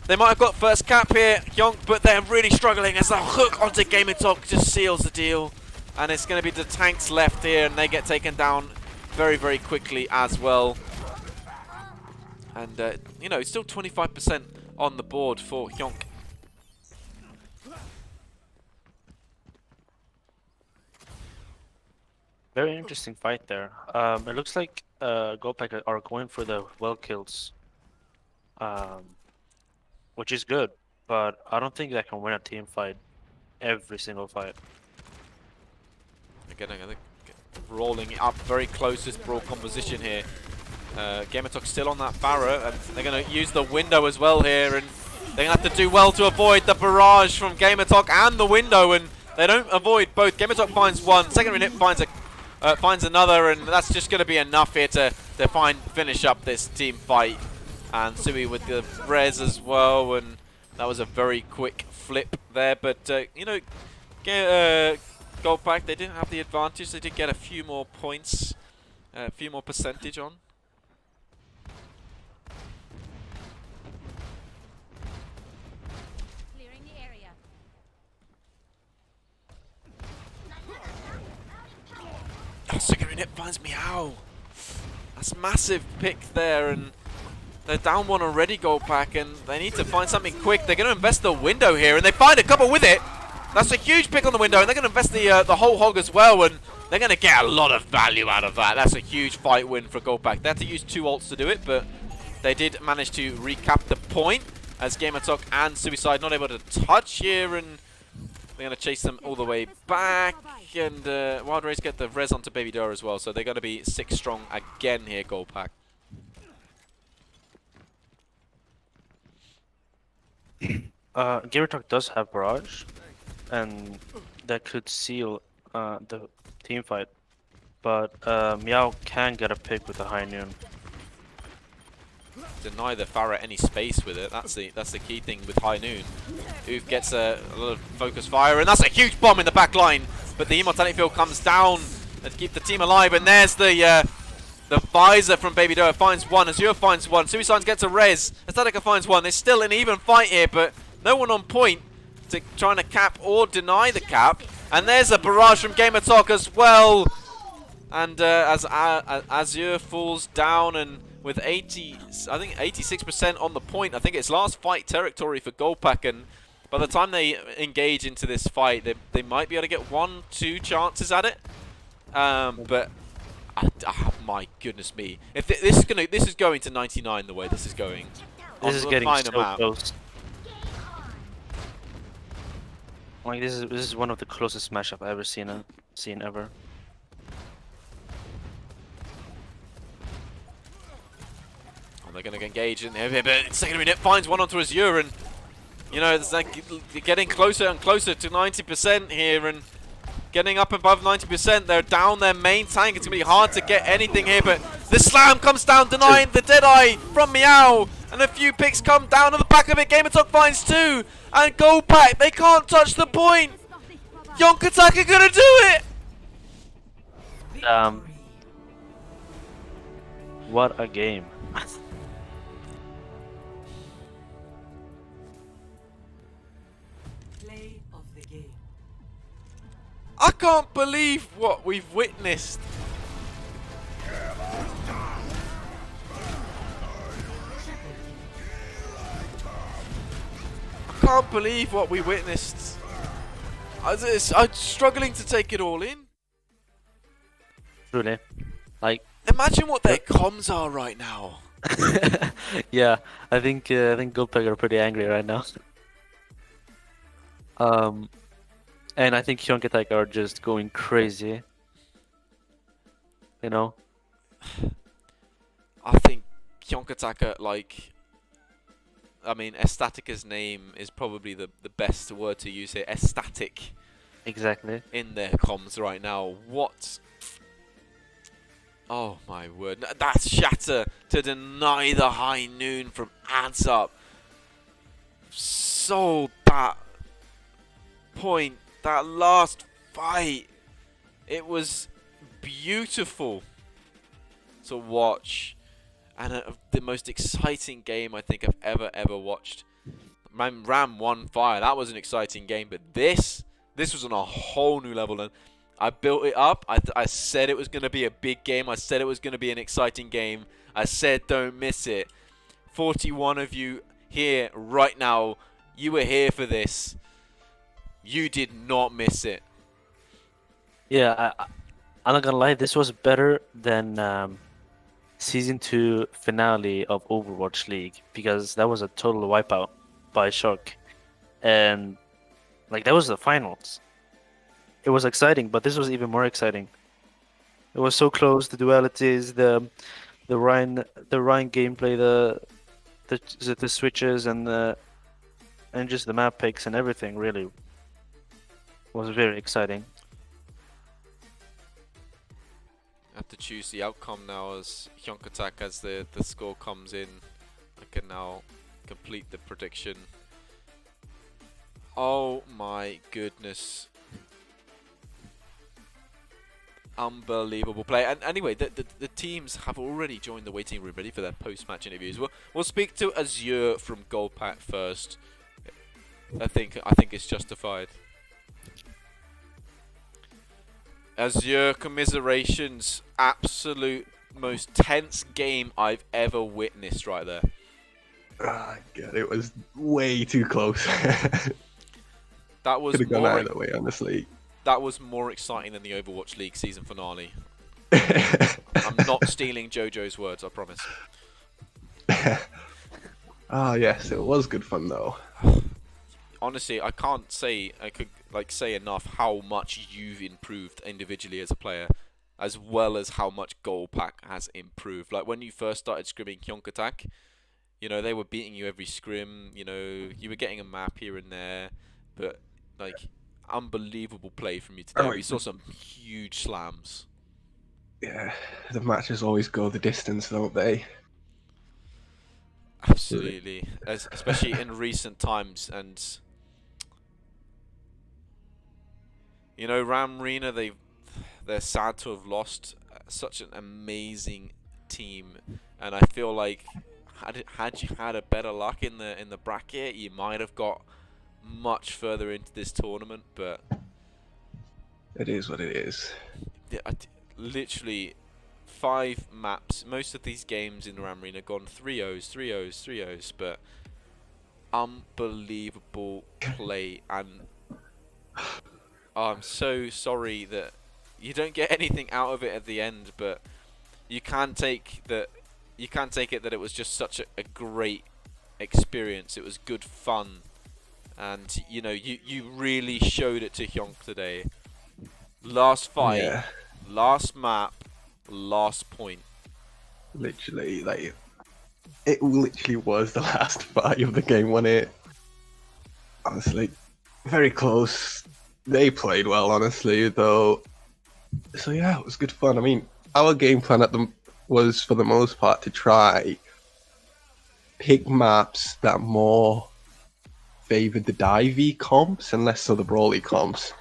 They might have got first cap here, Hjonk, but they're really struggling as the hook onto Attacc just seals the deal. And it's going to be the tanks left here, and they get taken down very, very quickly as well. And, you know, it's still 25% on the board for Hjonk. Very interesting fight there. It looks like GoldPack are going for the well kills. Which is good, but I don't think they can win a team fight every single fight. Again, rolling up very close to this broad composition here. Attacc still on that Pharah, and they're going to use the window as well here, and they're going to have to do well to avoid the barrage from Attacc and the window, and they don't avoid both. Attacc finds one, secondary nip finds another, and that's just going to be enough here to finish up this team fight. And Sui with the res as well, and that was a very quick flip there. But, you know, GoldPack, they didn't have the advantage. They did get a few more points, a few more percentage on. Clearing the area. Oh, secondary nip finds Meow. That's massive pick there, and they're down one already, GoldPack, and they need to find something quick. They're going to invest the window here, and they find a couple with it. That's a huge pick on the window, and they're going to invest the whole hog as well, and they're going to get a lot of value out of that. That's a huge fight win for GoldPack. They had to use 2 ults to do it, but they did manage to recap the point, as Attacc and Suicide not able to touch here, and they're going to chase them all the way back. And Wild Rays get the res onto Baby Doe as well, so they're going to be 6 strong again here, GoldPack. Attacc does have barrage, and that could seal the team fight. But Meow can get a pick with the high noon. Deny the Pharah any space with it. That's the key thing with high noon. Oof gets a lot of focus fire, and that's a huge bomb in the back line. But the immortality field comes down to keep the team alive, and there's the visor from Baby Doe finds one. Azure finds one. Suicide gets a res. Attacc finds one. There's still an even fight here, but no one on point to trying to cap or deny the cap. And there's a barrage from Attacc as well. And as Azure falls down, and with 86% on the point, I think it's last fight territory for GoldPack. And by the time they engage into this fight, they might be able to get 1-2 chances at it. But my goodness me! If this is going to 99 the way this is going, This is getting so close. Like this is one of the closest match I've ever seen ever. Oh, they're going to engage in here, but secondary nip finds one onto Azure, and you know it's like getting closer and closer to 90% here, and getting up above 90%. They're down their main tank. It's going to be hard to get anything here, but the slam comes down, denying the Deadeye from Meow. And a few picks come down on the back of it. Attacc finds 2. And GoldPack, they can't touch the point. Hjonk Attacc are going to do it. What a game. Play of the game. I can't believe what we've witnessed. I can't believe what we witnessed. I'm struggling to take it all in. Truly. Like, imagine what their comms are right now. Yeah, I think GoldPack are pretty angry right now. Um, and I think Hjonk Attacc are just going crazy. You know? I think Hjonk Attacc, like, I mean, Estatic's name is probably the best word to use here. Ecstatic Exactly. in their comms right now. What? Oh my word. That's Shatter to deny the high noon from adds up. Sold that point, that last fight. It was beautiful to watch. And the most exciting game I think I've ever watched. Ram won fire. That was an exciting game, but this was on a whole new level. And I built it up. I said it was going to be a big game. I said it was going to be an exciting game. I said don't miss it. 41 of you here right now, you were here for this. You did not miss it. Yeah, I'm not gonna lie, this was better than season 2 finale of Overwatch League because that was a total wipeout by Hjonk, and like that was the finals. It was exciting, but this was even more exciting. It was so close. The dualities, the Ryan gameplay, the switches, and just the map picks and everything really was very exciting. I have to choose the outcome now as Hjonk Attacc, as the score comes in. I can now complete the prediction. Oh my goodness. Unbelievable play. And anyway, the teams have already joined the waiting room ready for their post-match interviews. We'll speak to Azure from GoldPack first. I think it's justified. Azure, commiserations. Absolute most tense game I've ever witnessed right there. Ah, God, it was way too close. That was Could have gone more, either way, honestly. that was more exciting than the Overwatch League season finale. I'm not stealing JoJo's words, I promise. Ah, yes, it was good fun though. Honestly, I could say enough how much you've improved individually as a player, as well as how much GoldPack has improved. Like when you first started scrimming Hjonk Attacc, you know, they were beating you every scrim, you know, you were getting a map here and there, but like unbelievable play from you today. Alright. We saw some huge slams. Yeah, the matches always go the distance, don't they? Absolutely, especially in recent times. And you know, Ramrena, they're sad to have lost such an amazing team, and I feel like had you had a better luck in the bracket, you might have got much further into this tournament. But It is what it is. literally 5 maps. Most of these games in Ramrena gone 3-0s, 3-0s, 3-0s, but unbelievable play. And I'm so sorry that you don't get anything out of it at the end, but you can take that. You can take it that it was just such a great experience. It was good fun, and you know, you really showed it to Hjonk today. Last fight, Yeah, last map, last point. literally, like, it literally was the last fight of the game, wasn't it? Honestly, very close. They played well, honestly, though. So yeah, it was good fun. I mean, our game plan was for the most part to try pick maps that more favoured the divey comps and less so the brawly comps.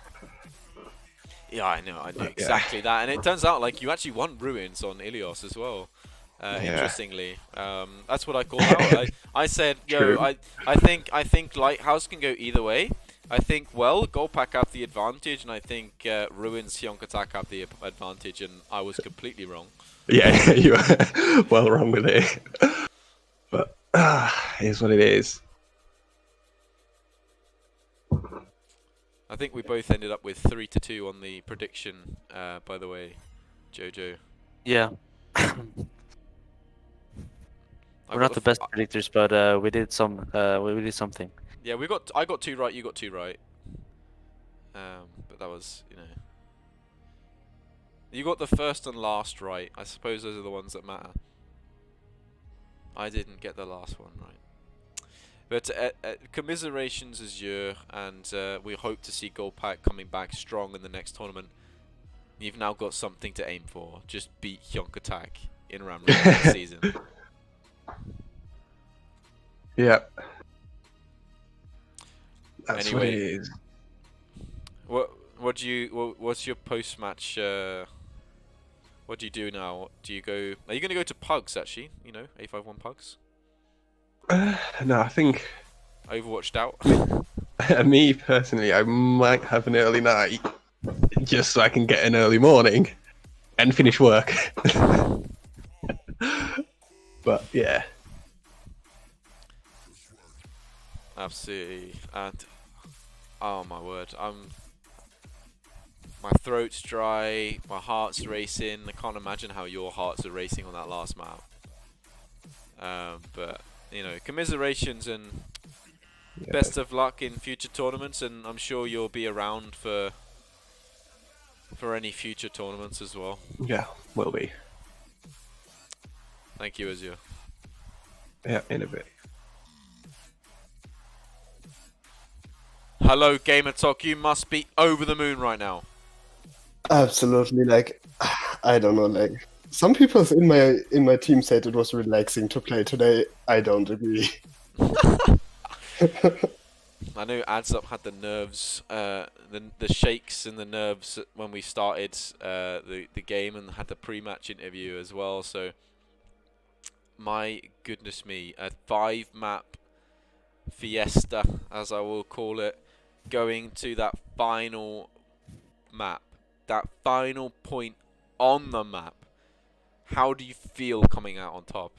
Yeah, I know Yeah. exactly that, and it turns out like you actually won Ruins on Ilios as well. Interestingly, that's what I called out. I said, yo, True. I think Lighthouse can go either way. I think GoldPack have the advantage, and I think Ruins Hjonk Attacc have the advantage, and I was completely wrong. Yeah, you were well wrong with it. But here's what it is. I think we both ended up with 3-2 on the prediction. By the way, Jojo. Yeah. I We're got not the best predictors, but we did some. We did something. Yeah, I got 2 right. You got 2 right. But that was, you know. You got the first and last right. I suppose those are the ones that matter. I didn't get the last one right. But commiserations Azure, and we hope to see GoldPack coming back strong in the next tournament. You've now got something to aim for. Just beat Hjonk Attacc in Ramrena this season. Yeah. That's what it Anyway, is. What's your post match? What do you do now? Do you go? Are you going to go to Pugs actually? You know, A51 Pugs. No, I think Overwatched out. me personally, I might have an early night just so I can get an early morning and finish work. But yeah. Absolutely, and oh my word, my throat's dry, my heart's racing. I can't imagine how your hearts are racing on that last map. But you know, commiserations and best of luck in future tournaments, and I'm sure you'll be around for any future tournaments as well. Yeah, will be. Thank you, Azure. Yeah, in a bit. Hello, Gamer Talk. You must be over the moon right now. Absolutely, like I don't know, like some people in my team said it was relaxing to play today. I don't agree. I know Attacc had the nerves, the shakes and the nerves when we started the game, and had the pre-match interview as well. So, my goodness me, a 5-map fiesta, as I will call it, going to that final map, that final point on the map. How do you feel coming out on top?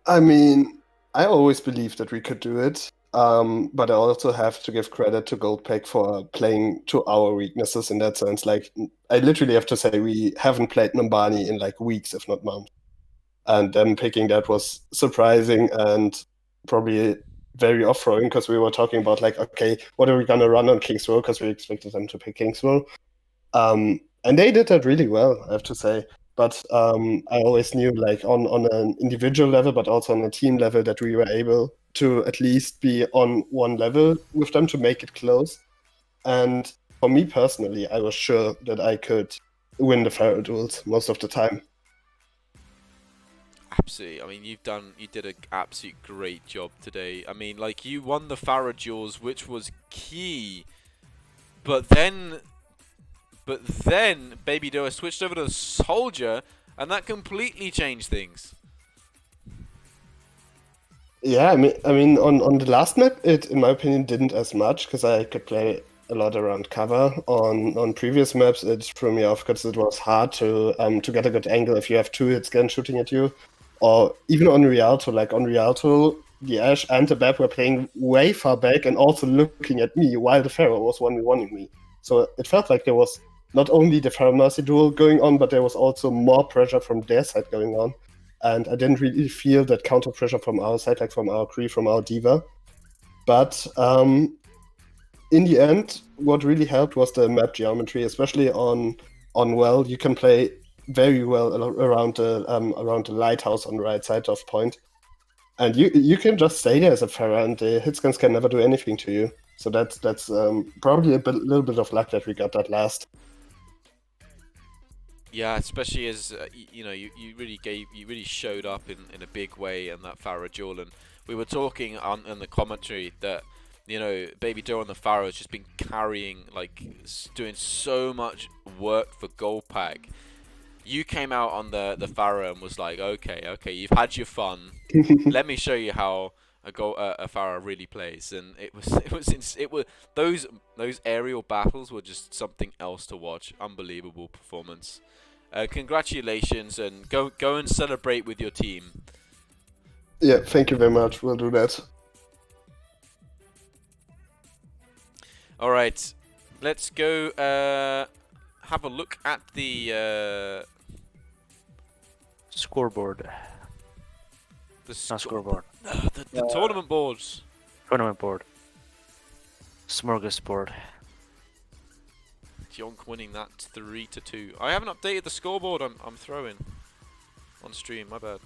I mean, I always believed that we could do it, but I also have to give credit to GoldPack for playing to our weaknesses in that sense. Like, I literally have to say we haven't played Numbani in like weeks, if not months. And them picking that was surprising and probably very off-throwing, because we were talking about like, okay, what are we going to run on King's Row, because we expected them to pick King's Row. And they did that really well, I have to say. But I always knew, like, on an individual level, but also on a team level, that we were able to at least be on one level with them to make it close. And for me personally, I was sure that I could win the Pharaoh duels most of the time. Absolutely. I mean, you did an absolute great job today. I mean, like, you won the Pharaoh duels, which was key. But then Baby Doa switched over to Soldier, and that completely changed things. Yeah, I mean, on the last map, it, in my opinion, didn't as much, because I could play a lot around cover. On previous maps, it threw me off because it was hard to get a good angle if you have 2 hit scans shooting at you. Or even on Rialto, like on Rialto, the Ash and the Bab were playing way far back and also looking at me while the Pharaoh was 1v1ing me. So it felt like there was not only the Pharaoh Mercy duel going on, but there was also more pressure from their side going on. And I didn't really feel that counter pressure from our side, like from our Kree, from our D.Va. But in the end, what really helped was the map geometry, especially on Well. You can play very well around the lighthouse on the right side of point, and you can just stay there as a Pharaoh, and the hitscans can never do anything to you. So that's probably a little bit of luck that we got that last. Yeah, especially as you know, you really showed up in a big way in that Pharaoh duel, and we were talking in the commentary that, you know, Baby Doe and the Pharaoh has just been carrying, like, doing so much work for GoldPack. You came out on the Pharaoh and was like, okay, you've had your fun. Let me show you how a Pharaoh really plays. And it was those aerial battles were just something else to watch. Unbelievable performance. Congratulations, and go and celebrate with your team. Yeah, thank you very much. We'll do that. All right, let's go have a look at the Scoreboard. The Not scoreboard. The tournament boards. Tournament board. Smorgasbord. Hjonk winning that 3-2. I haven't updated the scoreboard. I'm throwing on stream. My bad.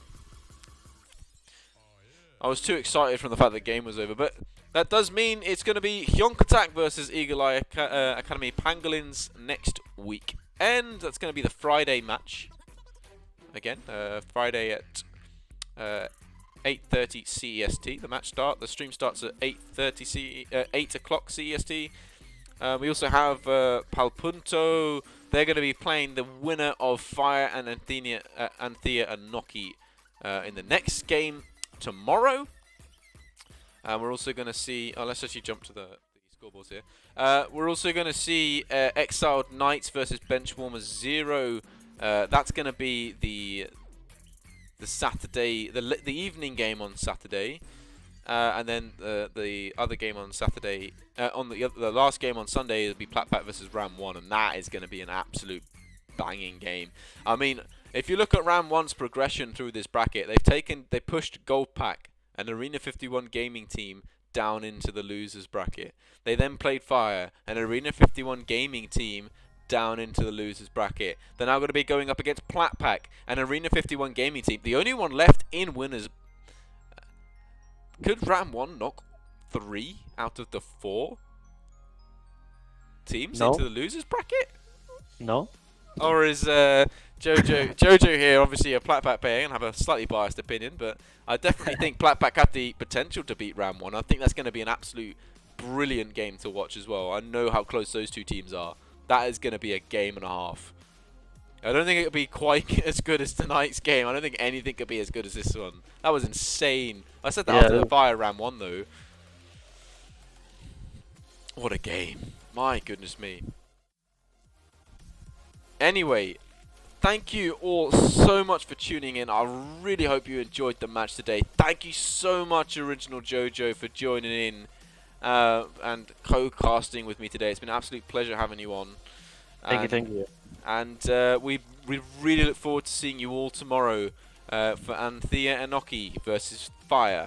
I was too excited from the fact the game was over, but that does mean it's going to be Hjonk Attacc versus Eagle Eye Academy Pangolins next week. And that's going to be the Friday match. Again, Friday at 8:30 CEST. The stream starts at 8 o'clock CEST. We also have Palpunto. They're going to be playing the winner of Fire and Anthea and Noki in the next game tomorrow. We're also going to see... Oh, let's actually jump to the scoreboards here. We're also going to see Exiled Knights versus Benchwarmers 0. That's going to be the Saturday, the evening game on Saturday. And then the other game on Saturday, the last game on Sunday, will be Plattpack versus Ram 1, and that is going to be an absolute banging game. I mean, if you look at Ram 1's progression through this bracket, they pushed GoldPack, an Arena 51 gaming team, down into the losers bracket. They then played Fire, an Arena 51 gaming team, down into the losers bracket. They're now going to be going up against Plattpack, an Arena 51 gaming team, the only one left in winners. Could Ram 1 knock 3 out of the 4 teams into the losers bracket? No. Or is Jojo here obviously a Plattpack player and have a slightly biased opinion, but I definitely think Plattpack have the potential to beat Ram 1. I think that's going to be an absolute brilliant game to watch as well. I know how close those two teams are. That is going to be a game and a half. I don't think it'll be quite as good as tonight's game. I don't think anything could be as good as this one. That was insane. I said that after the Fire Ram 1 though. What a game. My goodness me. Anyway, thank you all so much for tuning in. I really hope you enjoyed the match today. Thank you so much, Original Jojo, for joining in and co-casting with me today. It's been an absolute pleasure having you on. Thank you. And we really look forward to seeing you all tomorrow for Anthea and Noki versus Fire.